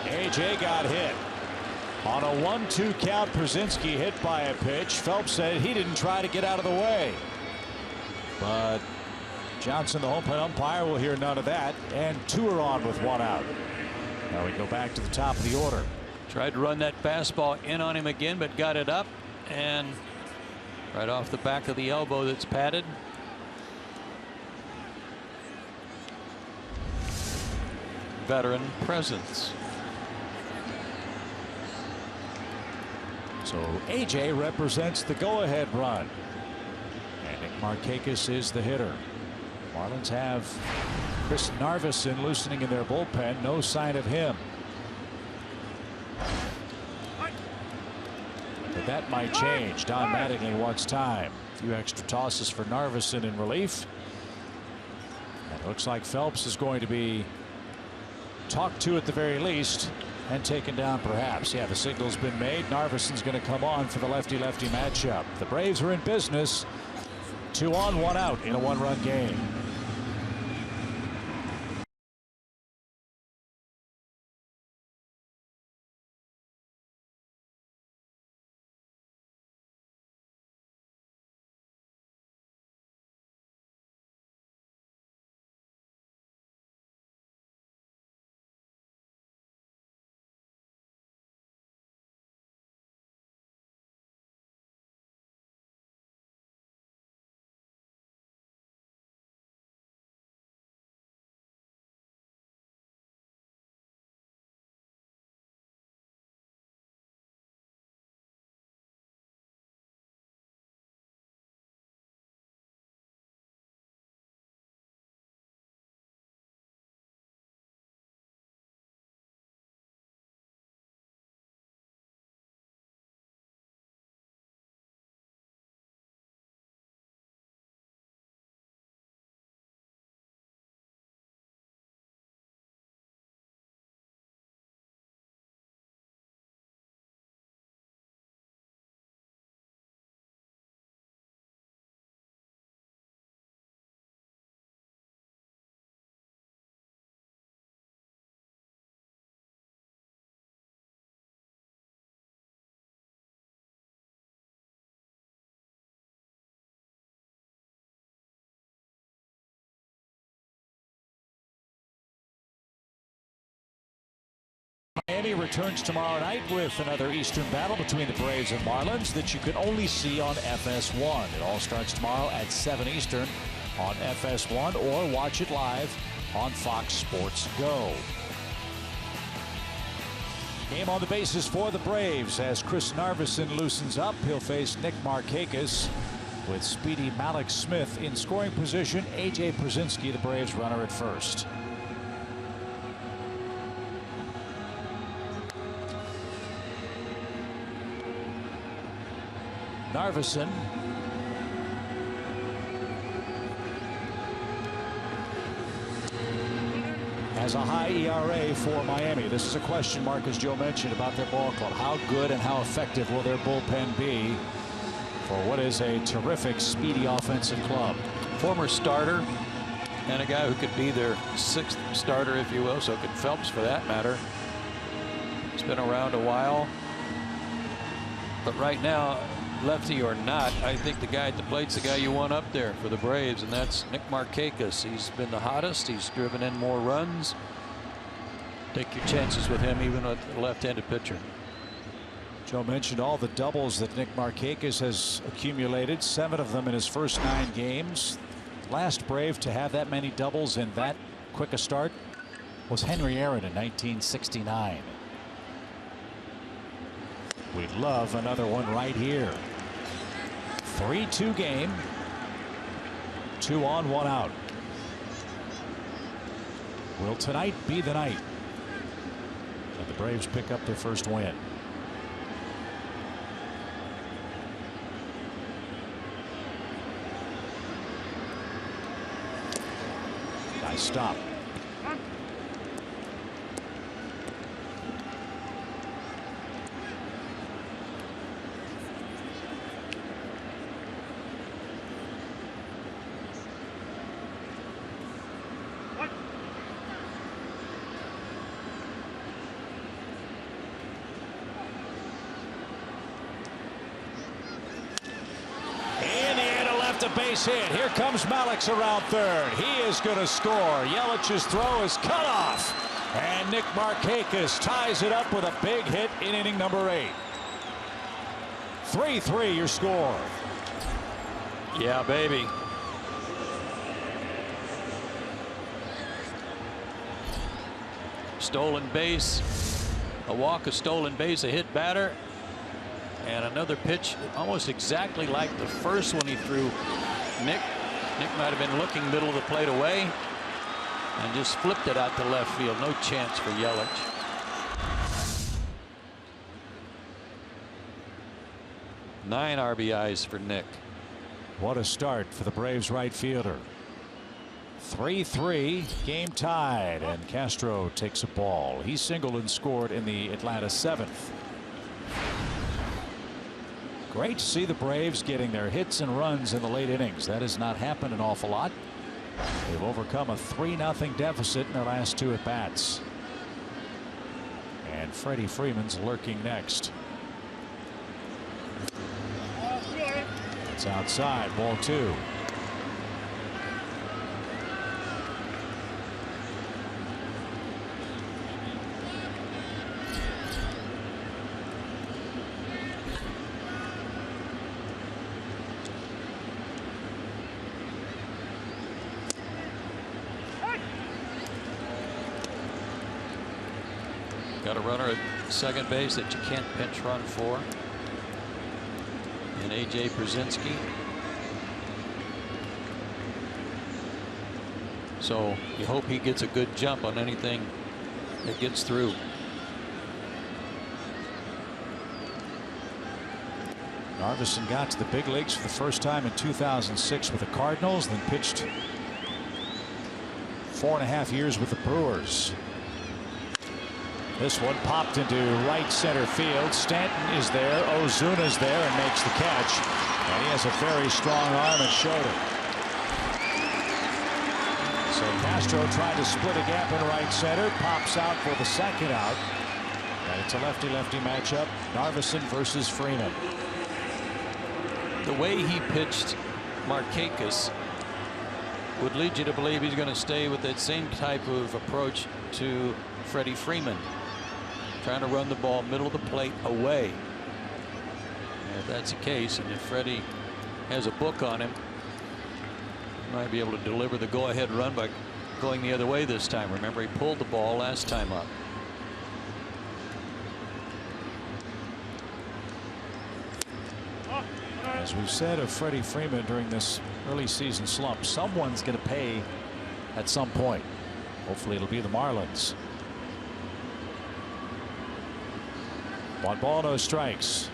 AJ got hit. On a 1-2 count, Przinsky hit by a pitch. Phelps said he didn't try to get out of the way. But Johnson, the home plate umpire, will hear none of that. And 2 are on with 1 out. Now we go back to the top of the order. Tried to run that fastball in on him again, but got it up and right off the back of the elbow that's padded. Veteran presence. So AJ represents the go-ahead run. And Nick Markakis is the hitter. Marlins have Chris Narveson loosening in their bullpen. No sign of him. But that might change. Don Mattingly wants time. A few extra tosses for Narveson in relief. And it looks like Phelps is going to be talked to at the very least and taken down perhaps. Yeah, the signal's been made. Narveson's going to come on for the lefty-lefty matchup. The Braves are in business. 2 on, 1 out in a 1-run game. Miami returns tomorrow night with another Eastern battle between the Braves and Marlins that you can only see on FS1. It all starts tomorrow at 7 Eastern on FS1 or watch it live on Fox Sports Go. Game on the bases for the Braves as Chris Narveson loosens up. He'll face Nick Markakis with speedy Malik Smith in scoring position. AJ Przinsky, the Braves runner at first. Narveson has a high ERA for Miami. This is a question mark, as Joe mentioned, about their ball club. How good and how effective will their bullpen be for what is a terrific, speedy offensive club? Former starter and a guy who could be their 6th starter, if you will. So could Phelps, for that matter. He's been around a while, but right now, lefty or not, I think the guy at the plate's the guy you want up there for the Braves, and that's Nick Markakis. He's been the hottest. He's driven in more runs. Take your chances with him, even with a left-handed pitcher. Joe mentioned all the doubles that Nick Markakis has accumulated, 7 of them in his first 9 games. Last Brave to have that many doubles in that quick a start was Henry Aaron in 1969. We'd love another one right here. 3-2 game. 2 on, 1 out. Will tonight be the night that the Braves pick up their first win? Nice stop. base hit. Here comes Malix around third. He is going to score. Yelich's throw is cut off. And Nick Markakis ties it up with a big hit in inning number 8. 3-3 your score. Yeah, baby. Stolen base. A walk, a stolen base, a hit batter. And another pitch almost exactly like the first one he threw. Nick might have been looking middle of the plate away and just flipped it out to left field. No chance for Yelich. Nine RBIs for Nick. What a start for the Braves right fielder. 3-3, game tied, and Castro takes a ball. He singled and scored in the Atlanta 7th. Great to see the Braves getting their hits and runs in the late innings. That has not happened an awful lot. They've overcome a 3-0 deficit in their last 2 at-bats. And Freddie Freeman's lurking next. It's outside, ball 2. Got a runner at second base that you can't pinch run for. And A.J. Brzezinski. So you hope he gets a good jump on anything that gets through. Narveson got to the big leagues for the first time in 2006 with the Cardinals, then pitched 4.5 years with the Brewers. This one popped into right center field. Stanton is there. Ozuna's there and makes the catch. And he has a very strong arm and shoulder. So Castro tried to split a gap in right center. Pops out for the second out. And it's a lefty-lefty matchup. Narveson versus Freeman. The way he pitched Markakis would lead you to believe he's going to stay with that same type of approach to Freddie Freeman. Trying to run the ball middle of the plate away. And if that's the case, and if Freddie has a book on him, he might be able to deliver the go-ahead run by going the other way this time. Remember, he pulled the ball last time up. As we've said of Freddie Freeman during this early season slump, someone's going to pay at some point. Hopefully it'll be the Marlins. 1 ball, no strikes.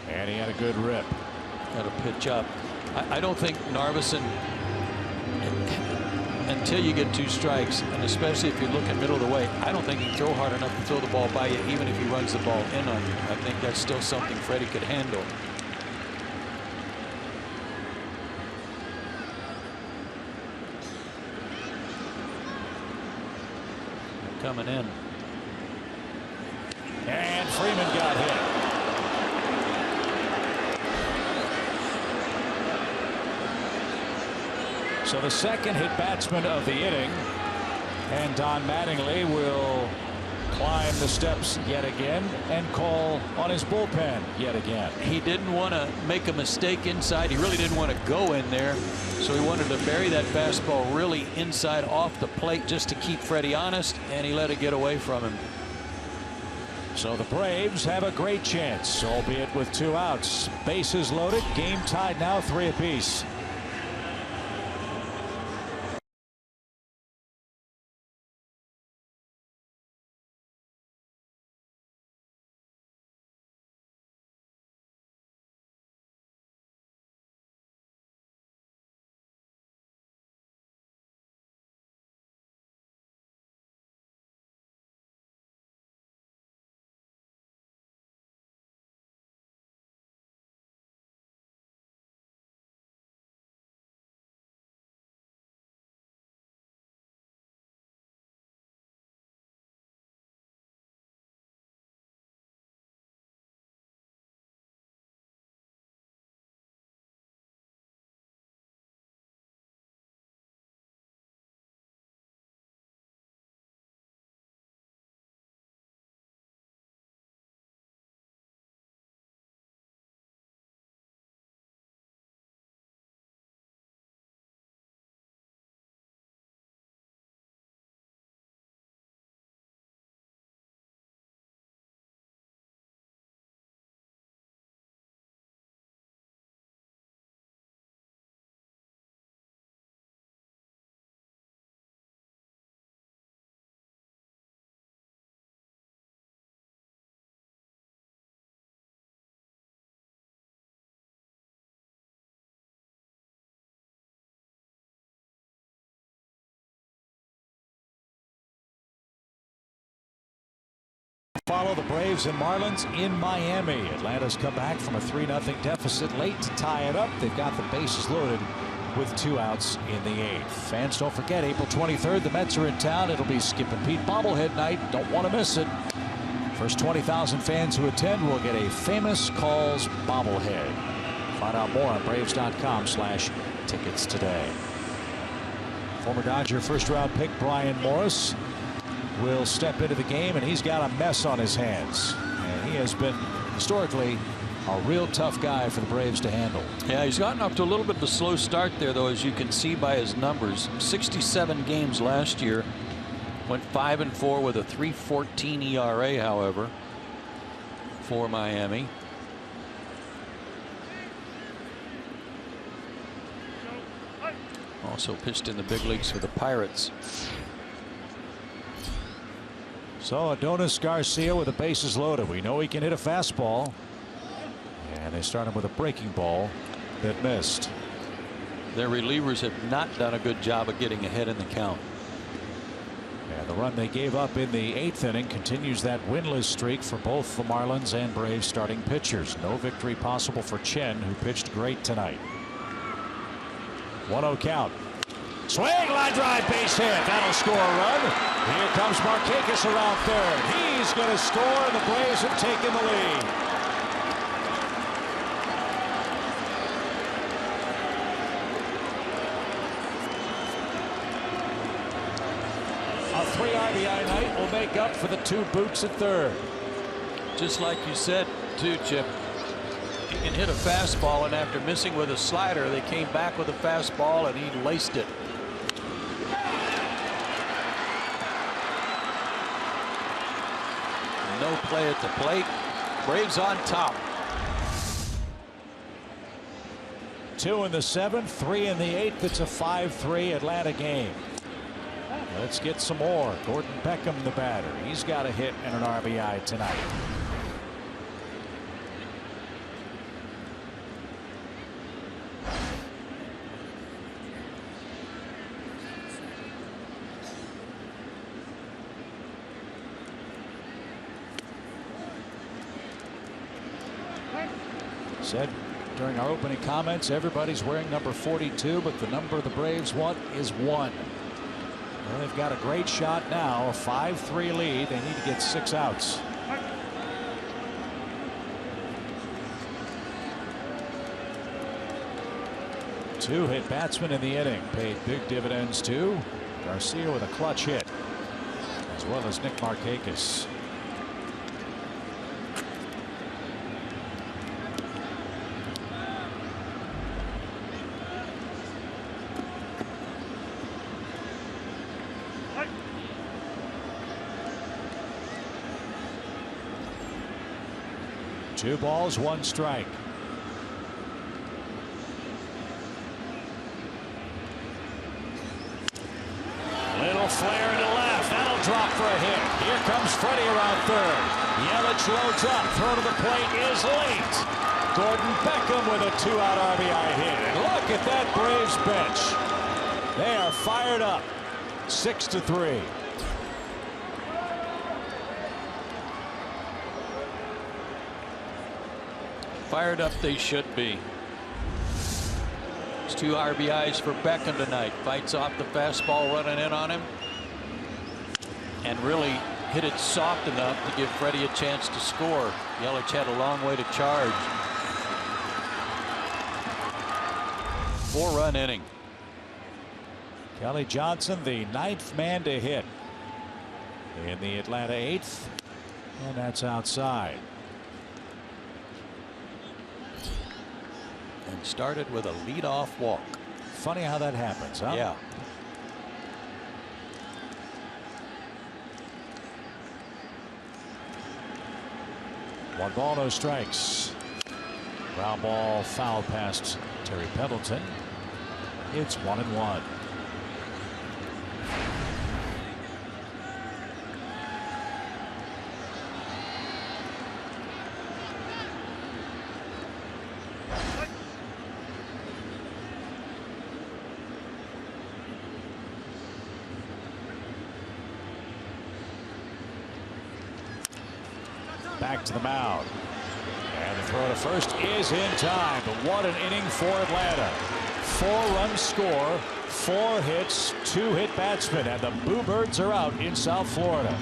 And he had a good rip. Got to pitch up. I don't think Narveson, until you get 2 strikes, and especially if you're looking middle of the way, I don't think he can throw hard enough to throw the ball by you, even if he runs the ball in on you. I think that's still something Freddie could handle. Coming in. And Freeman got hit. So the second hit batsman of the inning. And Don Mattingly will climb the steps yet again and call on his bullpen yet again. He didn't want to make a mistake inside. He really didn't want to go in there. So he wanted to bury that fastball really inside off the plate just to keep Freddie honest, and he let it get away from him. So the Braves have a great chance, albeit with 2 outs. Bases loaded, game tied now, 3 apiece. follow the Braves and Marlins in Miami. Atlanta's come back from a 3-0 deficit late to tie it up. They've got the bases loaded with 2 outs in the 8th. Fans, don't forget, April 23rd, the Mets are in town. It'll be Skip and Pete bobblehead night. Don't want to miss it. First 20,000 fans who attend will get a Famous Calls bobblehead. Find out more on Braves.com/tickets today. Former Dodger first-round pick Brian Morris will step into the game, and he's got a mess on his hands. And he has been historically a real tough guy for the Braves to handle. Yeah, he's gotten off to a little bit of a slow start there, though, as you can see by his numbers. 67 games last year. Went 5-4 with a 3.14 ERA, however, for Miami. Also pitched in the big leagues for the Pirates. So Adonis Garcia with the bases loaded. We know he can hit a fastball. And they start him with a breaking ball that missed. Their relievers have not done a good job of getting ahead in the count. And the run they gave up in the 8th inning continues that winless streak for both the Marlins and Braves starting pitchers. No victory possible for Chen, who pitched great tonight. 1-0 count. Swing, line drive, base hit. That'll score a run. Here comes Markakis around third. He's going to score, and the Braves have taken the lead. A 3 RBI night will make up for the 2 boots at third. Just like you said, too, Chip. He can hit a fastball, and after missing with a slider, they came back with a fastball, and he laced it. No play at the plate. Braves on top. 2 in the 7th, 3 in the 8th. It's a 5-3 Atlanta game. Let's get some more. Gordon Beckham, the batter. He's got a hit and an RBI tonight. Said during our opening comments, everybody's wearing number 42, but the number the Braves want is 1. Well, they've got a great shot now, a 5-3 lead. They need to get 6 outs. Two hit batsmen in the inning paid big dividends too. Garcia with a clutch hit, as well as Nick Markakis. Two balls, 1 strike. Little flare to left. That'll drop for a hit. Here comes Freddie around third. Yelich loads up. Throw to the plate is late. Gordon Beckham with a 2-out RBI hit. And look at that Braves bench. They are fired up. 6-3. Fired up they should be. It's 2 RBIs for Beckham tonight. Fights off the fastball running in on him, and really hit it soft enough to give Freddie a chance to score. Yelich had a long way to charge. 4-run inning. Kelly Johnson, the 9th man to hit in the Atlanta 8th, and that's outside. And started with a leadoff walk. Funny how that happens, huh? Yeah. One ball, no strikes. Ground ball foul past Terry Pendleton. It's 1-1. back to the mound. And the throw to first is in time. But what an inning for Atlanta. 4-run score, 4 hits, 2 hit batsmen, and the Boo Birds are out in South Florida.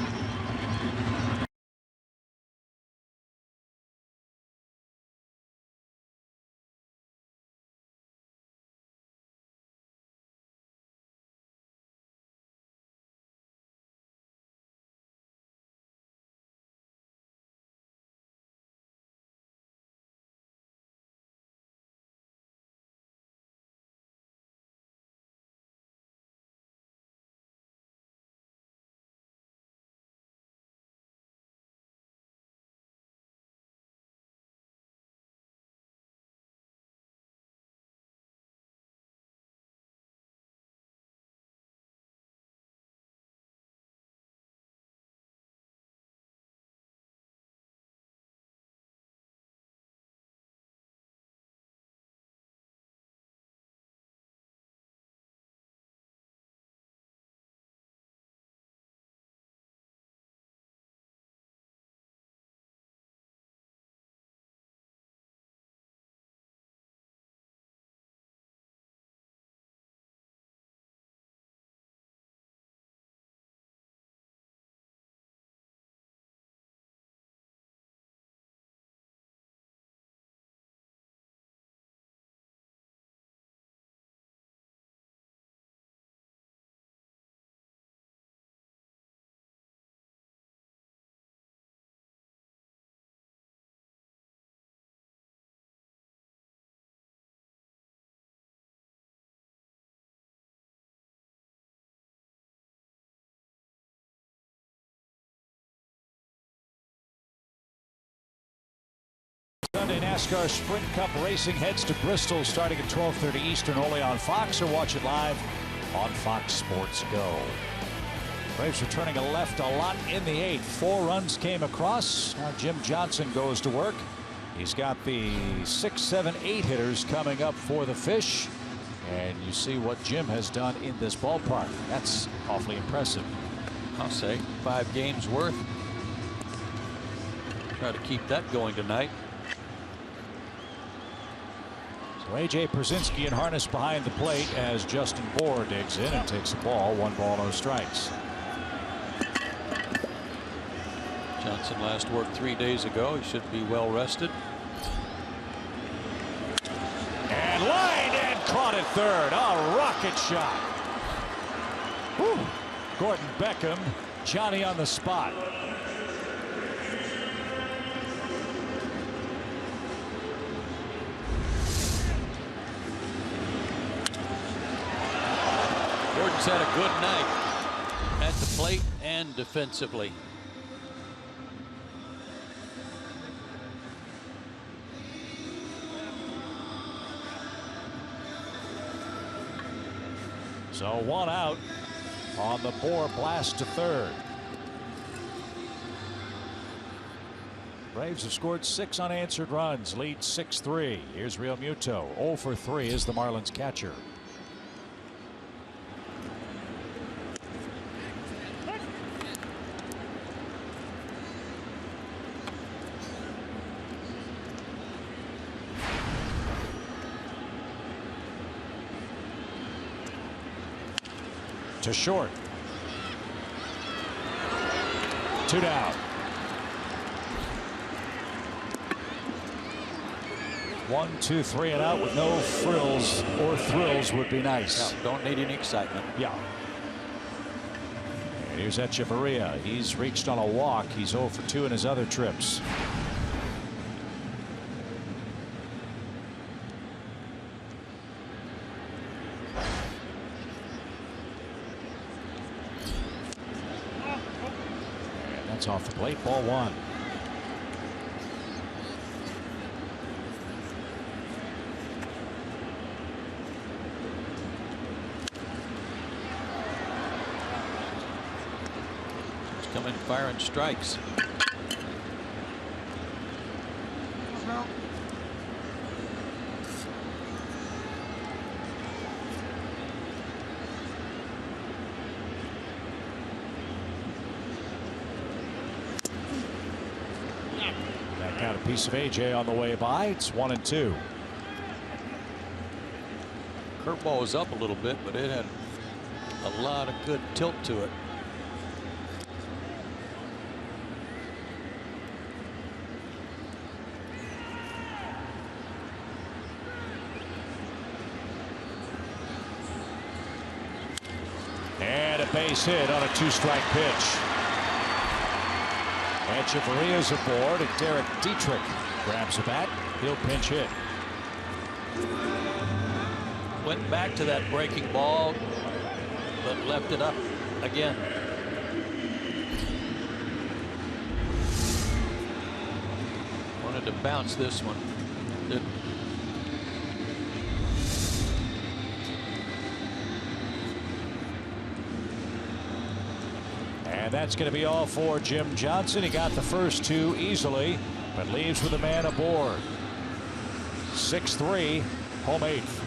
Sunday NASCAR Sprint Cup racing heads to Bristol starting at 12:30 Eastern, only on Fox, or watch it live on Fox Sports Go. Braves returning a left a lot in the 8th. 4 runs came across. Now Jim Johnson goes to work. He's got the 6, 7, 8 hitters coming up for the Fish. And you see what Jim has done in this ballpark. That's awfully impressive. I'll say 5 games worth. Try to keep that going tonight. So A.J. Przinsky in harness behind the plate as Justin Bour digs in and takes the ball. 1 ball, no strikes. Johnson last worked 3 days ago. He should be well rested. And lined and caught at third. A rocket shot. Whew. Gordon Beckham, Johnny on the spot. Gordon's had a good night at the plate and defensively. So 1 out on the Bour blast to third. Braves have scored 6 unanswered runs, lead 6-3. Here's Real Muto. 0 for 3 is the Marlins catcher. To short. 2 down. 1, 2, 3 and out with no frills or thrills would be nice. Yeah, don't need any excitement. Yeah. And here's Echeverria. He's reached on a walk. He's 0 for 2 in his other trips. That's off the plate. Ball 1. He's coming firing strikes. Piece of AJ on the way by. It's 1-2. Curveball was up a little bit, but it had a lot of good tilt to it. And a base hit on a 2-strike pitch. Echeverria's aboard, and Derek Dietrich grabs a bat. He'll pinch hit. Went back to that breaking ball, but left it up again. Wanted to bounce this one. Didn't. And that's going to be all for Jim Johnson. He got the first two easily, but leaves with a man aboard. 6-3, home eighth.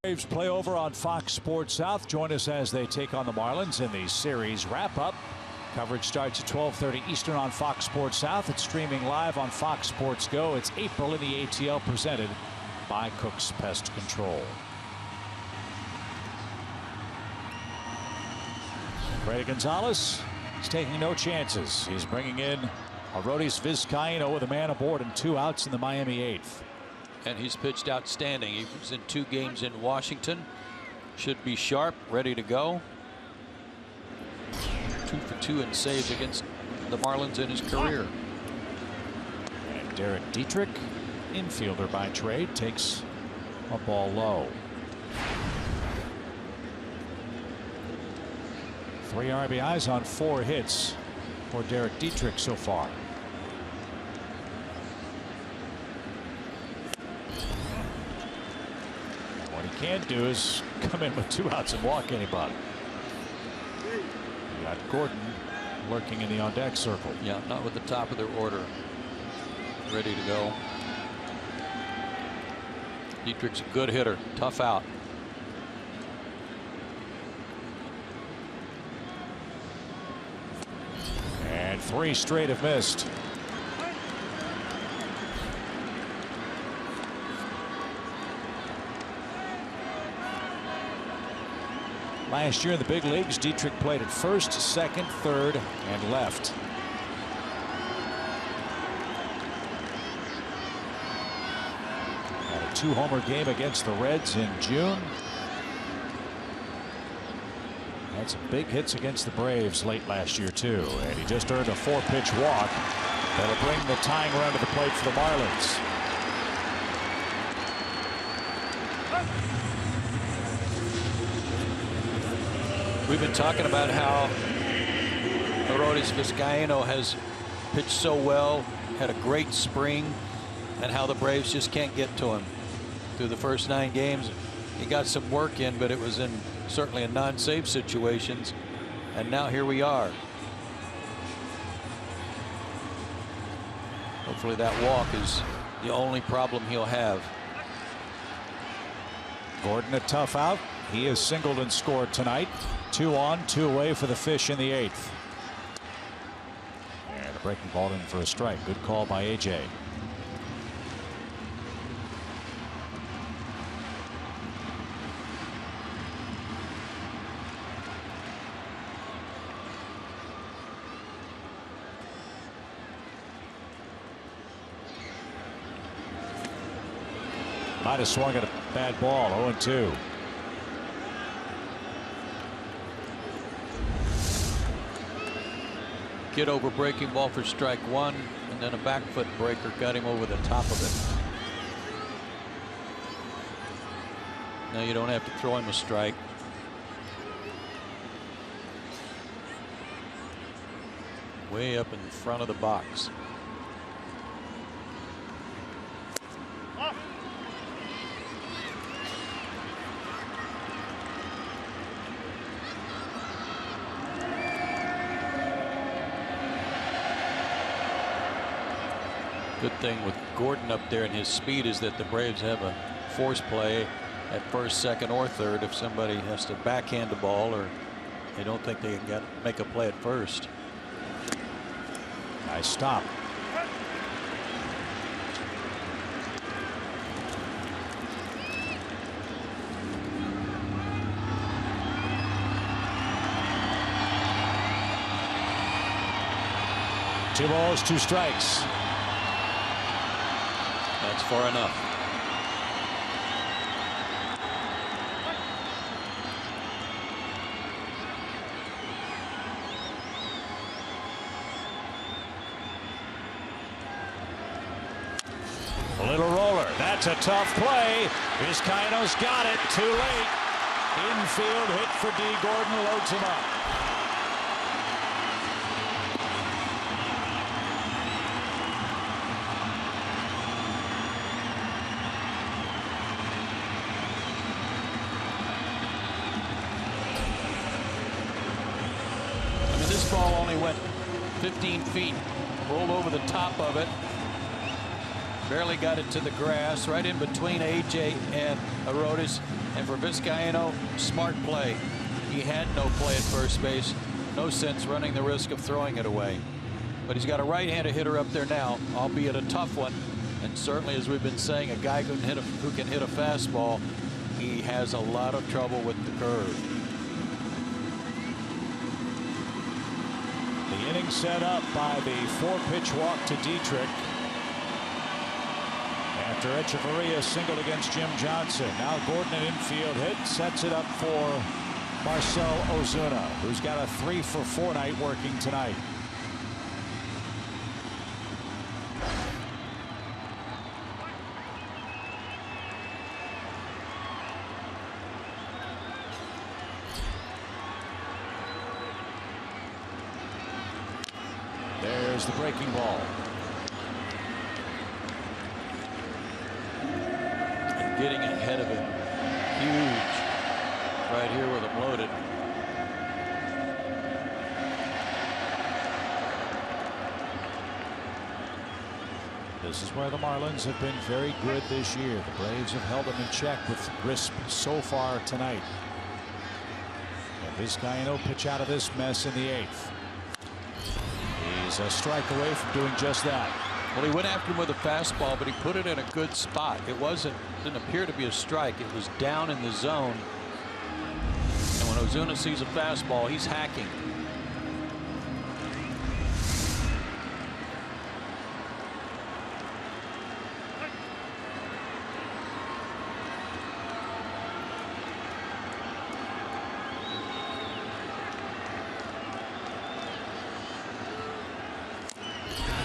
Braves play over on Fox Sports South. Join us as they take on the Marlins in the series wrap-up. Coverage starts at 12:30 Eastern on Fox Sports South. It's streaming live on Fox Sports Go. It's April in the ATL, presented by Cook's Pest Control. Brady Gonzalez is taking no chances. He's bringing in Arodys Vizcaíno with a man aboard and 2 outs in the Miami eighth. And he's pitched outstanding. He was in 2 games in Washington. Should be sharp, ready to go. 2 for 2 in saves against the Marlins in his career. And Derek Dietrich, infielder by trade, takes a ball low. 3 RBIs on 4 hits for Derek Dietrich so far. Can't do is come in with 2 outs and walk anybody. You got Gordon lurking in the on deck circle. Yeah, not with the top of their order. Ready to go. Dietrich's a good hitter. Tough out. And 3 straight have missed. Last year in the big leagues, Dietrich played at first, second, third, and left. Had a 2-homer game against the Reds in June. Had some big hits against the Braves late last year too, and he just earned a 4-pitch walk that'll bring the tying run to the plate for the Marlins. We've been talking about how Arodys Vizcaíno has pitched so well, had a great spring, and how the Braves just can't get to him. Through the first 9 games, he got some work in, but it was in certainly in non-save situations. And now here we are. Hopefully that walk is the only problem he'll have. Gordon a tough out. He has singled and scored tonight. 2 on, 2 away for the Fish in the 8th. And a breaking ball in for a strike. Good call by AJ. Might have swung at a bad ball. 0-2. Get over breaking ball for strike 1, and then a back foot breaker got him over the top of it. Now you don't have to throw him a strike. Way up in front of the box. Good thing with Gordon up there and his speed is that the Braves have a force play at first, second, or third if somebody has to backhand the ball or they don't think they can make a play at first. Nice stop. Two balls, 2 strikes. That's far enough. A little roller. That's a tough play. Vizcaino's got it. Too late. Infield hit for D. Gordon loads him up. This ball only went 15 feet, rolled over the top of it, barely got it to the grass, right in between AJ and Arodys. And for Vizcaino, smart play. He had no play at first base, no sense running the risk of throwing it away. But he's got a right-handed hitter up there now, albeit a tough one. And certainly, as we've been saying, a guy who can hit a fastball, he has a lot of trouble with the curve. The inning set up by the 4-pitch walk to Dietrich. After Echeverria singled against Jim Johnson. Now Gordon an infield hit sets it up for Marcell Ozuna, who's got a 3-for-4 night working tonight. There's the breaking ball. And getting ahead of him. Huge. Right here with him loaded. This is where the Marlins have been very good this year. The Braves have held them in check with Risp so far tonight. And Vizcaino pitch out of this mess in the 8th. He's a strike away from doing just that. Well, he went after him with a fastball, but he put it in a good spot. It didn't appear to be a strike. It was down in the zone. And when Ozuna sees a fastball, he's hacking.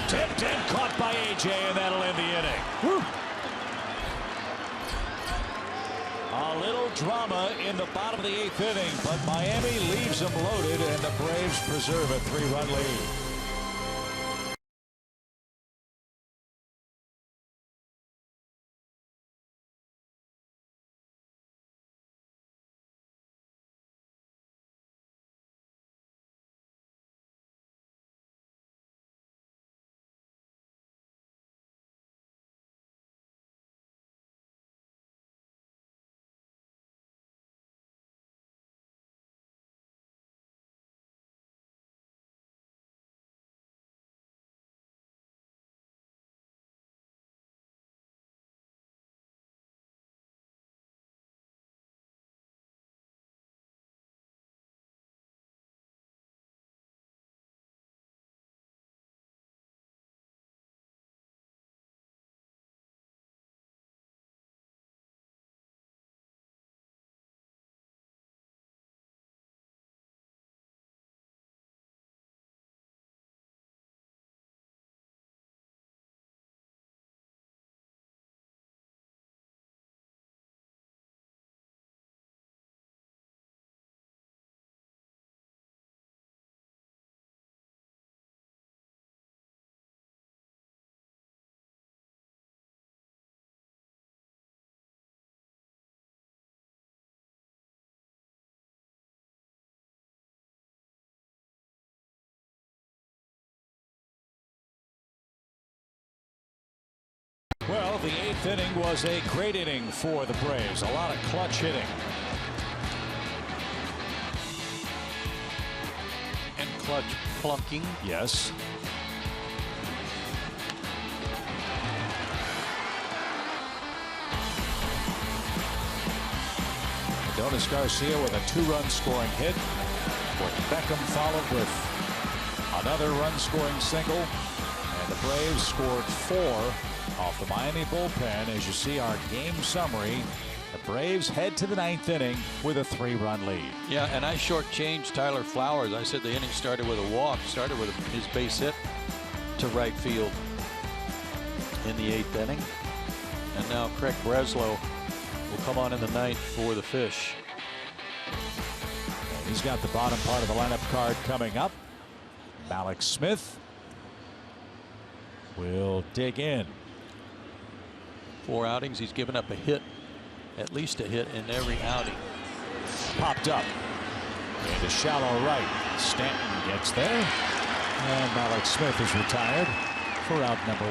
Tipped in, caught by AJ, and that'll end the inning. Whew. A little drama in the bottom of the 8th inning, but Miami leaves them loaded, and the Braves preserve a 3-run lead. 9th inning was a great inning for the Braves. A lot of clutch hitting. And clutch plunking. Yes. Adonis Garcia with a 2-run scoring hit. Beckham followed with another run-scoring single. And the Braves scored 4 off the Miami bullpen. As you see our game summary, the Braves head to the 9th inning with a 3-run lead. Yeah, and I shortchanged Tyler Flowers. I said the inning started with a walk, started with his base hit to right field in the 8th inning. And now Craig Breslow will come on in the 9th for the Fish. And he's got the bottom part of the lineup card coming up. Alex Smith will dig in. 4 outings. He's given up a hit, at least a hit in every outing. Popped up into shallow right. Stanton gets there, and Alex Smith is retired for out number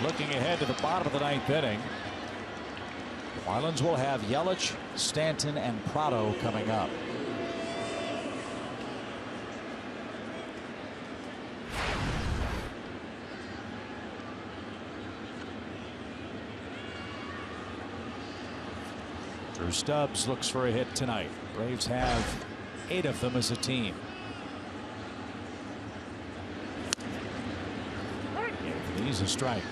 1. Looking ahead to the bottom of the 9th inning, the Marlins will have Yelich, Stanton, and Prado coming up. Drew Stubbs looks for a hit tonight. Braves have 8 of them as a team. He's a strike.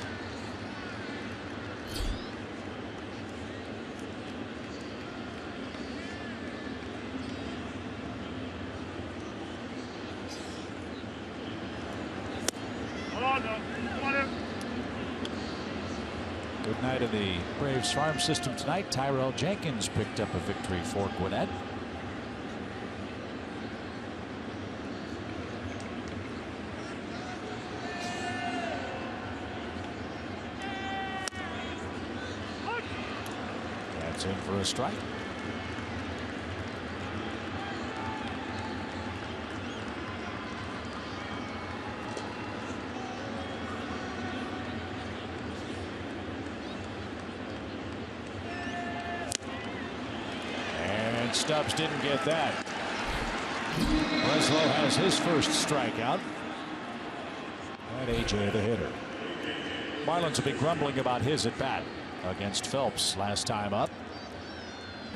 Good night in the Braves farm system tonight. Tyrell Jenkins picked up a victory for Gwinnett. That's in for a strike. Stubbs didn't get that. Breslow has his first strikeout. And AJ the hitter. Marlins will be grumbling about his at bat against Phelps last time up.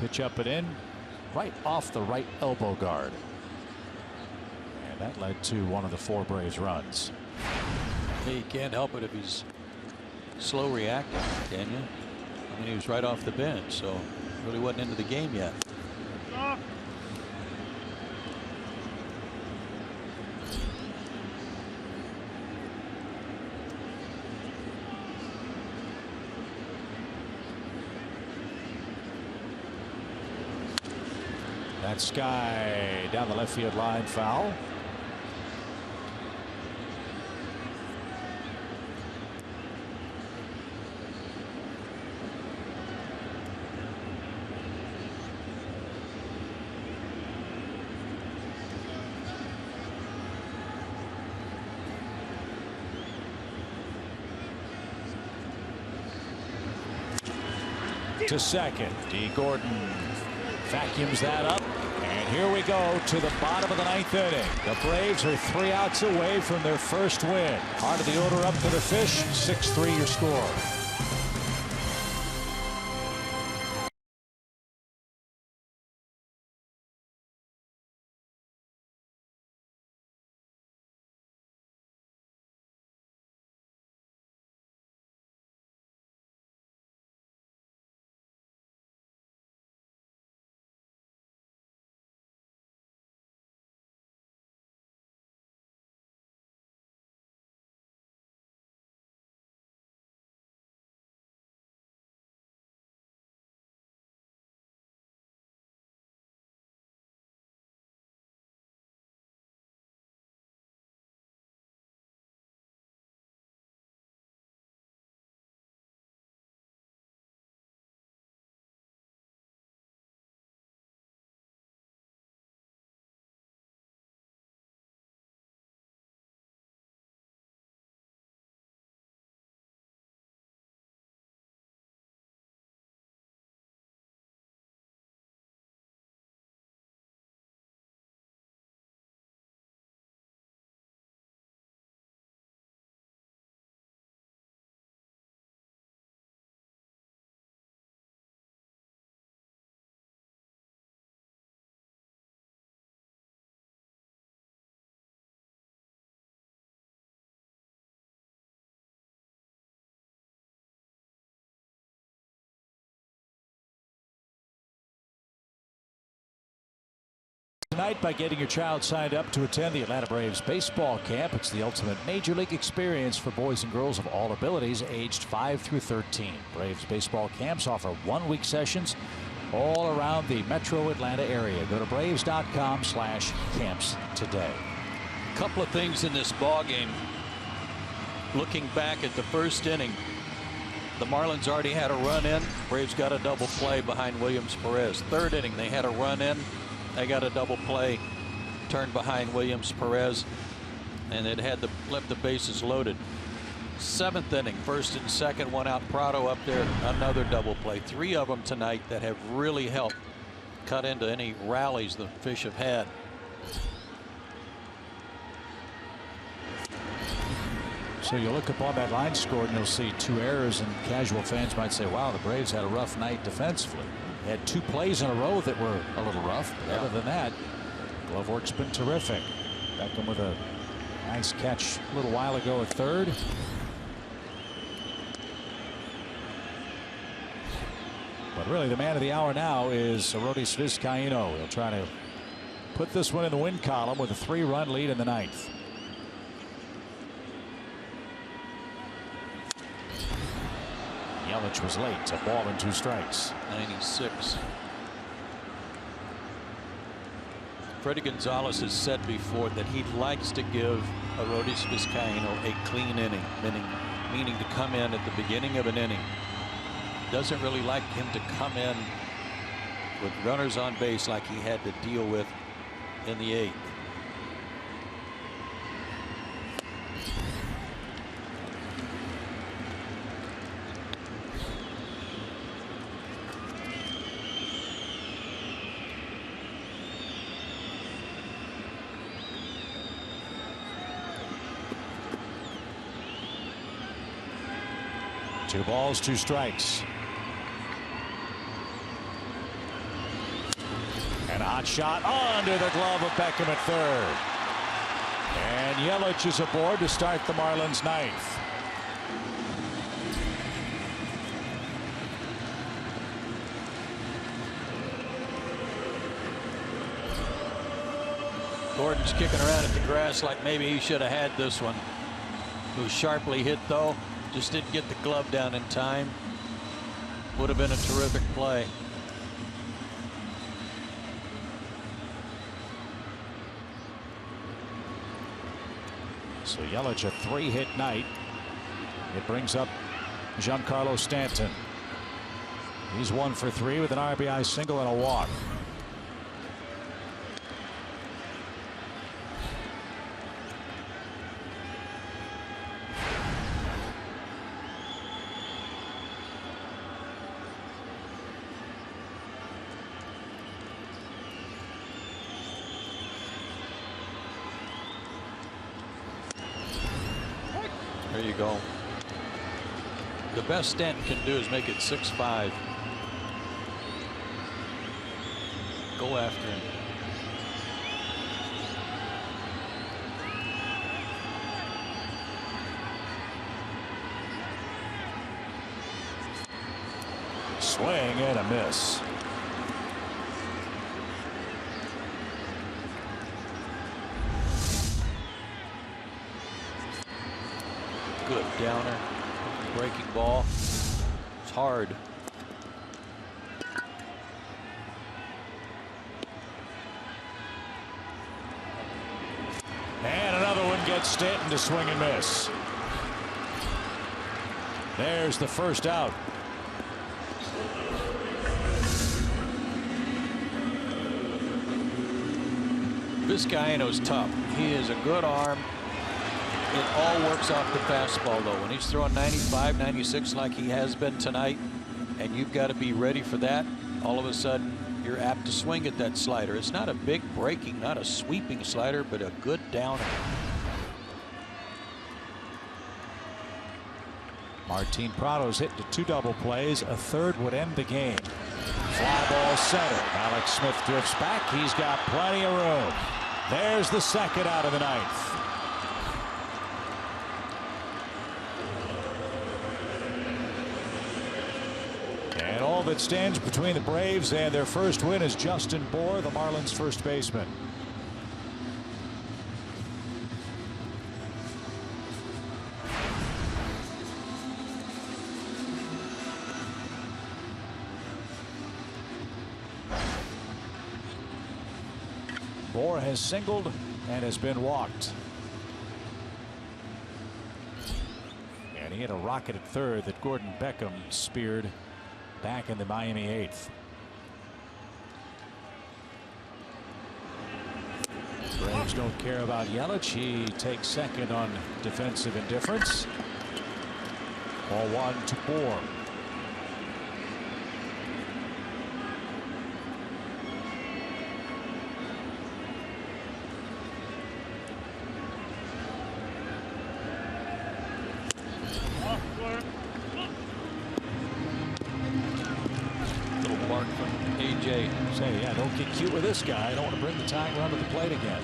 Pitch up and in, right off the right elbow guard. And that led to one of the 4 Braves runs. He can't help it if he's slow reacting, can you? I mean, he was right off the bench, so really wasn't into the game yet. That Sky down the left field line, foul. To second. D. Gordon vacuums that up. And here we go to the bottom of the 9th inning. The Braves are 3 outs away from their first win. Heart of the order up to the Fish. 6-3 your score. tonight by getting your child signed up to attend the Atlanta Braves baseball camp. It's the ultimate major league experience for boys and girls of all abilities aged 5 through 13. Braves baseball camps offer 1-week sessions all around the metro Atlanta area. Go to braves.com/camps today. A couple of things in this ball game. Looking back at the first inning, the Marlins already had a run in. Braves got a double play behind Williams-Perez. Third inning, they had a run in. They got a double play, turned behind Williams-Perez, and it had left the bases loaded. Seventh inning, first and second, one out. Prado up there, another double play. 3 of them tonight that have really helped cut into any rallies the Fish have had. So you look up on that line score and you'll see 2 errors, and casual fans might say, wow, the Braves had a rough night defensively. They had 2 plays in a row that were a little rough, but other than that, glove work's been terrific. Beckham with a nice catch a little while ago at third. But really the man of the hour now is Arodys Vizcaíno. He'll try to put this one in the win column with a 3-run lead in the 9th. Yelich was late. A ball and 2 strikes. 96. Freddie Gonzalez has said before that he likes to give Arodys Vizcaíno a clean inning, meaning to come in at the beginning of an inning. Doesn't really like him to come in with runners on base like he had to deal with in the 8th. Two balls, 2 strikes. And a hot shot under the glove of Beckham at third. And Yelich is aboard to start the Marlins' 9th. Gordon's kicking around at the grass like maybe he should have had this one. It was sharply hit though. Just didn't get the glove down in time. Would have been a terrific play. So Yelich a 3-hit night. It brings up Giancarlo Stanton. He's 1 for 3 with an RBI single and a walk. There you go. The best Stanton can do is make it 6-5. Go after him. Swing and a miss. Good downer. Breaking ball. It's hard. And another one gets Stanton to swing and miss. There's the first out. Vizcaíno's tough. He is a good arm. It all works off the fastball, though. When he's throwing 95, 96 like he has been tonight, and you've got to be ready for that, all of a sudden you're apt to swing at that slider. It's not a big breaking, not a sweeping slider, but a good downer. Martin Prado's hit to 2 double plays. A third would end the game. Fly ball center. Alex Smith drifts back. He's got plenty of room. There's the second out of the 9th. And all that stands between the Braves and their first win is Justin Bour, the Marlins first baseman. Bour has singled and has been walked. And he had a rocket at third that Gordon Beckham speared back in the Miami 8th. Braves don't care about Yelich. He takes second on defensive indifference. Ball 1 to Bour. Say, yeah, don't get cute with this guy. I don't want to bring the Tiger onto the plate again.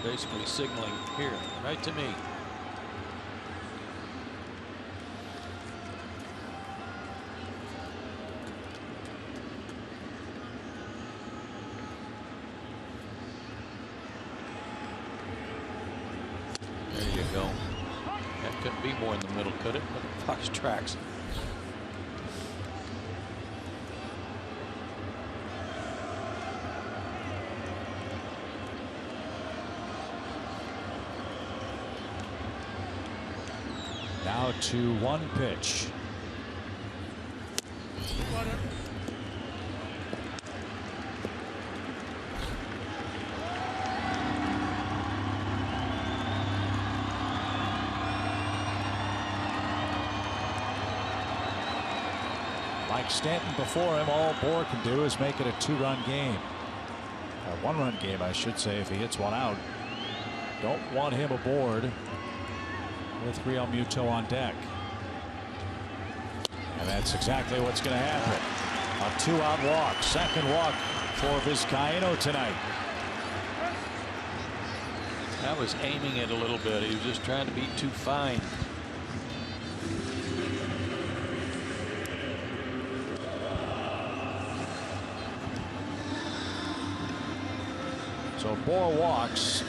Basically signaling here, right to me. There you go. That couldn't be more in the middle, could it? Look at Fox tracks. Now 2-1 pitch. Like Stanton before him, all Bour can do is make it a 2-run game. A 1-run game, I should say, if he hits one out. Don't want him aboard with Real Muto on deck. And that's exactly what's going to happen. A 2-out walk. Second walk for Vizcaíno tonight. That was aiming it a little bit. He was just trying to be too fine. So Bour walks.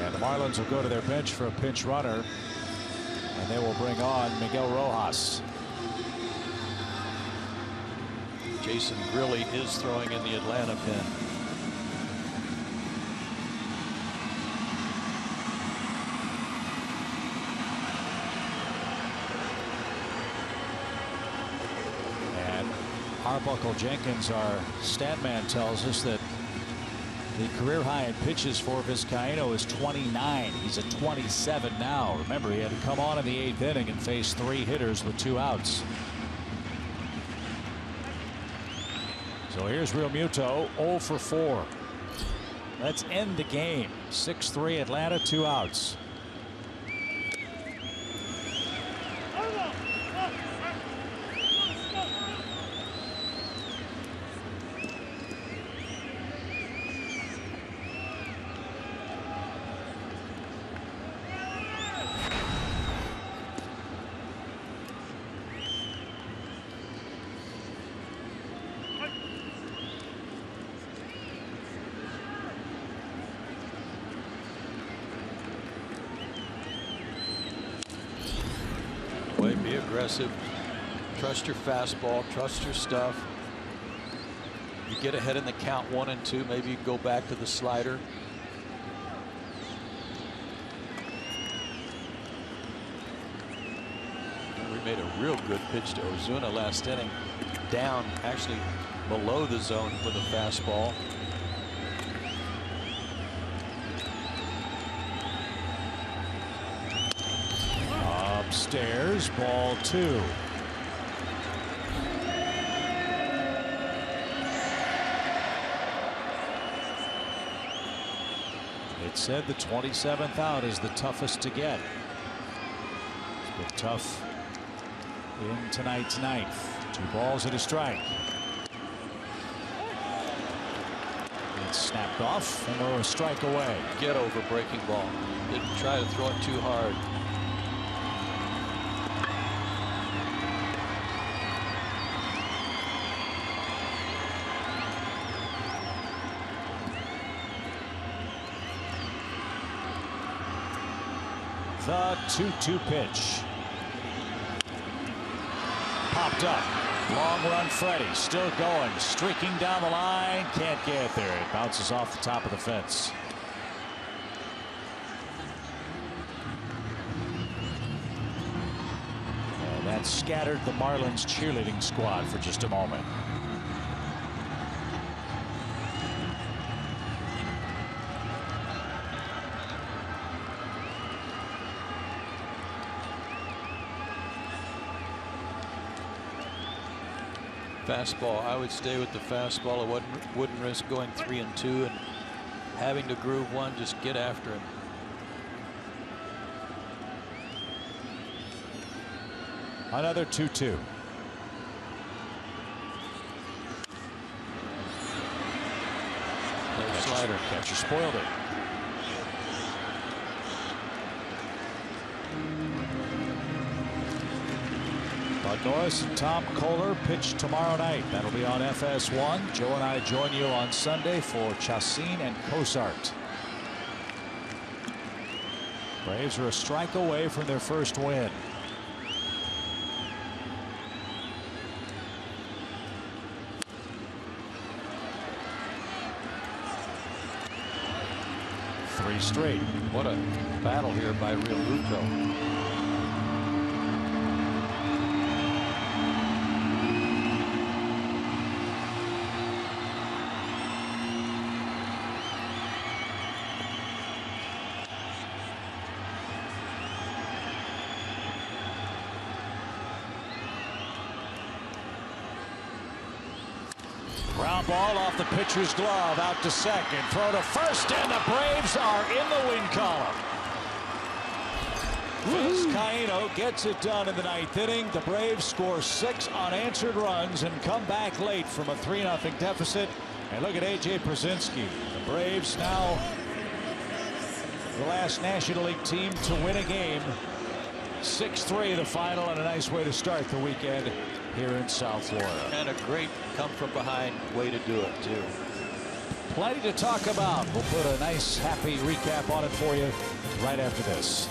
And the Marlins will go to their bench for a pinch runner. And they will bring on Miguel Rojas. Jason Grilli is throwing in the Atlanta pen. And Arbuckle Jenkins, our stat man, tells us that the career high in pitches for Vizcaíno is 29. He's at 27 now. Remember, he had to come on in the 8th inning and face 3 hitters with 2 outs. So here's Real Muto, 0 for 4. Let's end the game. 6-3 Atlanta, 2 outs. Be aggressive. Trust your fastball. Trust your stuff. You get ahead in the count 1 and 2. Maybe you go back to the slider. We made a real good pitch to Ozuna last inning. Down, actually below the zone for the fastball. Upstairs, ball 2. It said the 27th out is the toughest to get. It's been tough in tonight's 9th. 2 balls and a strike. It's snapped off, and we're a strike away. Get over breaking ball. Didn't try to throw it too hard. The 2-2 pitch. Popped up. Long run Freddie. Still going. Streaking down the line. Can't get there. It bounces off the top of the fence. And that scattered the Marlins cheerleading squad for just a moment. Fastball. I would stay with the fastball. I wouldn't risk going 3-2 and having to groove one. Just get after him. Another 2-2. Slider. Catcher spoiled it. Bud Norris and Tom Kohler pitch tomorrow night. That'll be on FS1. Joe and I join you on Sunday for Chassin and Cosart. Braves are a strike away from their first win. Three straight. What a battle here by Realmuto. Ground ball off the pitcher's glove, out to second, throw to first, and the Braves are in the win column. Vizcaíno gets it done in the ninth inning. The Braves score 6 unanswered runs and come back late from a 3-0 deficit. And look at A.J. Przinsky. The Braves now the last National League team to win a game. 6-3 the final, and a nice way to start the weekend here in South Florida. And a great come from behind way to do it too. Plenty to talk about. We'll put a nice happy recap on it for you right after this.